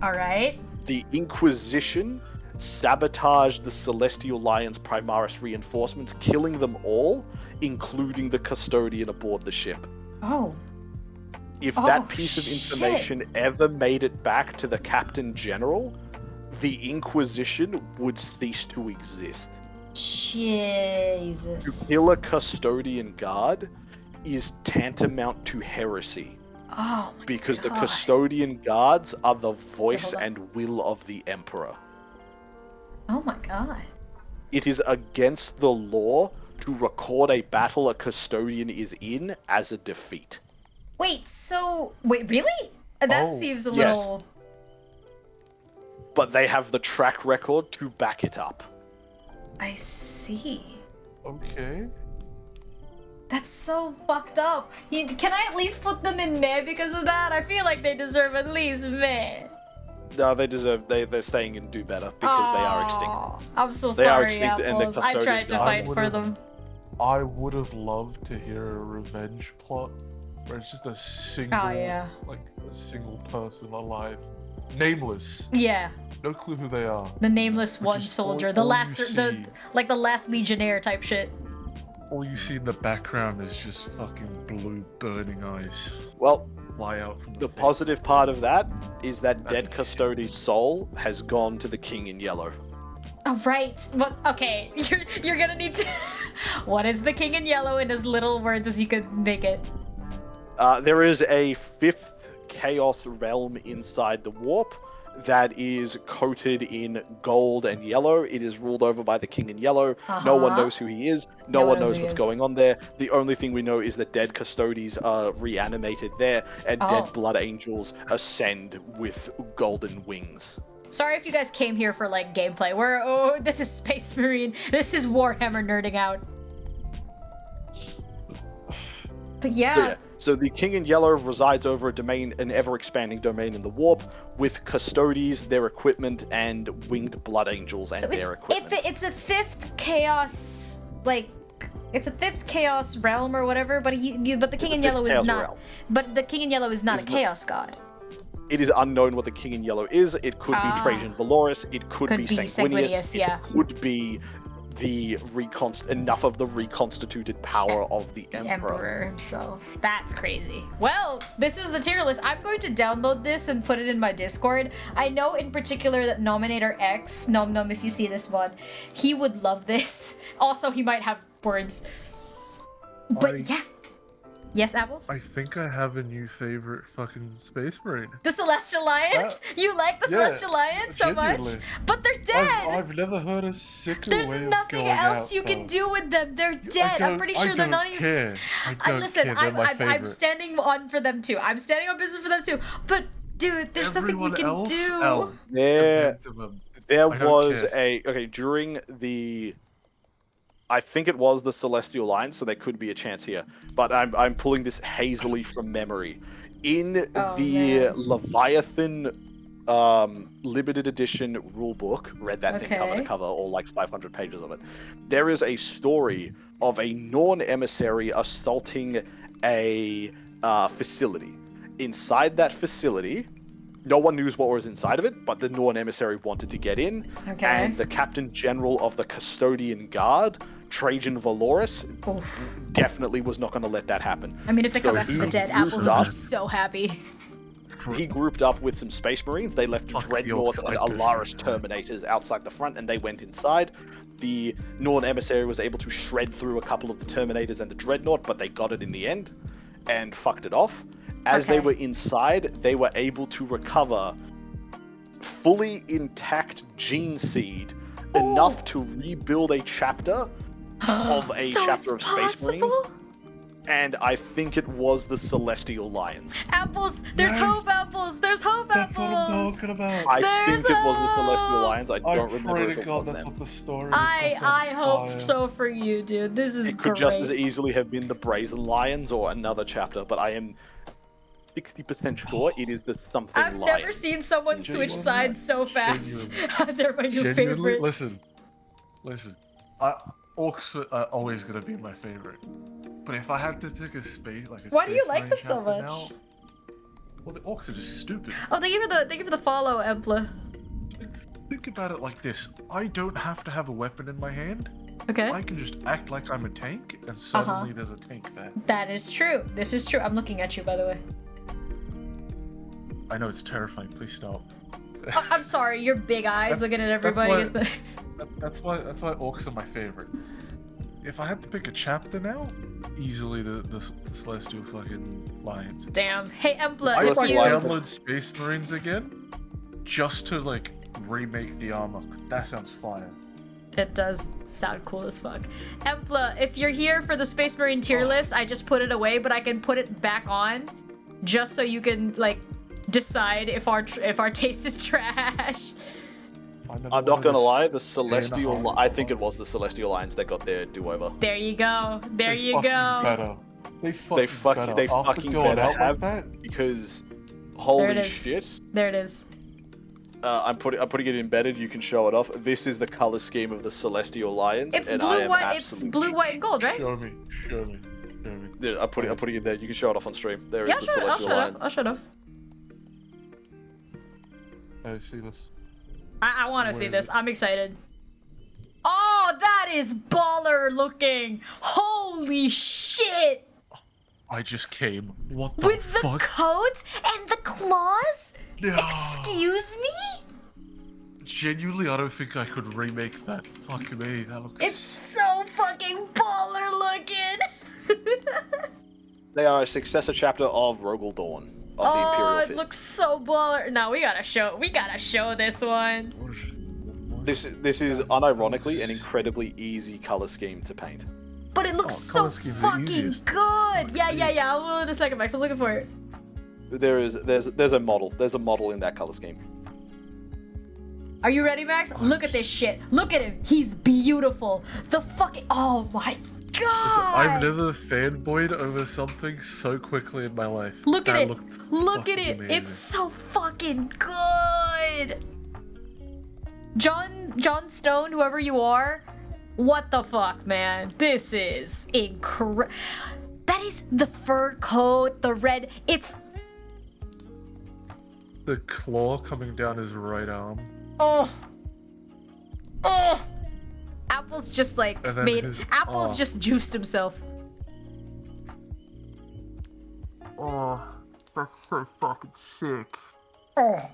Alright. The Inquisition sabotaged the Celestial Lions Primaris reinforcements, killing them all, including the custodian aboard the ship. Oh. If that piece of information ever made it back to the Captain General, the Inquisition would cease to exist. Jesus. To kill a custodian guard is tantamount to heresy. Oh my because God. the custodian guards are the voice and will of the Emperor. Oh my God. It is against the law to record a battle a custodian is in as a defeat. Wait, really? That seems a little... But they have the track record to back it up. I see. Okay. That's so fucked up. Can I at least put them in meh because of that? I feel like they deserve at least meh. No, they deserve. They're staying in do better because they are extinct. I'm so they are sorry, extinct and the Apples. I tried to fight for them. I would have loved to hear a revenge plot where it's just a single, like a single person alive, nameless. Yeah. No clue who they are. The nameless one is soldier, all the you last, see. like the last legionnaire type shit. All you see in the background is just fucking blue burning eyes. Well, fly out from the positive part of that is that dead custodian's soul has gone to the king in yellow. Oh, right. But, okay, you're gonna need to... What is the king in yellow in as little words as you could make it? There is a 5th Chaos realm inside the warp that is coated in gold and yellow. It is ruled over by the King in Yellow. No one knows who he is. No one knows what's going on there. The only thing we know is that dead custodies are reanimated there, and dead blood angels ascend with golden wings. Sorry if you guys came here for like gameplay. This is Space Marine. This is Warhammer nerding out. But yeah. So the King in Yellow resides over a domain, an ever-expanding domain in the warp, with custodies, their equipment, and winged blood angels and their equipment. It's a 5th chaos, like, it's a 5th chaos realm or whatever. But the King in Yellow is not. Realm. But the King in Yellow is not a chaos god. It is unknown what the King in Yellow is. It could be Trajan Valoris. It could be Sanguinius. Yeah. It could be enough of the reconstituted power of the Emperor himself. That's crazy. Well, this is the tier list. I'm going to download this and put it in my Discord. I know in particular that Nominator X, Nom Nom, if you see this one, he would love this. Also, he might have words. But yeah. Yes, Apples? I think I have a new favorite fucking Space Marine. The Celestial Alliance? You like the Celestial Alliance so much? But they're dead! I've never heard a sicker There's way nothing else you can do with them. They're dead. I'm pretty sure they're not even... Listen, I'm standing on for them too. I'm standing on business for them too. But, dude, there's nothing you can do. There was during the... I think it was the Celestial Alliance, so there could be a chance here. But I'm pulling this hazily from memory. In the Leviathan limited edition rulebook, read that thing cover to cover, all like 500 pages of it, there is a story of a Norn emissary assaulting a facility. Inside that facility, no one knew what was inside of it, but the Norn emissary wanted to get in, and the Captain General of the Custodian Guard, Trajan Valoris, definitely was not going to let that happen. I mean, if they come back from the dead, Apples would be so happy. He grouped up with some Space Marines. They left Dreadnoughts and Alaris Terminators outside the front, and they went inside. The Norn emissary was able to shred through a couple of the Terminators and the Dreadnought, but they got it in the end and fucked it off. As they were inside, they were able to recover fully intact gene seed enough to rebuild a chapter of a chapter of Space Marines. And I think it was the Celestial Lions. Apples! There's hope, Apples! There's hope, Apples! That's what I'm talking about. I think it was the Celestial Lions. I don't remember if it was them. That's what the story is. I hope so for you, dude. This is great. It could just as easily have been the Brazen Lions or another chapter, but I am 60% sure it is the something I've never seen someone switch sides so fast. They're my new favorite. Listen. Orcs are always gonna be my favorite. But if I had to pick a space, why do you like them so much? Now, well, the orcs are just stupid. Oh, they give you the follow, Empla. Think about it like this: I don't have to have a weapon in my hand. Okay. I can just act like I'm a tank, and suddenly there's a tank there. That is true. This is true. I'm looking at you, by the way. I know it's terrifying. Please stop. I'm sorry. Your big eyes looking at everybody. That's why orcs are my favorite. If I had to pick a chapter now, easily the Celestial fucking Lions. Damn. Hey, Empla, I would download Space Marines again, just to like remake the armor. That sounds fire. It does sound cool as fuck. Empla, if you're here for the Space Marine tier list, I just put it away, but I can put it back on, just so you can like decide if our taste is trash. I'm not gonna lie, the Celestial... I think it was the Celestial Lions that got their do-over. There you go. There you go. Better. They fucking better have that, because holy shit. There it is. I'm putting it embedded. You can show it off. This is the color scheme of the Celestial Lions. It's blue, white. It's blue, white, and gold, right? Show me. There, I'm putting it there. You can show it off on stream. There is the Celestial Lions. I'll show it off. I see this. I want to see this. I'm excited. Oh, that is baller looking. Holy shit. I just came. What the fuck? With the coat and the claws? No. Excuse me? Genuinely, I don't think I could remake that. Fuck me, that looks... It's so fucking baller looking. They are a successor chapter of Rogel Dawn of the Imperial Fist. It looks so baller. No, we gotta show this one. This is unironically an incredibly easy color scheme to paint. But it looks so fucking good. Yeah. I will in a second, Max. I'm looking for it. There's a model. There's a model in that color scheme. Are you ready, Max? Look at this shit. Look at him. He's beautiful. The fucking. Oh my god. Listen, I've never fanboyed over something so quickly in my life. Look at it. Look at fucking it. amazing. It's so fucking good. John Stone, whoever you are, what the fuck, man? This is incredible. That is the fur coat, the red. It's the claw coming down his right arm. oh. Apple's just like Apple's just juiced himself. Oh, that's so fucking sick. Oh.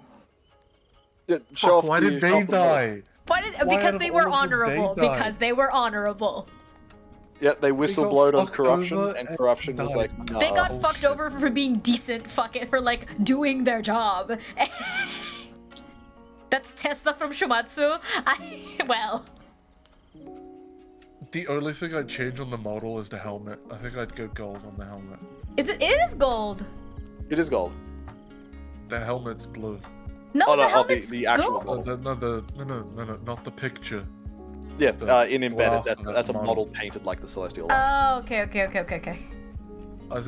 Fuck, why did they die? Because they were honorable. Because they were honorable. Yeah, they whistleblowed on corruption, and corruption was like, nah. They got fucked over for being decent, for like doing their job. That's Tesla from Shumatsu. Well. The only thing I'd change on the model is the helmet. I think I'd go gold on the helmet. It is gold. It is gold. The helmet's blue. No, the helmet's the actual gold. model. No, not the picture. Yeah, in embedded, that's a model painted like the Celestial Lions. Oh, okay. I think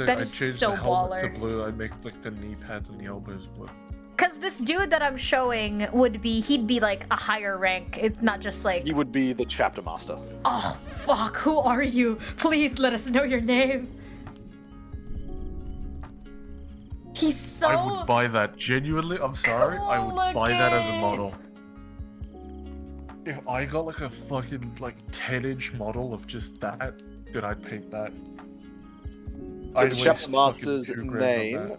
That I'd is change so the helmet to baller. blue. I'd make like the knee pads and the elbows blue. Cause this dude that I'm showing he'd be like a higher rank. It's not just like. He would be the chapter master. Oh fuck! Who are you? Please let us know your name. He's so. I would buy that genuinely. I'm sorry. I would buy that as a model. If I got like a fucking like 10-inch model of just that, then I'd paint that. The chapter master's name.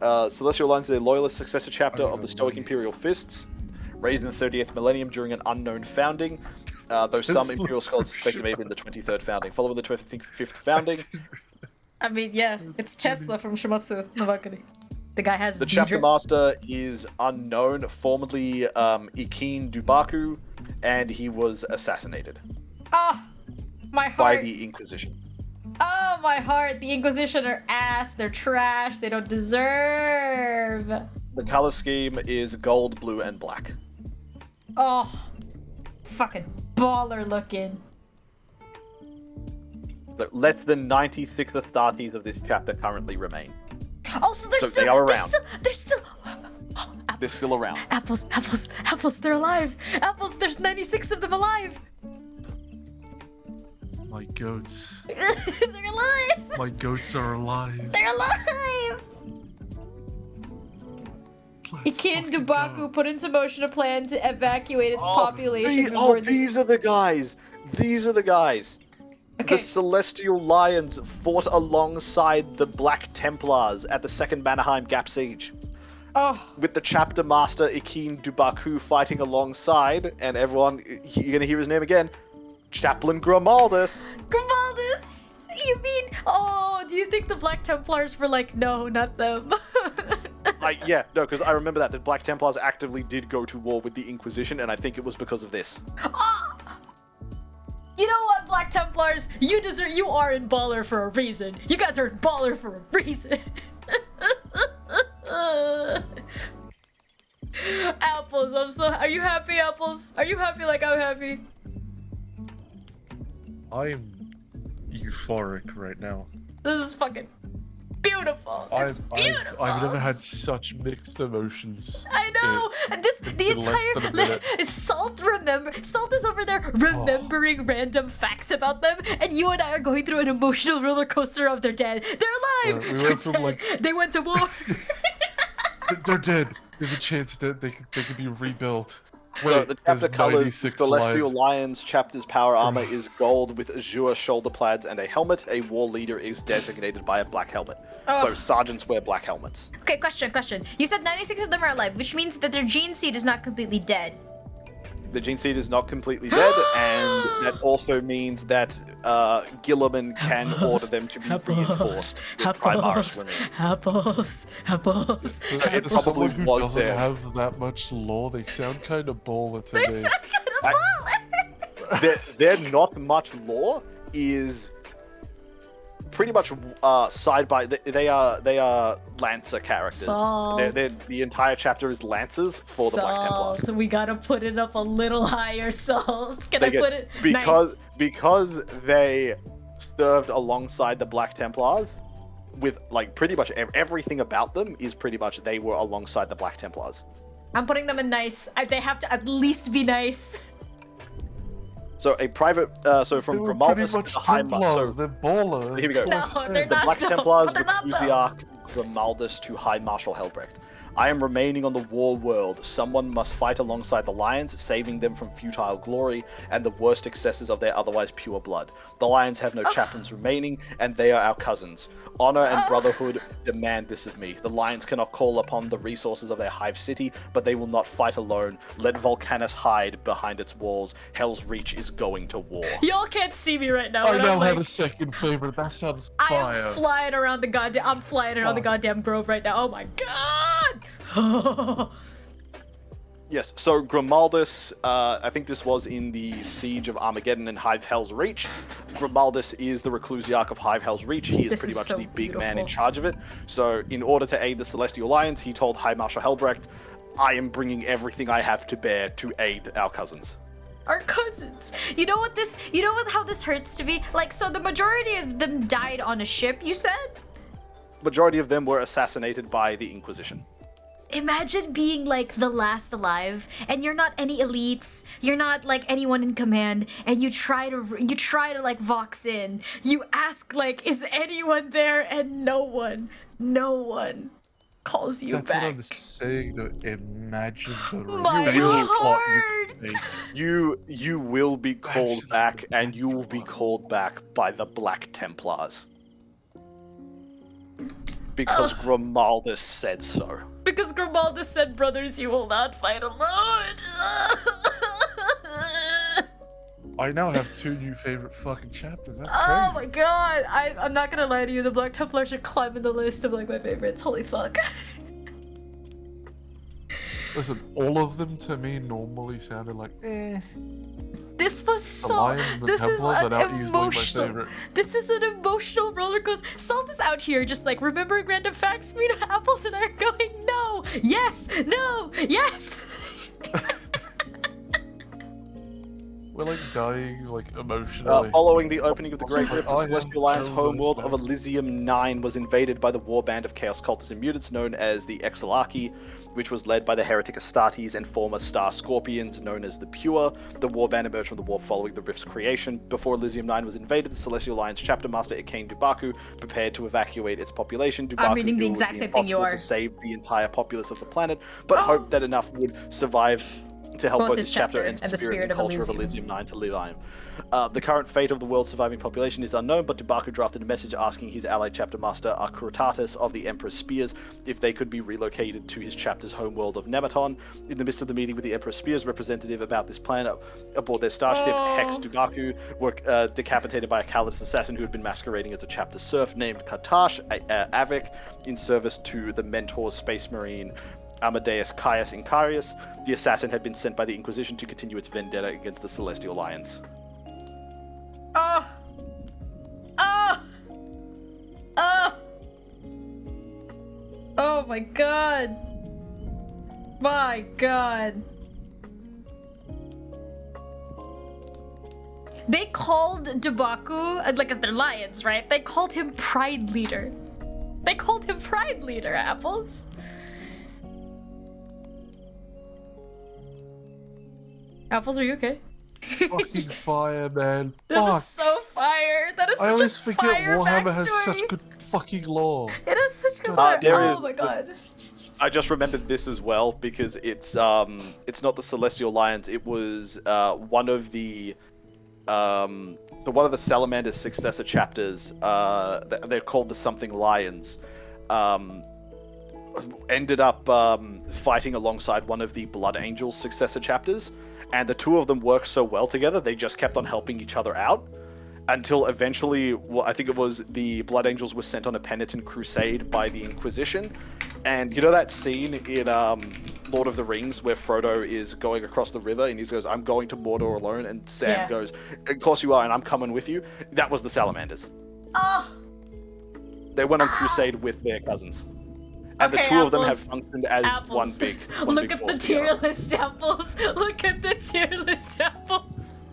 Celestial Lions is a loyalist successor chapter of the Stoic Imperial Fists, raised in the 30th millennium during an unknown founding, though some Imperial scholars suspect it may have been the 23rd founding. Following the 25th founding. I mean, yeah, it's Tesla from Shumatsu no Bakari. The guy has the chapter master is unknown, formerly Ikin Dubaku, and he was assassinated. Oh, my heart. By the Inquisition. Oh, my heart. The Inquisition are ass. They're trash. They don't deserve. The color scheme is gold, blue, and black. Oh, fucking baller looking. Less than 96 Astartes of this chapter currently remain. Oh, so they're they are around. They're still. They're still around. Apples, they're alive. Apples, there's 96 of them alive. My goats. They're alive. My goats are alive. They're alive. Ikin Dubaku put into motion a plan to evacuate its population before these are the guys. These are the guys. Okay. The Celestial Lions fought alongside the Black Templars at the Second Mannerheim Gap Siege. Oh. With the chapter master Ikin Dubaku fighting alongside, and everyone, you're gonna hear his name again, Chaplain Grimaldus. Grimaldus? You mean, do you think the Black Templars were like, no, not them? Yeah, no, because I remember that the Black Templars actively did go to war with the Inquisition, and I think it was because of this. You know what, Black Templars? You are in baller for a reason. You guys are in baller for a reason. Apples, are you happy, Apples? Are you happy like I'm happy? I'm euphoric right now. This is fucking beautiful. It's beautiful. I've never had such mixed emotions. I know. The entire Salt is over there remembering random facts about them, and you and I are going through an emotional roller coaster of their dead. They're alive. We went from they went to war. They're dead. There's a chance that they could be rebuilt. So the chapter colors, Celestial Lions chapter's power armor is gold with azure shoulder plaids and a helmet. A war leader is designated by a black helmet. So sergeants wear black helmets. Okay, question. You said 96 of them are alive, which means that their gene seed is not completely dead. The Gene Seed is not completely dead, and that also means that Gilliman can order them to be reinforced with Primaris remains. Apples. It As someone probably who was doesn't there. have that much lore, they sound kind of baller to me. They're not much lore is pretty much side by they are Lancer characters. They're the entire chapter is Lancers for the Black Templars. We gotta put it up a little higher, Salt. Can They I get- put it because they served alongside the Black Templars with like pretty much everything about them is pretty much they were alongside the Black Templars. I'm putting them in nice. They have to at least be nice. So a private, so from They were Grimaldus pretty much to High Templars, so they're ballers. here we go. No, they're The not. Black though. Templars, But they're not, though. Reclusiarch, Grimaldus to High Marshal Helbrecht. I am remaining on the war world. Someone must fight alongside the Lions, saving them from futile glory and the worst excesses of their otherwise pure blood. The Lions have no chaplains remaining, and they are our cousins. Honor and brotherhood demand this of me. The Lions cannot call upon the resources of their hive city, but they will not fight alone. Let Volcanus hide behind its walls. Hell's Reach is going to war. Y'all can't see me right now. I but now I'm have like, a second favorite. That sounds I fire. am flying around the goddamn. I'm flying around the goddamn grove right now. Oh my god! Yes, so Grimaldus, I think this was in the Siege of Armageddon and Hive Hell's Reach. Grimaldus is the Reclusiarch of Hive Hell's Reach. He is This pretty is much so the big man in beautiful. charge of it. So in order to aid the Celestial Lions, he told High Marshal Helbrecht, I am bringing everything I have to bear to aid our cousins. Our cousins. You know how this hurts to be? Like, so the majority of them died on a ship, you said? Majority of them were assassinated by the Inquisition. Imagine being like the last alive, and you're not any elites, you're not like anyone in command, and you try to like vox in. You ask like, is anyone there? And no one calls you That's back. what I was saying, though. Imagine the My revenge plot heart! you could make. You will be called back, and you will be called back by the Black Templars. Because Grimaldus said so. Because Grimaldus said, brothers, you will not fight alone. I now have 2 new favorite fucking chapters. That's Oh crazy. my god! I'm not gonna lie to you, the Black Templars are climbing the list of like my favorites. Holy fuck. Listen, all of them to me normally sounded like, eh. This was The Lions and the this is Templars are an now easily my emotional. favorite. This is an emotional roller coaster. Salt is out here just like remembering random facts. Me and Apples and I are going, no, yes, no, yes. We're like dying, like emotionally. Following the opening of the Great Also, Rift, the I am Celestial Lions' so homeworld nice of Elysium 9 was invaded by the warband of Chaos Cultists and Mutants known as the Exilarchy, which was led by the heretic Astartes and former Star Scorpions known as the Pure. The warband emerged from the war following the Rift's creation. Before Elysium 9 was invaded, the Celestial Lions chapter master Ikane Dubaku prepared to evacuate its population. Dubaku reading the knew it would exact be same thing you impossible are. to save the entire populace of the planet, but hoped that enough would survive to help both his chapter and the spirit and culture of Elysium 9 to live on. The current fate of the world's surviving population is unknown, but Dubaku drafted a message asking his allied chapter master Akrutatus of the Emperor's Spears if they could be relocated to his chapter's homeworld of Nematon. In the midst of the meeting with the Emperor's Spears representative about this plan aboard their starship, Hex Dubaku were decapitated by a Calidus assassin who had been masquerading as a chapter serf named Katash Avik in service to the mentor Space Marine Amadeus Caius Incarius. The assassin had been sent by the Inquisition to continue its vendetta against the Celestial Lions. Oh. Oh. Oh. Oh my god. My god. They called Dubaku, like as their lions, right? They called him Pride Leader. They called him Pride Leader, Apples. Apples, are you okay? Fucking fire, man. This Fuck. is so fire. That is I such always a forget fire Warhammer has backstory. such good fucking lore. It has such good God, fire. there Oh is- my god. I just remembered this as well because it's not the Celestial Lions. It was one of the Salamander's successor chapters. They're called the Something Lions. Ended up fighting alongside one of the Blood Angels successor chapters, and the two of them worked so well together, they just kept on helping each other out. Until eventually, well, I think it was the Blood Angels were sent on a penitent crusade by the Inquisition. And you know that scene in Lord of the Rings where Frodo is going across the river and he goes, "I'm going to Mordor alone," and Sam goes, "Of course you are, and I'm coming with you." That was the Salamanders. Oh! They went on crusade with their cousins. And Okay, the two of them have apples. functioned as one big Look at the force tier together. list apples. Look at the tier list apples.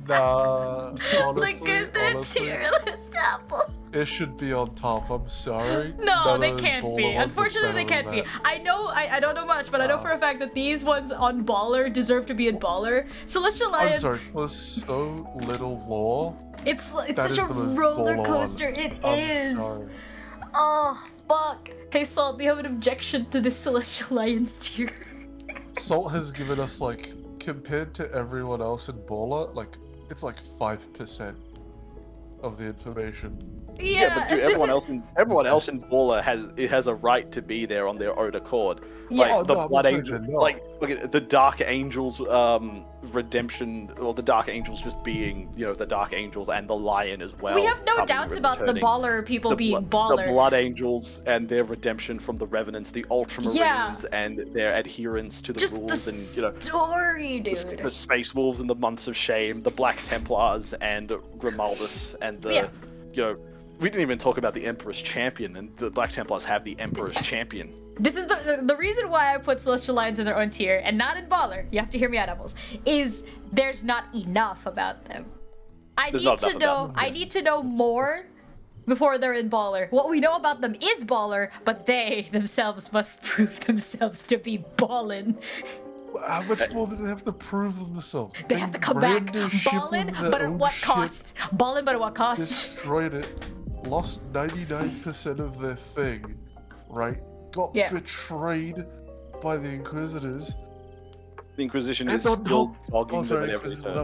Nah, Look at the tier list apples. It should be on top. I'm sorry. No, None they of those can't Baller be. ones are Unfortunately, they better can't than be. that. I know, I don't know much, but I know for a fact that these ones on Baller deserve to be in Baller. Celestial I'm Lions, sorry. There's so little lore. it's That such is a the most roller Baller one. coaster. It I'm is. sorry. Oh, fuck. Hey, Salt, do you have an objection to this Celestial Lions tier? Salt has given us, like, compared to everyone else in Baller, like, it's like 5% of the information. Yeah, but dude, everyone else in Baller has a right to be there on their own accord. Yeah. Like Oh, the no, I'm Blood not saying Angel, they're not. like look at the Dark Angels redemption, or the Dark Angels just being, you know, the Dark Angels, and the Lion as well. We have no coming doubts and about the returning. Baller people The being Blo- Baller. The Blood Angels and their redemption from the Revenants, the Ultramarines and their adherence to the Just rules, the and you know, story, dude. the Space Wolves and the Months of Shame, the Black Templars and Grimaldus, and the, you know, we didn't even talk about the Emperor's Champion, and the Black Templars have the Emperor's Champion. This is the reason why I put Celestial Lions in their own tier and not in Baller. You have to hear me out, Apples. Is there's not enough about them. I There's need not to enough know. about them. I need to know more before they're in Baller. What we know about them is Baller, but they themselves must prove themselves to be ballin'. How much more do they have to prove themselves? They have to come back. ran their ship Ballin', with their but at own what ship, cost? Ballin', but at what cost? Destroyed it, lost 99% of their thing, right? Got betrayed by the Inquisitors. The Inquisition And is on still top- dogging them at every Inquisition, turn.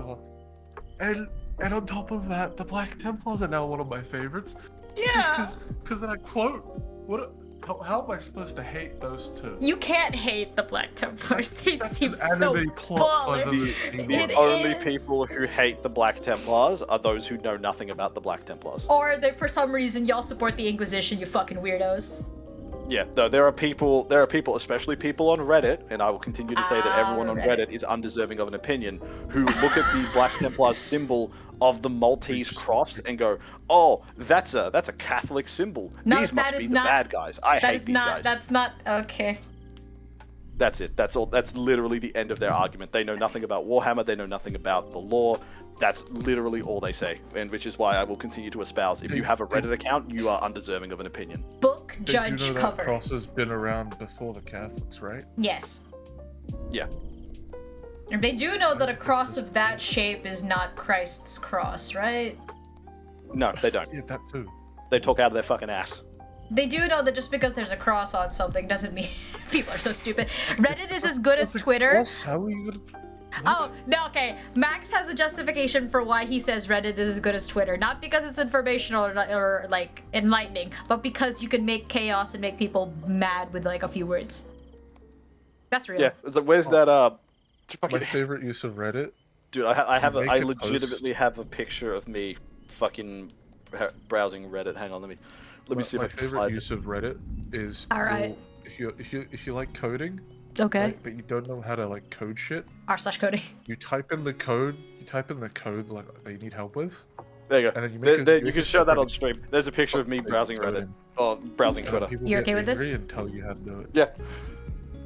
whatever. And on top of that, the Black Templars are now one of my favorites. Yeah. Because of that quote. How am I supposed to hate those two? You can't hate the Black Templars. They seem an so anime plot baller. for this game. The only people who hate the Black Templars are those who know nothing about the Black Templars. Or that for some reason y'all support the Inquisition, you fucking weirdos. Yeah, though there are people, especially people on Reddit, and I will continue to say that everyone on Reddit is undeserving of an opinion, who look at the Black Templars symbol of the Maltese cross and go, "Oh, that's a Catholic symbol. No, These must that be is the not- bad guys. I hate these guys." That's not okay. That's it. That's all. That's literally the end of their argument. They know nothing about Warhammer. They know nothing about the lore. That's literally all they say, and which is why I will continue to espouse. If you have a Reddit account, you are undeserving of an opinion. Book They judge do know cover. that cross has been around before the Catholics, right? Yes. Yeah. They do know that a cross of that shape is not Christ's cross, right? No, they don't. Yeah, that too. They talk out of their fucking ass. They do know that just because there's a cross on something doesn't mean people are so stupid. Reddit is as good as Twitter. Yes, how are you gonna... Oh, no, okay. Max has a justification for why he says Reddit is as good as Twitter. Not because it's informational or like, enlightening, but because you can make chaos and make people mad with, like, a few words. That's real. Yeah, it's like, where's that, My favorite use of Reddit? Dude, I Make a legitimately have a picture of me fucking browsing Reddit. Hang on, let me see if My I can favorite find use of Reddit is Alright. if you like coding, Okay. right, but you don't know how to like code shit, r/coding. you type in the code like that you need help with. There you go. And then you make You can show that on stream. There's a picture of me browsing Reddit. Oh, browsing Twitter. You okay with this? And tell you how to do it. Yeah.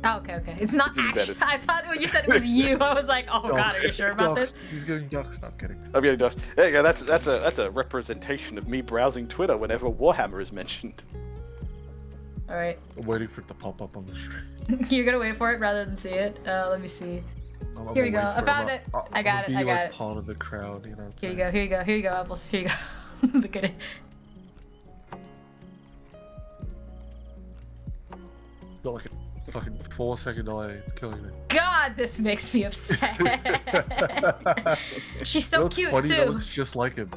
Oh, okay. It's not It's actually. embedded. I thought when you said it was you, I was like, oh god, are you sure about this? He's getting ducks. Not kidding. I'm getting dust. There you go. That's a representation of me browsing Twitter whenever Warhammer is mentioned. All right. I'm waiting for it to pop up on the stream. You're gonna wait for it rather than see it. Let me see. I'm Here we go. gonna wait I for found I'm it. I'm I got gonna it. I be, got like, it. part of the crowd, you know. Here you go. Here you go. Here you go, Apples. Here you go. Look at it. Got like a fucking 4-second delay. It's killing me. God, this makes me upset. She's so You know what's cute funny? too. That looks just like him.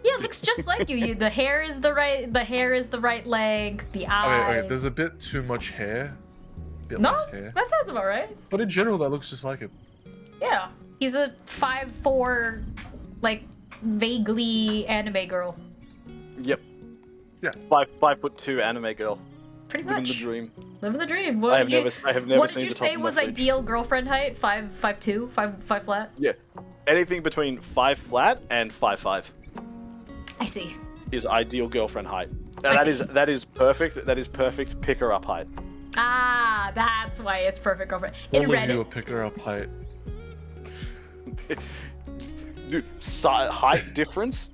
Yeah, it looks just like you. The hair is the right length. The eyes. Okay, there's a bit too much hair. Bit No, less hair. that sounds about right. But in general, that looks just like him. Yeah, he's a 5'4", like vaguely anime girl. Yep. Yeah. 5'2" anime girl. Pretty Living much. the dream. Living the dream. I have never What seen did you the top say of was my fridge. ideal girlfriend height? 5'2", 5 flat. Yeah. Anything between 5 flat and 5'5" I see. is ideal girlfriend height. And that is perfect. That is perfect picker up height. Ah, that's why it's perfect girlfriend. All In of you Reddit, will pick her up height. Dude, height difference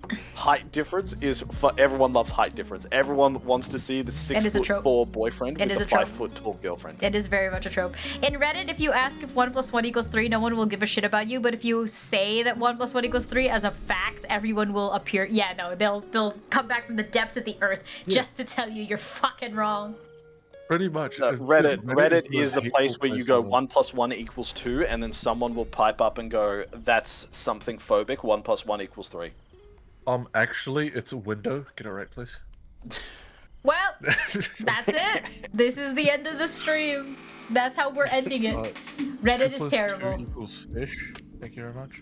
is for everyone loves height difference. Everyone wants to see the It is a trope. 6'4" boyfriend It with is the a trope. 5' tall girlfriend. it is very much a trope. In Reddit, if you ask if 1 + 1 = 3, no one will give a shit about you. But if you say that 1 + 1 = 3 as a fact, everyone will appear. Yeah, no, they'll come back from the depths of the earth just to tell you you're fucking wrong. Pretty much. Reddit is the place hateful where you go ever. 1 + 1 = 2, and then someone will pipe up and go, "That's something phobic. 1 + 1 = 3." Actually, it's a window. Get it right, please. Well, that's it. This is the end of the stream. That's how we're ending it. Reddit 2 is + 2 terrible. = fish. Thank you very much.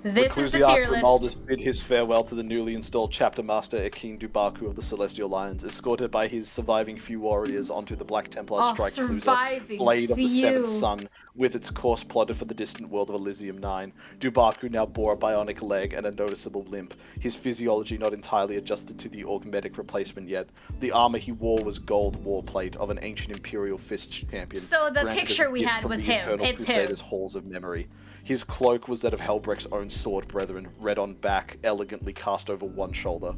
This is the Reclusiarch tier list. Romaldus bid his farewell to the newly installed chapter master Akin Dubaku of the Celestial Lions, escorted by his surviving few warriors onto the Black Templar strike cruiser, surviving Blade of the few. Seventh Sun, with its course plotted for the distant world of Elysium 9. Dubaku now bore a bionic leg and a noticeable limp, his physiology not entirely adjusted to the augmetic replacement yet. The armor he wore was gold warplate of an ancient Imperial Fist champion. So the granted as a picture we gift had from was the him. Infernal It's him. Crusaders' halls of memory. His cloak was that of Helbrecht's own sword brethren, red on back, elegantly cast over one shoulder.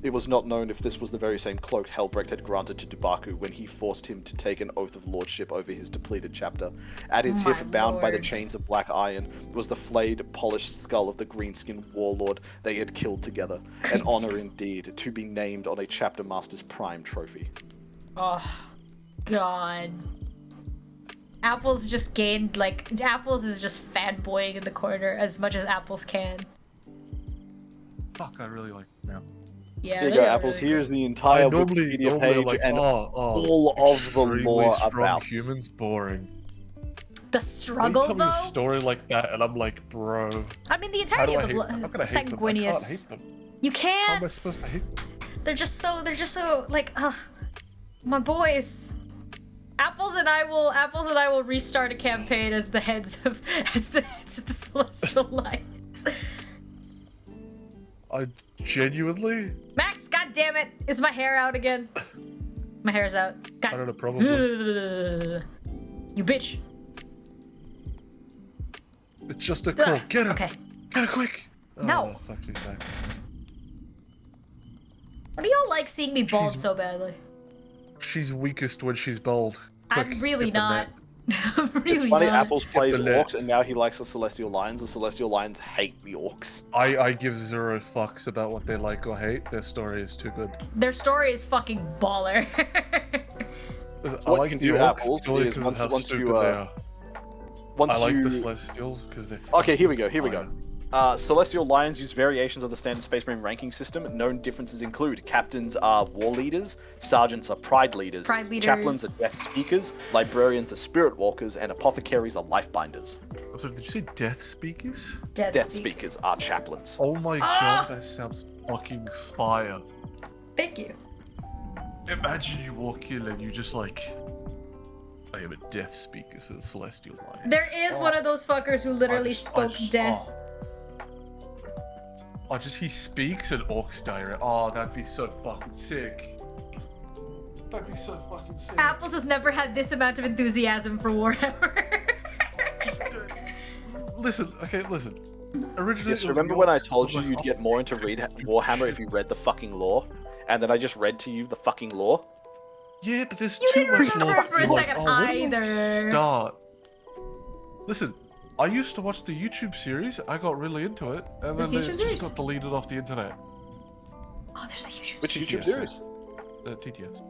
It was not known if this was the very same cloak Helbrecht had granted to Dubaku when he forced him to take an oath of lordship over his depleted chapter. At his My hip, bound by the lord. chains of black iron, was the flayed, polished skull of the greenskin warlord they had killed together. An honor indeed, to be named on a chapter master's prime trophy. Oh, God. Apples just gained, like, Apples is just fanboying in the corner as much as Apples can. Fuck, I really like it now. Yeah, Here you they're go, Apples. really Here's the entire Wikipedia page like, and all of the extremely lore strong about. humans boring. The When struggle, you tell me a though? story like that, and I'm like, bro. I mean, the How do entirety I of hate the them? How can I hate them? I can't Sanguinius. hate them. You How am I can't! supposed to hate them? They're just so, like, ugh. My boys. Apples and I will restart a campaign as the heads of the Celestial Lions. I genuinely? Max, god damn it! Is my hair out again? My hair's out. God. I don't know, probably. You bitch. It's just a call. Get her! Okay. Get her quick! No. Oh, fuck, she's back. What do y'all like seeing me bald so badly? She's weakest when she's bald. Quick, I'm really hit the not. net. I'm really It's funny, not. Apples plays the net. orcs, and now he likes the Celestial Lions. The Celestial Lions hate the orcs. I give zero fucks about what they like or hate. Their story is too good. Their story is fucking baller. Listen, I What like you the can do, orcs Apples, purely is because of how once stupid you, they are. Once I like you... the Celestials because they're Okay, here we go. fire. Celestial Lions use variations of the standard Space Marine ranking system. Known differences include captains are war leaders, sergeants are pride leaders, chaplains are death speakers, librarians are spirit walkers, and apothecaries are life binders. I'm sorry, did you say death speakers? Death speakers are chaplains. Oh my god, that sounds fucking fire. Thank you. Imagine you walk in and you just like, I am a death speaker for the Celestial Lions. There is one of those fuckers who literally spoke death. He speaks and orcs die. Oh, that'd be so fucking sick. That'd be so fucking sick. Apples has never had this amount of enthusiasm for Warhammer. Listen. Originally, Yes, remember when I told you you'd get more into Warhammer if you read the fucking lore? And then I just read to you the fucking lore? Yeah, but there's You too didn't much remember lore. it for a You're like, second where do I either. Start. Listen, I used to watch the YouTube series. I got really into it, and then There's it YouTube just series? got deleted off the internet. Oh, there's a YouTube Which series. YouTube series? TTS.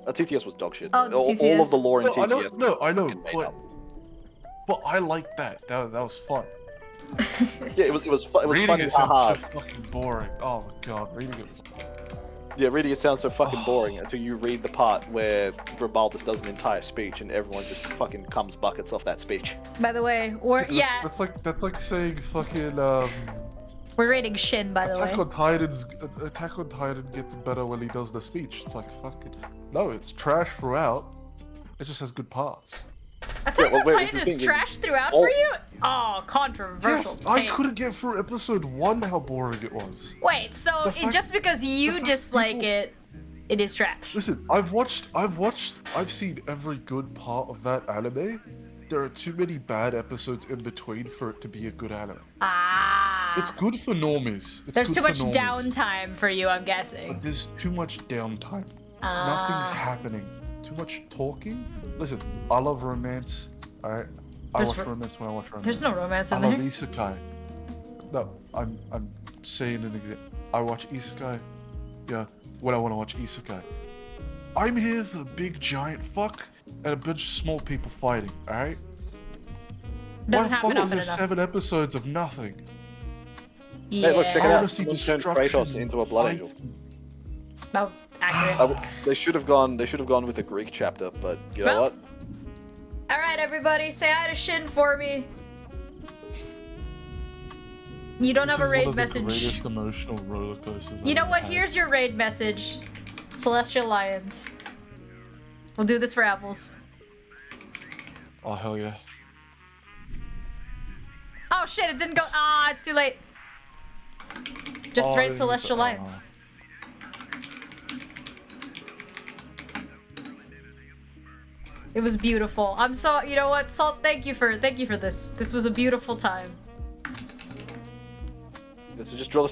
TTS was dog shit. Oh, the all TTS. of the lore in No, TTS. I know, was I know, fucking made up. but I liked that. That was fun. Yeah, it was Reading funny. it sounds Haha. so fucking boring. Oh my god, reading it was... Yeah, reading it sounds so fucking boring until you read the part where Gribaldus does an entire speech and everyone just fucking comes buckets off that speech. By the way, or That's, yeah, that's like saying fucking we're rating Shin. By the way, Attack on Titan gets better when he does the speech. It's like fucking no, it's trash throughout. It just has good parts. Attack on Titan is trash throughout for you? Oh, controversial. Yes, I couldn't get through episode 1 how boring it was. Wait, so just because you dislike it, it is trash? Listen, I've seen every good part of that anime. There are too many bad episodes in between for it to be a good anime. Ah. It's good for normies. There's too much downtime for you, I'm guessing. But there's too much downtime. Nothing's happening. Too much talking. Listen, I love romance. Alright? I watch romance when I watch romance. There's no romance in there. I love isekai. No, I'm saying an example. I watch isekai. Yeah, when I want to watch isekai. I'm here for the big giant fuck and a bunch of small people fighting, alright? Doesn't happen often there enough. 7 episodes of nothing? Yeah. Hey, look, check it I out. want to see Someone turned Kratos into a blood angel. No, accurate. They should have gone with the Greek chapter, but you know what? Alright, everybody, say hi to Shin for me. You don't have a raid message. This is one of the greatest emotional roller coasters. You know what? Here's your raid message. Celestial Lions. We'll do this for apples. Oh, hell yeah. Oh shit, it didn't go. Ah, it's too late. Just raid Celestial Lions. It was beautiful. I'm so, you know what, Salt, thank you for this. This was a beautiful time. So just draw the